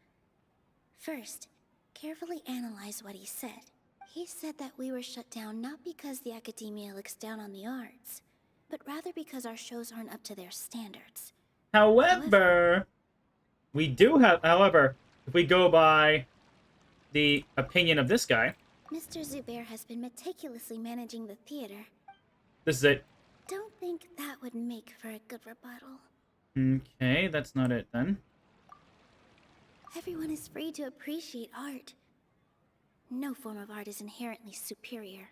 First, carefully analyze what he said. He said that we were shut down not because the Academia looks down on the arts, but rather because our shows aren't up to their standards. However, we do have. However, if we go by the opinion of this guy, Mr. Zubair has been meticulously managing the theater. this is it. Don't think that would make for a good rebuttal. Okay, that's not it then. Everyone is free to appreciate art. No form of art is inherently superior.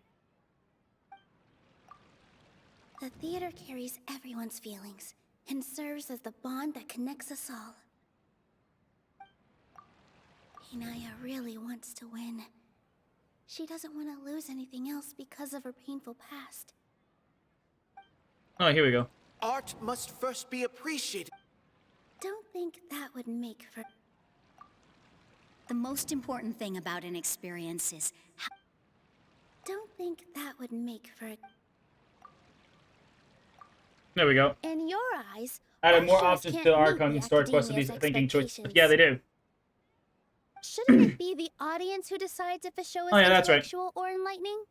The theater carries everyone's feelings and serves as the bond that connects us all. Hinaya really wants to win. She doesn't want to lose anything else because of her painful past. Oh, here we go. Art must first be appreciated. Don't think that would make for... The most important thing about an experience is Don't think that would make for... There we go. In your eyes, Added our more shows options can't to meet Archon the and story quests with Academia's these thinking choices. expectations. Yeah, they do. Shouldn't it be the audience who decides if a show is Oh, yeah, that's right. intellectual or enlightening?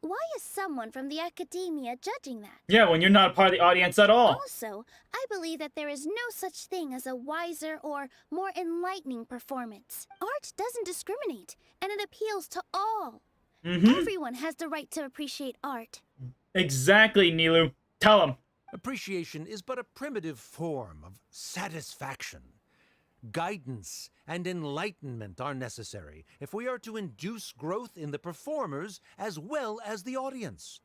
Why is someone from the Academia judging that? Yeah, when you're not part of the audience at all. Also, I believe that there is no such thing as a wiser or more enlightening performance. Art doesn't discriminate, and it appeals to all. Everyone has the right to appreciate art. Exactly, Nilou. Tell him. Appreciation is but a primitive form of satisfaction. Guidance and enlightenment are necessary if we are to induce growth in the performers as well as the audience.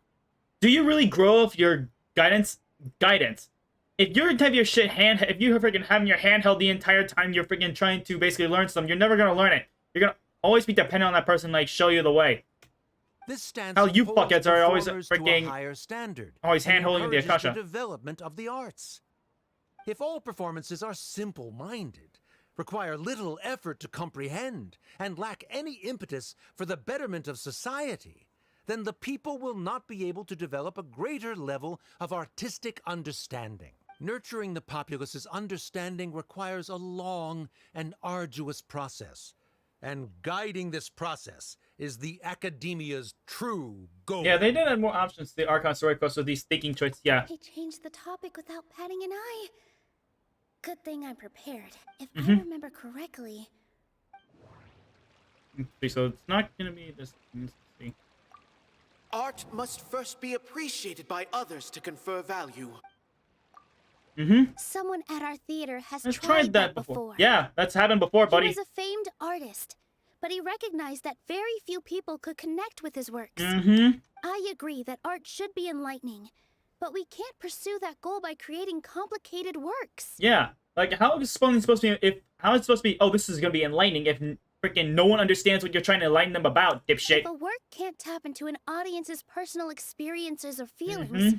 Do you really grow if your guidance? If you're to have your shit if you're freaking having your hand held the entire time you're freaking trying to basically learn something, you're never gonna learn it. You're gonna always be dependent on that person, like, show you the way. This stance How you upholds fuckheads are always performers to a freaking higher standard always and hand-holding the encourages Akasha. the development of the arts. If all performances are simple-minded, require little effort to comprehend, and lack any impetus for the betterment of society, then the people will not be able to develop a greater level of artistic understanding. Nurturing the populace's understanding requires a long and arduous process, and guiding this process is the Academia's true goal. Yeah, they did add more options to the Archon story quest with these thinking choices. Yeah. They changed the topic without batting an eye. Good thing I'm prepared. If I remember correctly... Okay, so it's not gonna be this. Let's see. Art must first be appreciated by others to confer value. Someone at our theater has I've tried that before. Yeah, that's happened before, buddy. He was a famed artist, but he recognized that very few people could connect with his works. I agree that art should be enlightening, but we can't pursue that goal by creating complicated works. Yeah, like how is it supposed to be? How is it supposed to be? Oh, this is gonna be enlightening if freaking no one understands what you're trying to enlighten them about, dipshit. If a work can't tap into an audience's personal experiences or feelings,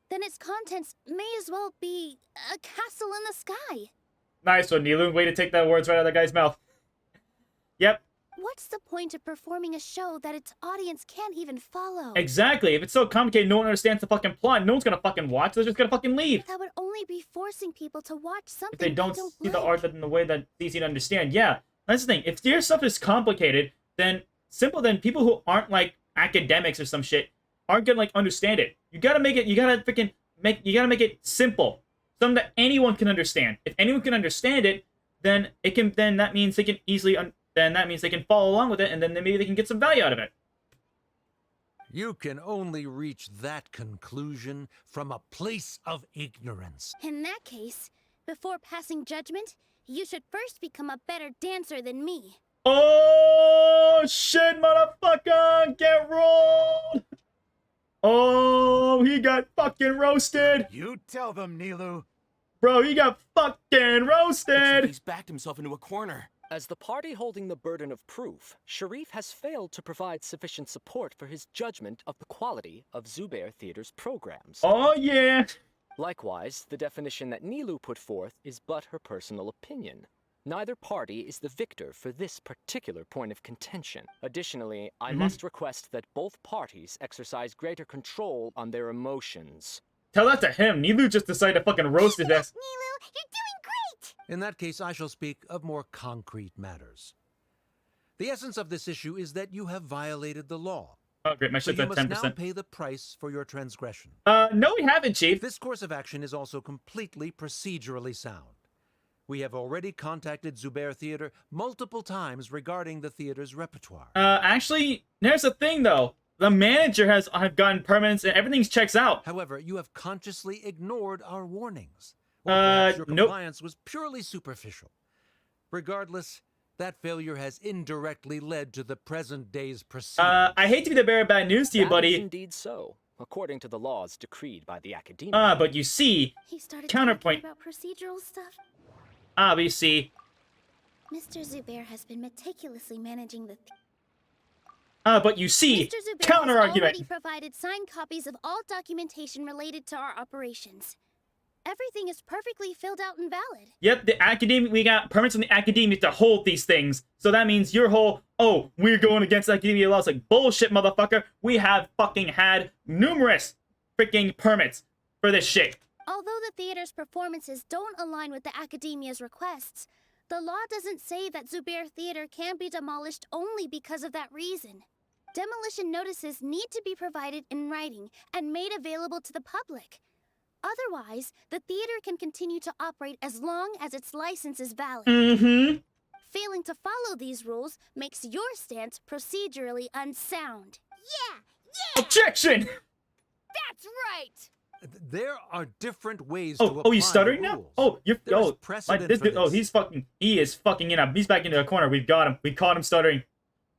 then its contents may as well be a castle in the sky. Nice one, Nilou. Way to take that words right out of that guy's mouth. Yep. What's the point of performing a show that its audience can't even follow? Exactly. If it's so complicated, no one understands the fucking plot. No one's gonna fucking watch. They're just gonna fucking leave. That would only be forcing people to watch something If they don't see like. the art in the way that's easy to understand. Yeah, that's the thing. If your stuff is complicated, then people who aren't like academics or some shit aren't gonna like understand it. You gotta make it. You gotta make it simple, something that anyone can understand. If anyone can understand it, then it can. Then that means they can easily. Then that means they can follow along with it, and then maybe they can get some value out of it. You can only reach that conclusion from a place of ignorance. In that case, before passing judgment, you should first become a better dancer than me. Oh shit, motherfucker! Get rolled! Oh, he got fucking roasted! You tell them, Nilou. Bro, he got fucking roasted! He's backed himself into a corner. As the party holding the burden of proof, Sharif has failed to provide sufficient support for his judgment of the quality of Zubair Theater's programs. Oh yeah! Likewise, the definition that Nilou put forth is but her personal opinion. Neither party is the victor for this particular point of contention. Additionally, I must request that both parties exercise greater control on their emotions. Tell that to him. Nilou just decided to fucking roast his ass. Nilou, you're doing great! In that case, I shall speak of more concrete matters. The essence of this issue is that you have violated the law. Oh, great. My So shit's you at must 10%. now pay the price for your transgression. No, we haven't, Chief. This course of action is also completely procedurally sound. We have already contacted Zubair Theater multiple times regarding the theater's repertoire. Actually, there's a thing, though. The manager has gotten permits and everything checks out. However, you have consciously ignored our warnings. Or perhaps your compliance was purely superficial. Regardless, that failure has indirectly led to the present day's proceedings. I hate to be the bearer of bad news to you, That buddy. is indeed so, according to the laws decreed by the academia. But you see, He started counterpoint. talking about procedural stuff. But you see, Mr. Zubair has been meticulously managing the. but you see, Mr. Zubair counter has argument. already provided signed copies of all documentation related to our operations. Everything is perfectly filled out and valid. Yep, the academy. We got permits from the academia to hold these things. So that means your whole, oh, we're going against academia laws, like bullshit, motherfucker. We have fucking had numerous freaking permits for this shit. Although the theater's performances don't align with the academia's requests, the law doesn't say that Zubair Theater can be demolished only because of that reason. Demolition notices need to be provided in writing and made available to the public. Otherwise, the theater can continue to operate as long as its license is valid. Failing to follow these rules makes your stance procedurally unsound. Yeah! Objection! That's right! There are different ways to apply Oh, you stuttering the now? rules. Oh, you're There is oh, precedent this for dude, oh, this. he is fucking in a, he's back into a corner. We've got him. We caught him stuttering.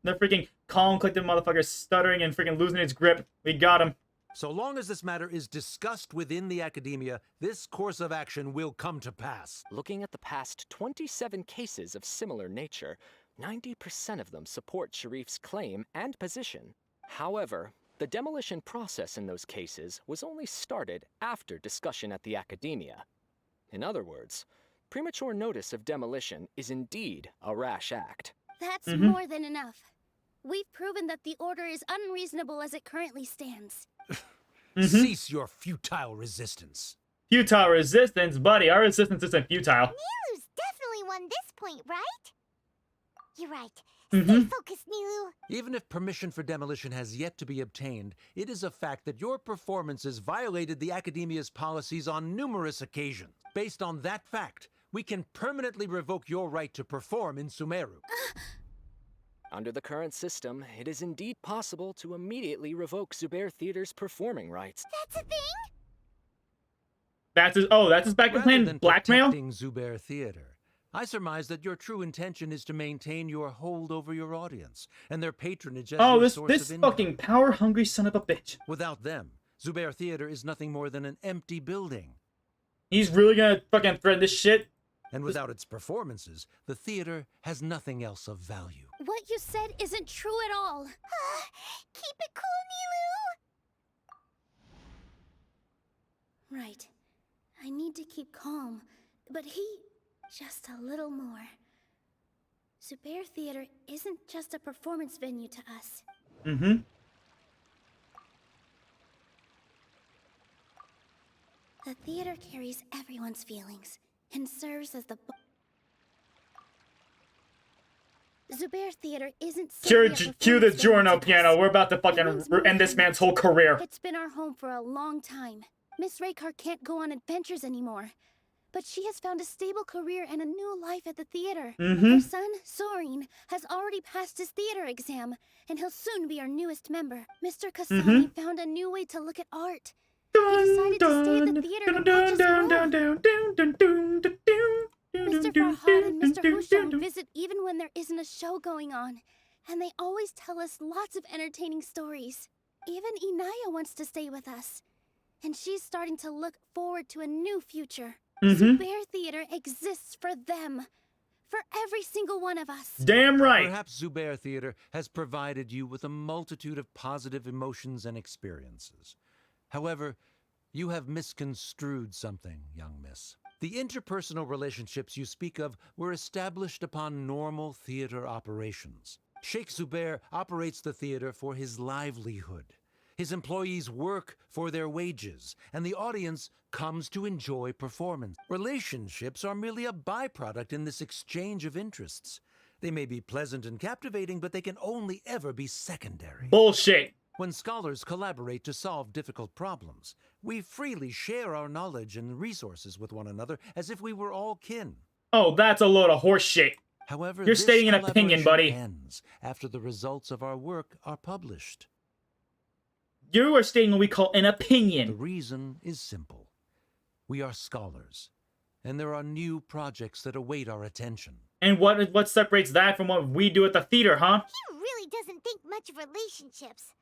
The freaking calm, collected motherfucker stuttering and freaking losing his grip. We got him. So long as this matter is discussed within the academia, this course of action will come to pass. Looking at the past 27 cases of similar nature, 90% of them support Sharif's claim and position. However, the demolition process in those cases was only started after discussion at the academia. In other words, premature notice of demolition is indeed a rash act. That's more than enough. We've proven that the order is unreasonable as it currently stands. Cease your futile resistance. Futile resistance, buddy. Our resistance isn't futile. Nilou's definitely won this point, right? You're right. Stay focused, Nilou. Even if permission for demolition has yet to be obtained, it is a fact that your performances violated the academia's policies on numerous occasions. Based on that fact, we can permanently revoke your right to perform in Sumeru. Under the current system, it is indeed possible to immediately revoke Zubair Theater's performing rights. That's a thing? That's his backup Rather plan? than Blackmail? protecting Zubair Theater, I surmise that your true intention is to maintain your hold over your audience and their patronage as your source This of income. fucking power-hungry son of a bitch. Without them, Zubair Theater is nothing more than an empty building. He's really gonna fucking threaten this shit? And without its performances, the theater has nothing else of value. What you said isn't true at all. Keep it cool, Nilou! Right. I need to keep calm, but just a little more. Zubair Theater isn't just a performance venue to us. Mm-hmm. The theater carries everyone's feelings and serves as the Zubair Theater isn't simply a Cue the performance venue Giorno to piano. us. We're about to It fucking means more end this than man's that. whole career. It's been our home for a long time. Miss Raykar can't go on adventures anymore, but she has found a stable career and a new life at the theater. Her son, Soren, has already passed his theater exam, and he'll soon be our newest member. Mr. Kasami found a new way to look at art. He decided to stay at the theater and watch us grow. Mr. Farhad and Mr. Hushang visit even when there isn't a show going on, and they always tell us lots of entertaining stories. Even Inaya wants to stay with us, and she's starting to look forward to a new future. Zubair Theater exists for them, for every single one of us. Damn right. Perhaps Zubair Theater has provided you with a multitude of positive emotions and experiences. However, you have misconstrued something, young miss. The interpersonal relationships you speak of were established upon normal theater operations. Sheikh Zubair operates the theater for his livelihood. His employees work for their wages, and the audience comes to enjoy performance. Relationships are merely a byproduct in this exchange of interests. They may be pleasant and captivating, but they can only ever be secondary. Bullshit. When scholars collaborate to solve difficult problems, we freely share our knowledge and resources with one another as if we were all kin. Oh, that's a load of horse shit. However, You're this stating an opinion, collaboration buddy. ends after the results of our work are published. You are stating what we call an opinion. The reason is simple. We are scholars, and there are new projects that await our attention. And what separates that from what we do at the theater, huh? He really doesn't think much of relationships.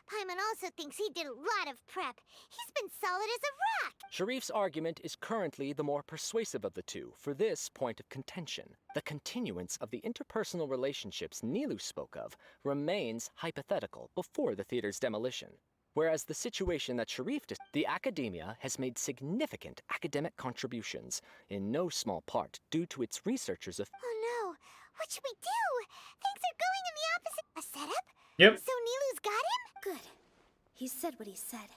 Paimon also thinks he did a lot of prep. He's been solid as a rock. Sharif's argument is currently the more persuasive of the two for this point of contention. The continuance of the interpersonal relationships Nilou spoke of remains hypothetical before the theater's demolition. Whereas the situation that Sharif the academia has made significant academic contributions, in no small part due to its researchers of— Oh no, what should we do? Things are going in the opposite— A setup? Yep. So Nilou's got him? Good. He said what he said.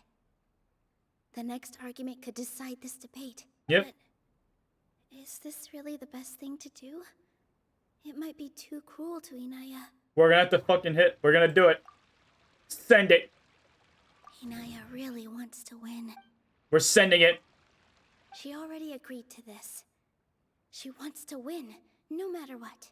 The next argument could decide this debate. Yep. But is this really the best thing to do? It might be too cruel to Inaya. We're gonna have to fucking hit. We're gonna do it. Send it. Inaya really wants to win. We're sending it. She already agreed to this. She wants to win, no matter what.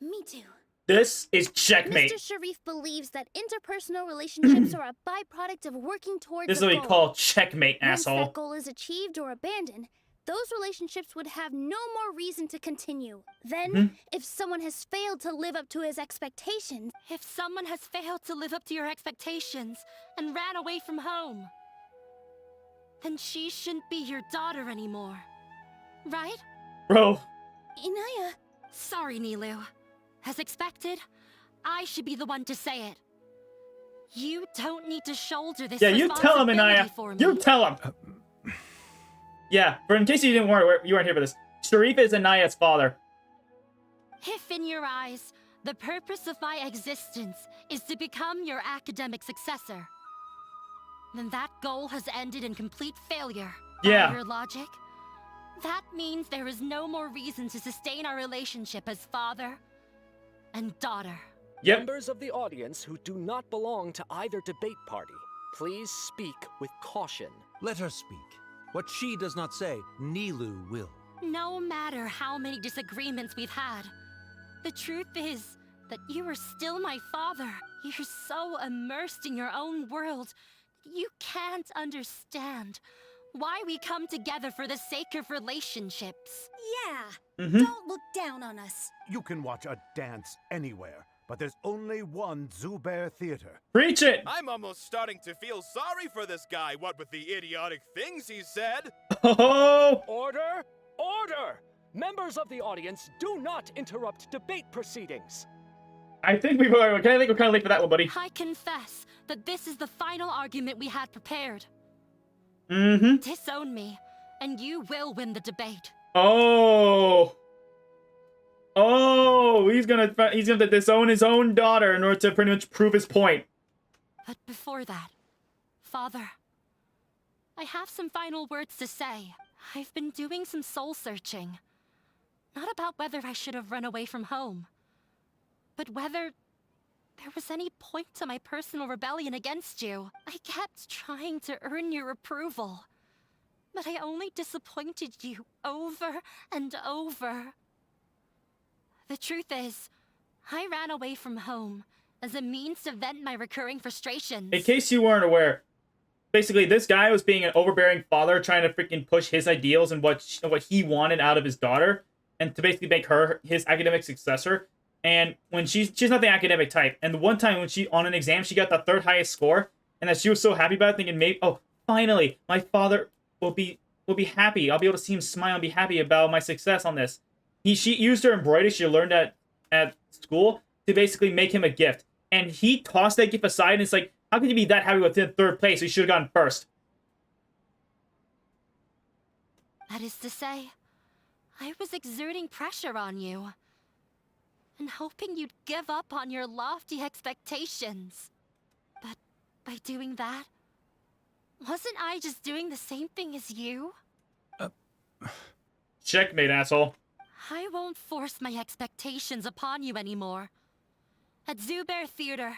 Me too. This is checkmate. Mr. Sharif believes that interpersonal relationships are a byproduct of working towards This is a what goal. we call checkmate, Once asshole. that goal is achieved or abandoned, those relationships would have no more reason to continue. Then, if someone has failed to live up to his expectations... If someone has failed to live up to your expectations and ran away from home, then she shouldn't be your daughter anymore. Right? Bro. Inaya... Sorry, Nilou. As expected, I should be the one to say it. You don't need to shoulder this Yeah, you tell him, responsibility Inaya. for me. You tell him. Yeah, for in case you weren't here for this, Sharif is Inaya's father. If in your eyes, the purpose of my existence is to become your academic successor, then that goal has ended in complete failure. Yeah. By your logic, that means there is no more reason to sustain our relationship as father and daughter. Yep. Members of the audience who do not belong to either debate party, please speak with caution. Let her speak. What she does not say, Nilou will. No matter how many disagreements we've had, the truth is that you are still my father. You're so immersed in your own world, you can't understand why we come together for the sake of relationships. Yeah, Mm-hmm. don't look down on us. You can watch a dance anywhere, but there's only one Zubair Theater. Preach it! I'm almost starting to feel sorry for this guy, what with the idiotic things he said. Oh! Order! Order! Members of the audience, do not interrupt debate proceedings. I think we're kind of late for that one, buddy. I confess that this is the final argument we had prepared. Mm-hmm. Disown me, and you will win the debate. Oh! Oh! He's gonna disown his own daughter in order to pretty much prove his point. But before that, Father, I have some final words to say. I've been doing some soul searching. Not about whether I should have run away from home, but whether there was any point to my personal rebellion against you. I kept trying to earn your approval, but I only disappointed you over and over. The truth is, I ran away from home as a means to vent my recurring frustrations. In case you weren't aware, basically this guy was being an overbearing father trying to freaking push his ideals and what he wanted out of his daughter, and to basically make her his academic successor. And when she's not the academic type, and the one time when she on an exam she got the third highest score, and that she was so happy about it, thinking maybe, oh, finally my father will be happy. I'll be able to see him smile and be happy about my success on this. She used her embroidery she learned at school to basically make him a gift, and he tossed that gift aside. And it's like, how could you be that happy with third place? You should have gotten first. That is to say, I was exerting pressure on you, and hoping you'd give up on your lofty expectations. But by doing that, wasn't I just doing the same thing as you? Checkmate, asshole. I won't force my expectations upon you anymore. At Zubair Theater,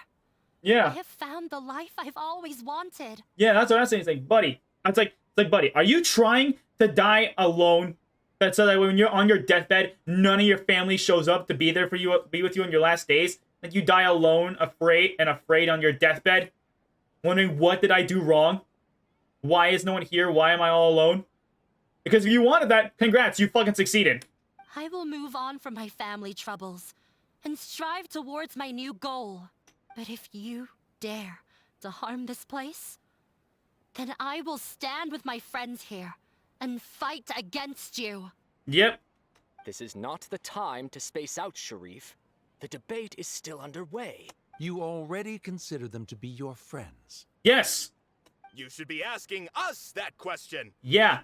Yeah. I have found the life I've always wanted. Yeah, that's what I'm saying. It's like, buddy. It's like, buddy, are you trying to die alone? That's so that when you're on your deathbed, none of your family shows up to be there for you, be with you in your last days. Like you die alone, afraid on your deathbed, wondering what did I do wrong? Why is no one here? Why am I all alone? Because if you wanted that, congrats, you fucking succeeded. I will move on from my family troubles and strive towards my new goal. But if you dare to harm this place, then I will stand with my friends here and fight against you. Yep. This is not the time to space out, Sharif. The debate is still underway. You already consider them to be your friends. Yes. You should be asking us that question. Yeah.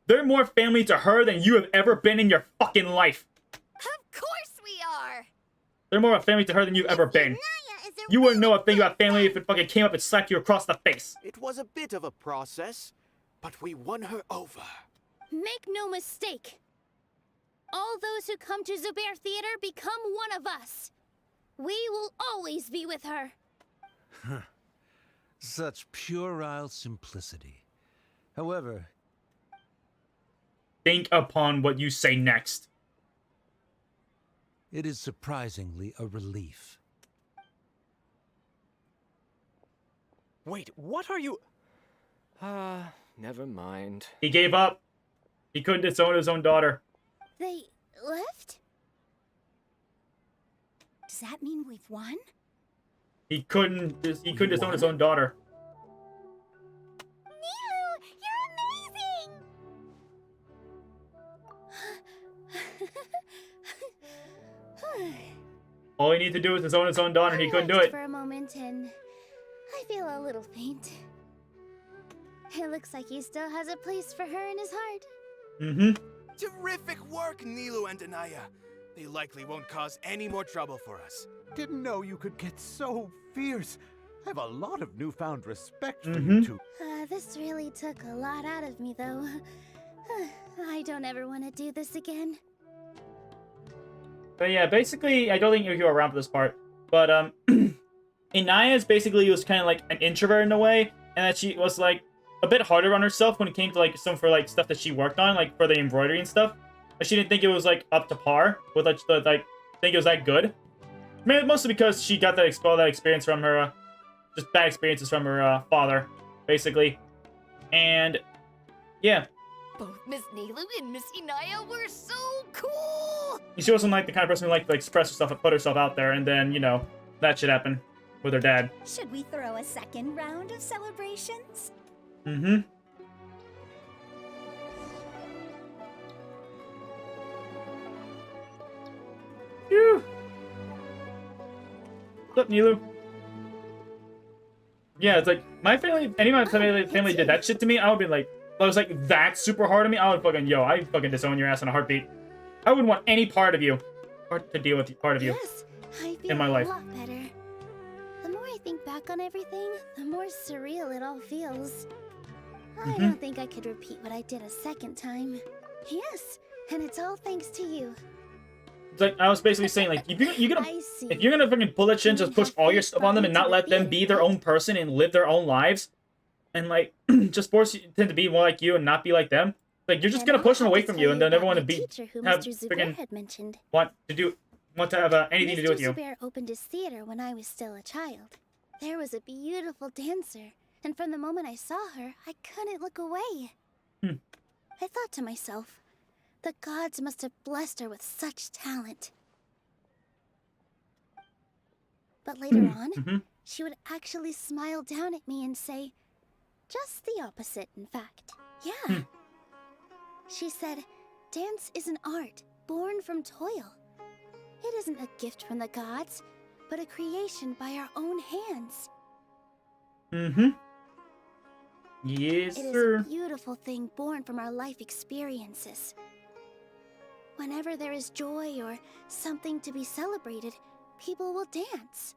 They're more family to her than you have ever been in your fucking life. Of course we are! They're more of a family to her than you've ever been. You wouldn't know a thing about family if it fucking came up and slapped you across the face. It was a bit of a process, but we won her over. Make no mistake. All those who come to Zubair Theater become one of us. We will always be with her. Such puerile simplicity. However, think upon what you say next. It is surprisingly a relief. Wait, what are you... never mind. He gave up. He couldn't disown his own daughter. They left? Does that mean we've won? He couldn't disown his own daughter. Nilou, you're amazing! All he needed to do was disown his own daughter, and he couldn't do it. For a moment, and I feel a little faint. It looks like he still has a place for her in his heart. Mm-hmm. Terrific work, Nilou and Anaya. They likely won't cause any more trouble for us. Didn't know you could get so fierce. I have a lot of newfound respect for Mm-hmm. you two. This really took a lot out of me, though. I don't ever want to do this again. But yeah, basically, I don't think you were around for this part. But Inaya's basically was kind of like an introvert in a way, and that she was like a bit harder on herself when it came to like some for like stuff that she worked on, like for the embroidery and stuff. But she didn't think it was like up to par with like think it was that good. Mostly because she got all that experience from her, just bad experiences from her father, basically. And yeah, Both Miss Nilou and Miss Inaya were so cool! she wasn't like the kind of person who liked to express herself and put herself out there, and then, you know, that shit happened with her dad. Should we throw a second round of celebrations? Mm-hmm. Phew. What's up, Nilou? Yeah, it's like, my family, any of my family did that shit to me, I would be like, that was like that super hard on me, I would fucking, yo, I'd fucking disown your ass in a heartbeat. I wouldn't want any part of you, or to deal with part of you Yes, I feel in my life. a lot better. The more I think back on everything, the more surreal it all feels. I don't think I could repeat what I did a second time. Yes, and it's all thanks to you. It's like, I was basically saying, like, if you're gonna fucking pull that shit and just push all your stuff on them and not let them be their own person and live their own lives, and, like, just force them to be more like you and not be like them, like, you're just gonna push them away from you and they'll never want to be, have, freaking, want to have anything to do with you. Mr. Zubair opened his theater when I was still a child. There was a beautiful dancer, and from the moment I saw her, I couldn't look away. I thought to myself, the gods must have blessed her with such talent. But later on, she would actually smile down at me and say, just the opposite, in fact. Yeah. She said, dance is an art born from toil. It isn't a gift from the gods, but a creation by our own hands. Yes, It is sir. a beautiful thing born from our life experiences. Whenever there is joy or something to be celebrated, people will dance.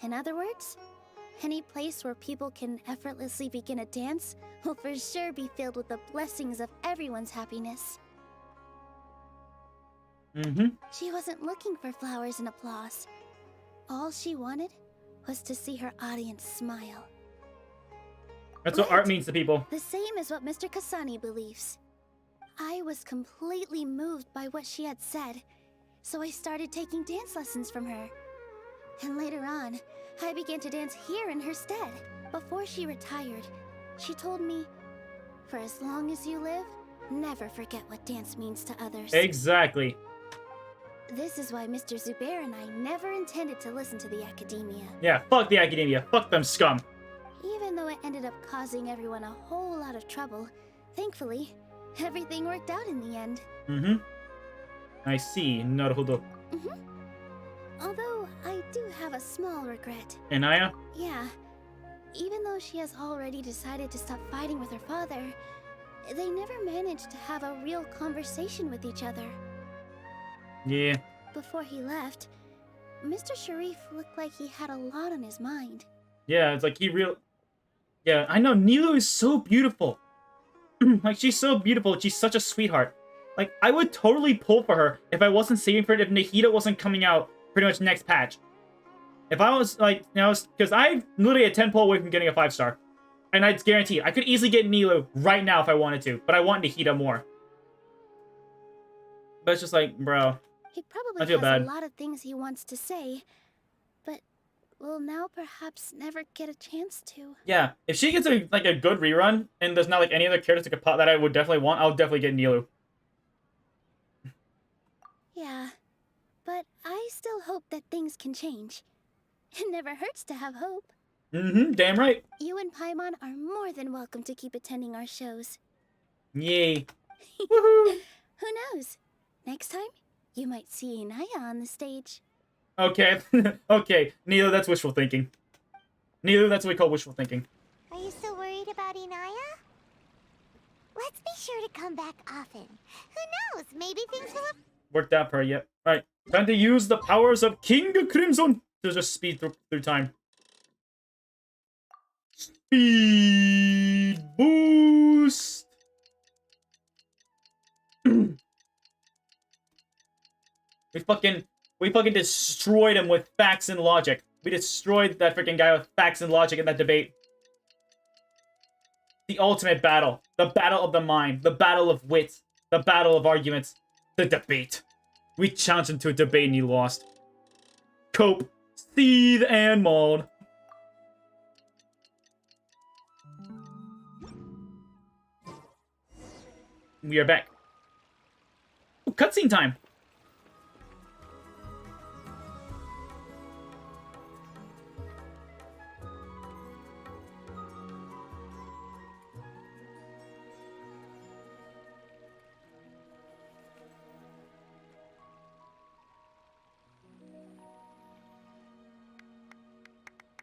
In other words, any place where people can effortlessly begin a dance will for sure be filled with the blessings of everyone's happiness. She wasn't looking for flowers and applause. All she wanted was to see her audience smile. That's what art means to people. The same as what Mr. Kasani believes. I was completely moved by what she had said, so I started taking dance lessons from her. And later on, I began to dance here in her stead. Before she retired, she told me, for as long as you live, never forget what dance means to others. Exactly. This is why Mr. Zubair and I never intended to listen to the academia. Yeah, fuck the academia. Fuck them scum. Even though it ended up causing everyone a whole lot of trouble, thankfully, everything worked out in the end. I see. Naruhodo. Although, I do have a small regret. Inaya? Yeah. Even though she has already decided to stop fighting with her father, they never managed to have a real conversation with each other. Yeah. Before he left, Mr. Sharif looked like he had a lot on his mind. Yeah, it's like Yeah, I know, Nilou is so beautiful. Like, she's so beautiful, she's such a sweetheart. Like, I would totally pull for her if I wasn't saving for it, if Nahida wasn't coming out pretty much next patch. If I was, like, you know, because I'm literally a 10 pull away from getting a 5-star. And it's guaranteed. I could easily get Nilou right now if I wanted to, but I want Nahida more. But it's just like, bro, He probably I feel has bad. a lot of things he wants to say, but will now perhaps never get a chance to. Yeah, if she gets a good rerun, and there's not like any other characters that I would definitely want, I'll definitely get Nilou. Yeah, but I still hope that things can change. It never hurts to have hope. Damn right. You and Paimon are more than welcome to keep attending our shows. Yay. Who knows? Next time, you might see Inaya on the stage. Okay, okay, Nilou, that's wishful thinking. Nilou, that's what we call wishful thinking. Are you still worried about Inaya? Let's be sure to come back often. Who knows? Maybe things will... Worked out for her yet. Alright, time to use the powers of King Crimson to just speed through time. Speed boost! We fucking destroyed him with facts and logic. We destroyed that freaking guy with facts and logic in that debate. The ultimate battle. The battle of the mind. The battle of wit. The battle of arguments. The debate. We challenged him to a debate and he lost. cope, seethe, and mold. We are back. Ooh, cutscene time.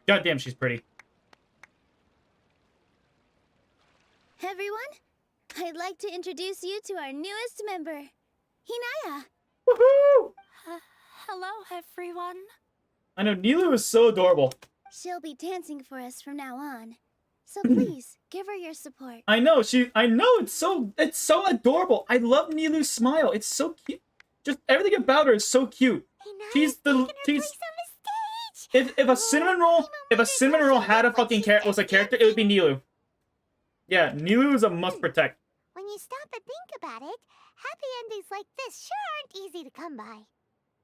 God damn, she's pretty. Everyone, I'd like to introduce you to our newest member, Hinaya. Woohoo! Hello, everyone. I know, Nilou is so adorable. She'll be dancing for us from now on. So please, give her your support. I know, it's so adorable. I love Nilou's smile. It's so cute. Just everything about her is so cute. She's if a cinnamon roll had a fucking was a character, it would be Nilou. Yeah, Nilou is a must protect. When you stop and think about it, happy endings like this sure aren't easy to come by.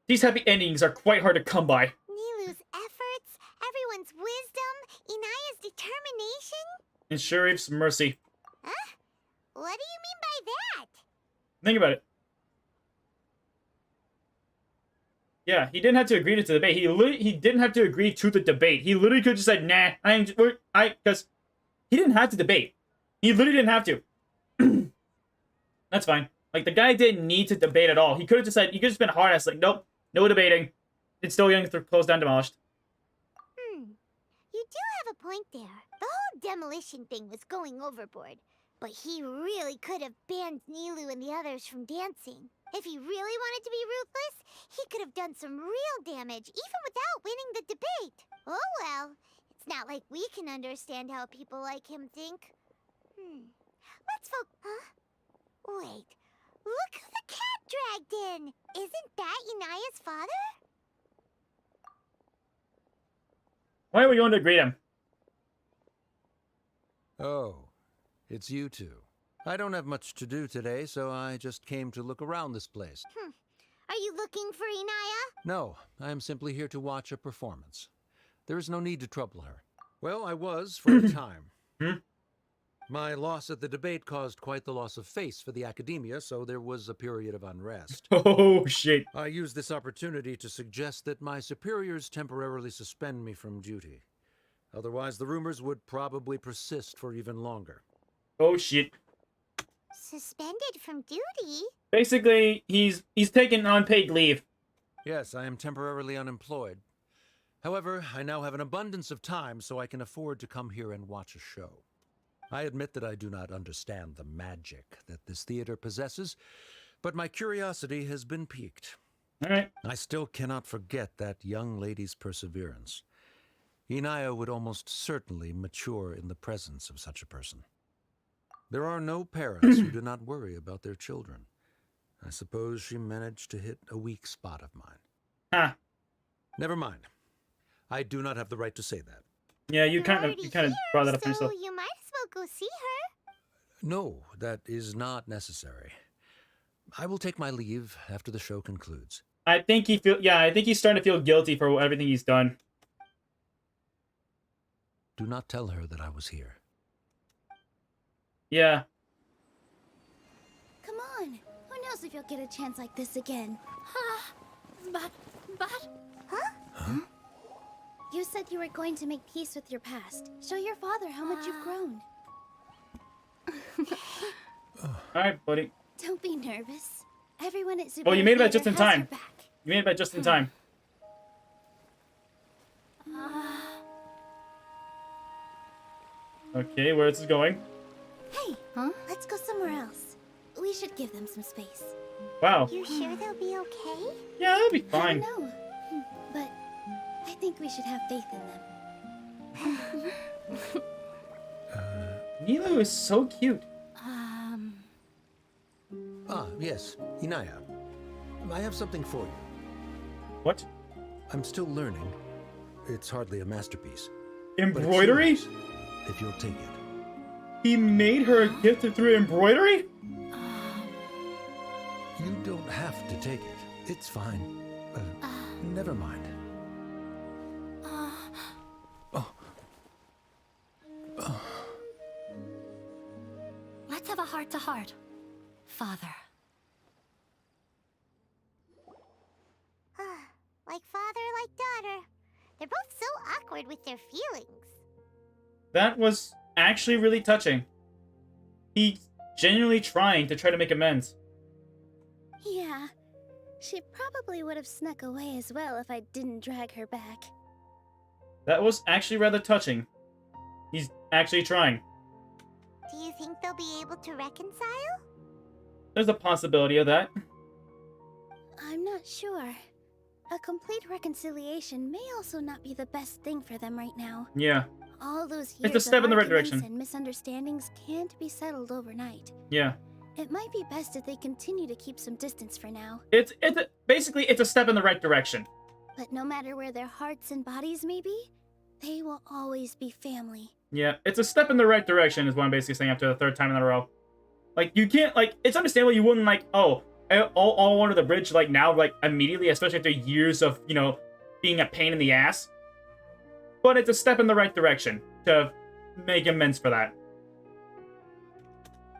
These happy endings are quite hard to come by. Nilou's efforts, everyone's wisdom, Inaya's determination. And Sharif's mercy. Huh? What do you mean by that? Think about it. Yeah, he didn't have to agree to the debate. He didn't have to agree to the debate. He literally could have just said, nah, because he didn't have to debate. He literally didn't have to. That's fine. Like, the guy didn't need to debate at all. He could have just said, he could have just been hard ass, like, nope, no debating. It's still young, closed down, demolished. You do have a point there. The whole demolition thing was going overboard. But he really could have banned Nilou and the others from dancing. If he really wanted to be ruthless, he could have done some real damage, even without winning the debate. Oh well, it's not like we can understand how people like him think. Let's Huh? Wait, look who the cat dragged in! Isn't that Inaya's father? Why are we going to greet him? Oh, it's you two. I don't have much to do today, so I just came to look around this place. Are you looking for Inaya? No, I am simply here to watch a performance. There is no need to trouble her. Well, I was for a time. My loss at the debate caused quite the loss of face for the academia, so there was a period of unrest. Oh, shit. I used this opportunity to suggest that my superiors temporarily suspend me from duty. Otherwise, the rumors would probably persist for even longer. Oh, shit. Suspended from duty? Basically, he's taking unpaid leave. Yes, I am temporarily unemployed. However, I now have an abundance of time, so I can afford to come here and watch a show. I admit that I do not understand the magic that this theater possesses, but my curiosity has been piqued. All right. I still cannot forget that young lady's perseverance. Inaya would almost certainly mature in the presence of such a person. There are no parents who do not worry about their children. I suppose she managed to hit a weak spot of mine. Ah. Never mind. I do not have the right to say that. Yeah, you kind of brought that up So yourself. you might as well go see her. No, that is not necessary. I will take my leave after the show concludes. I think he's starting to feel guilty for everything he's done. Do not tell her that I was here. Yeah. Come on. Who knows if you'll get a chance like this again? But... Huh? You said you were going to make peace with your past. Show your father how much you've grown. Alright, buddy. Don't be nervous. Everyone at Zubair Oh, you made it back Theater just in has time. your back. You made it back just in time. Okay, where is this going? Hey, let's go somewhere else. We should give them some space. Wow. You sure they'll be okay? Yeah, that'll be I fine. don't know. But I think we should have faith in them. Nilou is so cute. Ah, yes, Inaya. I have something for you. What? I'm still learning. It's hardly a masterpiece. Embroidery? But it's yours, if you'll take it. He made her a gift through embroidery? You don't have to take it. It's fine. Never mind. heart, Father. Like father, like daughter. They're both so awkward with their feelings. That was actually really touching. He's genuinely trying to try to make amends. Yeah. She probably would have snuck away as well if I didn't drag her back. That was actually rather touching. He's actually trying. Do you think they'll be able to reconcile? There's a possibility of that. I'm not sure. A complete reconciliation may also not be the best thing for them right now. Yeah. All those It's a years step of in the right arguments direction. and misunderstandings can't be settled overnight. Yeah. It might be best if they continue to keep some distance for now. Basically it's a step in the right direction. But no matter where their hearts and bodies may be, they will always be family. Yeah, it's a step in the right direction is what I'm basically saying after the third time in a row. Like, you can't, like, it's understandable you wouldn't, like, oh, all under the bridge, like, now, like, immediately, especially after years of, you know, being a pain in the ass. But it's a step in the right direction to make amends for that.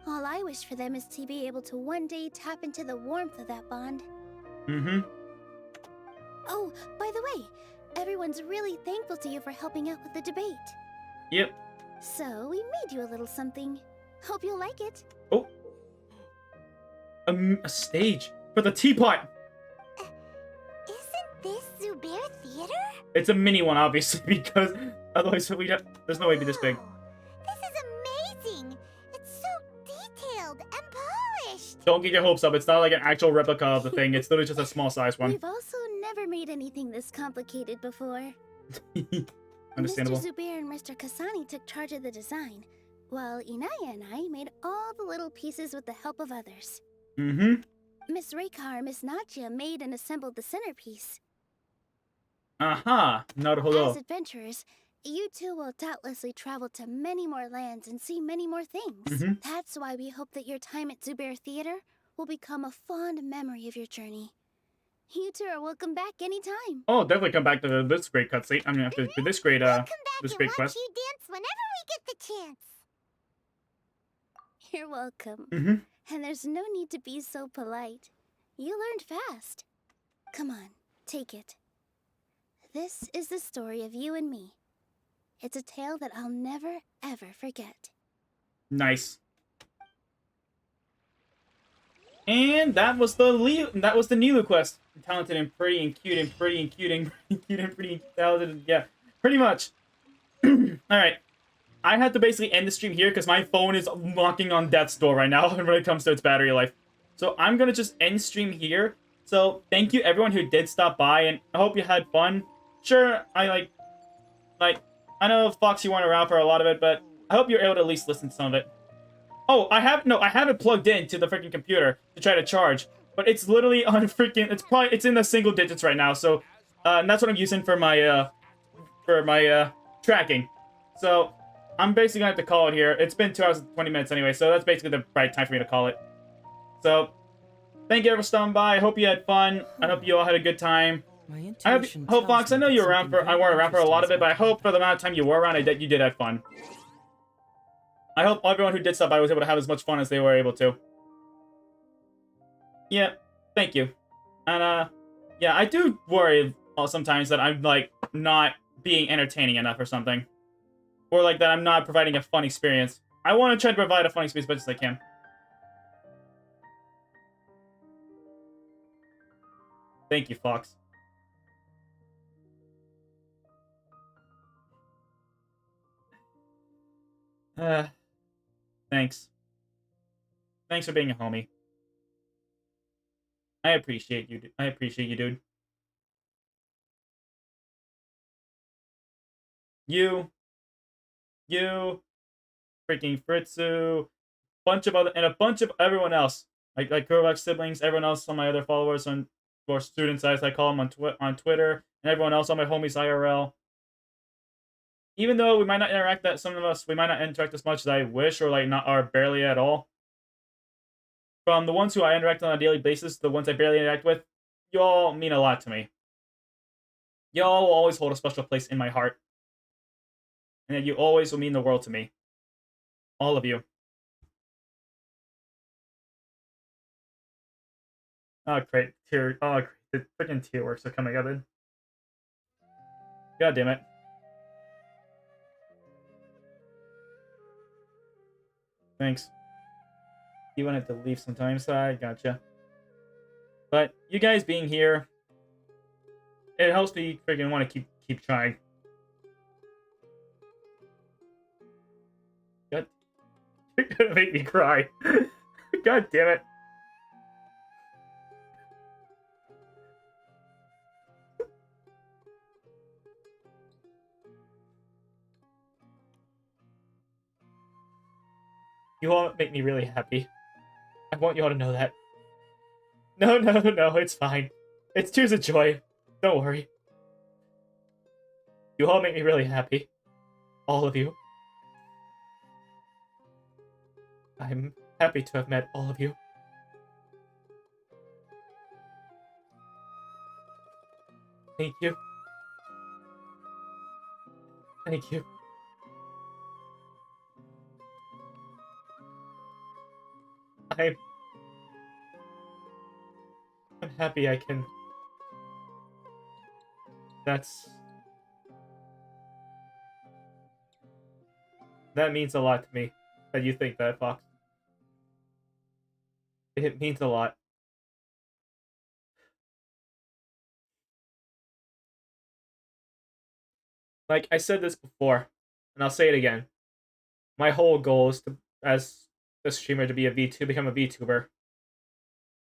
All I wish for them is to be able to one day tap into the warmth of that bond. Mm-hmm. Oh, by the way, everyone's really thankful to you for helping out with the debate. Yep. So, we made you a little something. Hope you'll like it. Oh. A stage for the teapot. Isn't this Zubair Theater? It's a mini one, obviously, because otherwise there's no way it'd be this big. This is amazing! It's so detailed and polished! Don't get your hopes up. It's not like an actual replica of the thing. It's literally just a small size one. We've also never made anything this complicated before. Understandable. Mr. Zubair and Mr. Kasani took charge of the design, while Inaya and I made all the little pieces with the help of others. Mm-hmm. Miss Reikar and Miss Nadia made and assembled the centerpiece. Aha! Naruhodo. As adventurers, you two will doubtlessly travel to many more lands and see many more things. Mhm. That's why we hope that your time at Zubair Theater will become a fond memory of your journey. You two are welcome back anytime. Oh, definitely come back to this great cutscene. I mean, after this great, this great Watch quest. you dance whenever we get the chance. You're welcome. Mhm. And there's no need to be so polite. You learned fast. Come on, take it. This is the story of you and me. It's a tale that I'll never, ever forget. Nice. And that was the Nilou quest. Talented and pretty and cute and pretty and cute and cute and pretty talented. And, yeah, pretty much. All right. I had to basically end the stream here because my phone is knocking on death's door right now when it comes to its battery life. So I'm gonna just end stream here. So thank you everyone who did stop by, and I hope you had fun. Sure, I know Fox, you weren't around for a lot of it, but I hope you're able to at least listen to some of it. Oh, I have it plugged into the freaking computer to try to charge, but it's literally on freaking. It's in the single digits right now. So, and that's what I'm using for my tracking. So, I'm basically gonna have to call it here. It's been 2 hours and 20 minutes anyway, so that's basically the right time for me to call it. So, thank you for stopping by. I hope you had fun. I hope you all had a good time. I hope Fox, I know you were around for. I weren't around for a lot of it, but I hope for the amount of time you were around, that you did have fun. I hope everyone who did stop by was able to have as much fun as they were able to. Yeah, thank you. And yeah, I do worry sometimes that I'm like not being entertaining enough or something, or like that I'm not providing a fun experience. I want to try to provide a fun experience as much as I can. Thank you, Fox. Thanks. Thanks for being a homie. I appreciate you. I appreciate you, dude. You, freaking Fritzu, a bunch of everyone else, like Kurvak's siblings, everyone else on my other followers or students, as I call them on Twitter, and everyone else on my homies IRL. Even though we might not interact we might not interact as much as I wish, or like not, or barely at all. From the ones who I interact on a daily basis, the ones I barely interact with, y'all mean a lot to me. Y'all will always hold a special place in my heart. And you always will mean the world to me. All of you. Oh, great. Tier. Oh, great. The freaking tier works are coming up in. God damn it. Thanks. You wanted to leave sometimes, so I gotcha. But you guys being here, it helps me freaking want to keep trying. God, you're gonna make me cry. God damn it. You all make me really happy. I want you all to know that. No, no, no, it's fine. It's tears of joy. Don't worry. You all make me really happy. All of you. I'm happy to have met all of you. Thank you. Thank you. I'm happy I can... That means a lot to me, that you think that, Fox. It means a lot. Like, I said this before, and I'll say it again. My whole goal is to, as a streamer, to be a become a VTuber,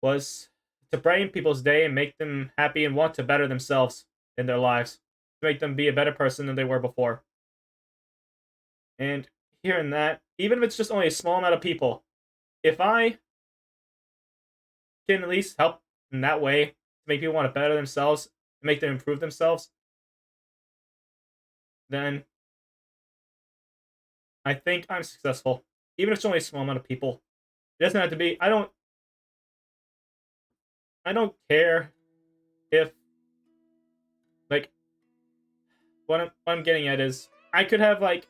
was to brighten people's day and make them happy and want to better themselves in their lives. To make them be a better person than they were before. And hearing that, even if it's just only a small amount of people, if I can at least help in that way to make people want to better themselves, make them improve themselves, then I think I'm successful. Even if it's only a small amount of people. It doesn't have to be... I don't care if... Like, what I'm getting at is, I could have, like...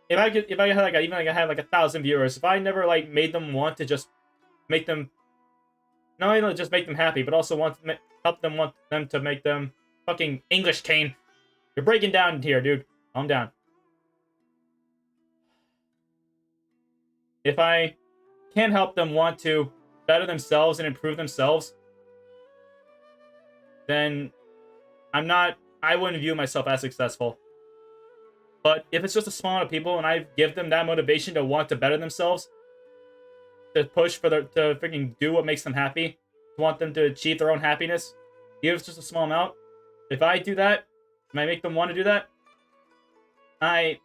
If I had, like, even like I had, like, 1,000 viewers, if I never, like, made them want to just make them... Not only just make them happy, but also want them to make them... Fucking English, Kane. You're breaking down here, dude. Calm down. If I can help them want to better themselves and improve themselves, then I wouldn't view myself as successful. But if it's just a small amount of people and I give them that motivation to want to better themselves, to push to freaking do what makes them happy, to want them to achieve their own happiness, even if it's just a small amount, if I do that, and I make them want to do that, I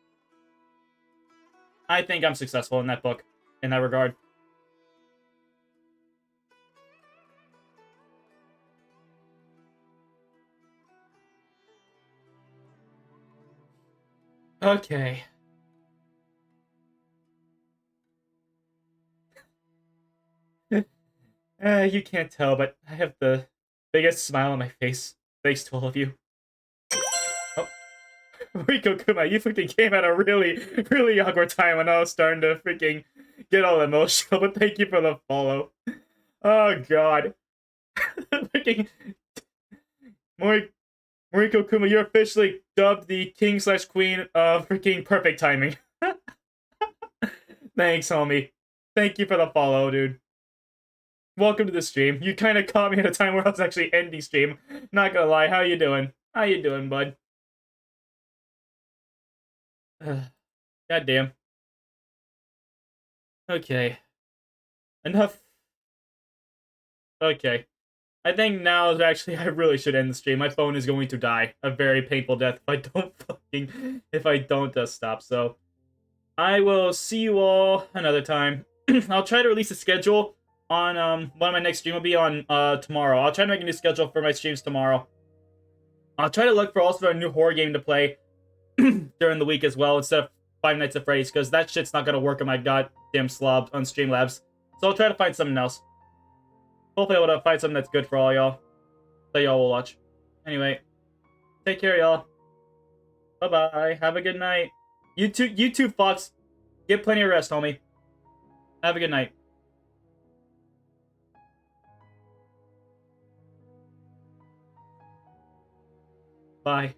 think I'm successful in that book, in that regard. Okay. You can't tell, but I have the biggest smile on my face, thanks to all of you. Oh. Rico Kuma, you freaking came at a really, really awkward time when I was starting to freaking get all emotional, but thank you for the follow. Oh, God. Freaking... Moriko Kuma, you're officially dubbed the king/queen of freaking perfect timing. Thanks, homie. Thank you for the follow, dude. Welcome to the stream. You kind of caught me at a time where I was actually ending stream. Not gonna lie, how you doing? How you doing, bud? God damn. Okay. Enough. Okay. I think now is actually, I really should end the stream. My phone is going to die. A very painful death if I don't just stop. So, I will see you all another time. I'll try to release a schedule on, one of my next stream will be on, tomorrow. I'll try to make a new schedule for my streams tomorrow. I'll try to look for also a new horror game to play during the week as well, instead of Five Nights at Freddy's, because that shit's not gonna work on my goddamn SLOBS on Streamlabs. So I'll try to find something else. Hopefully I'll find something that's good for all y'all, that y'all will watch. Anyway, take care, y'all. Bye-bye. Have a good night. You too, Fox. Get plenty of rest, homie. Have a good night. Bye.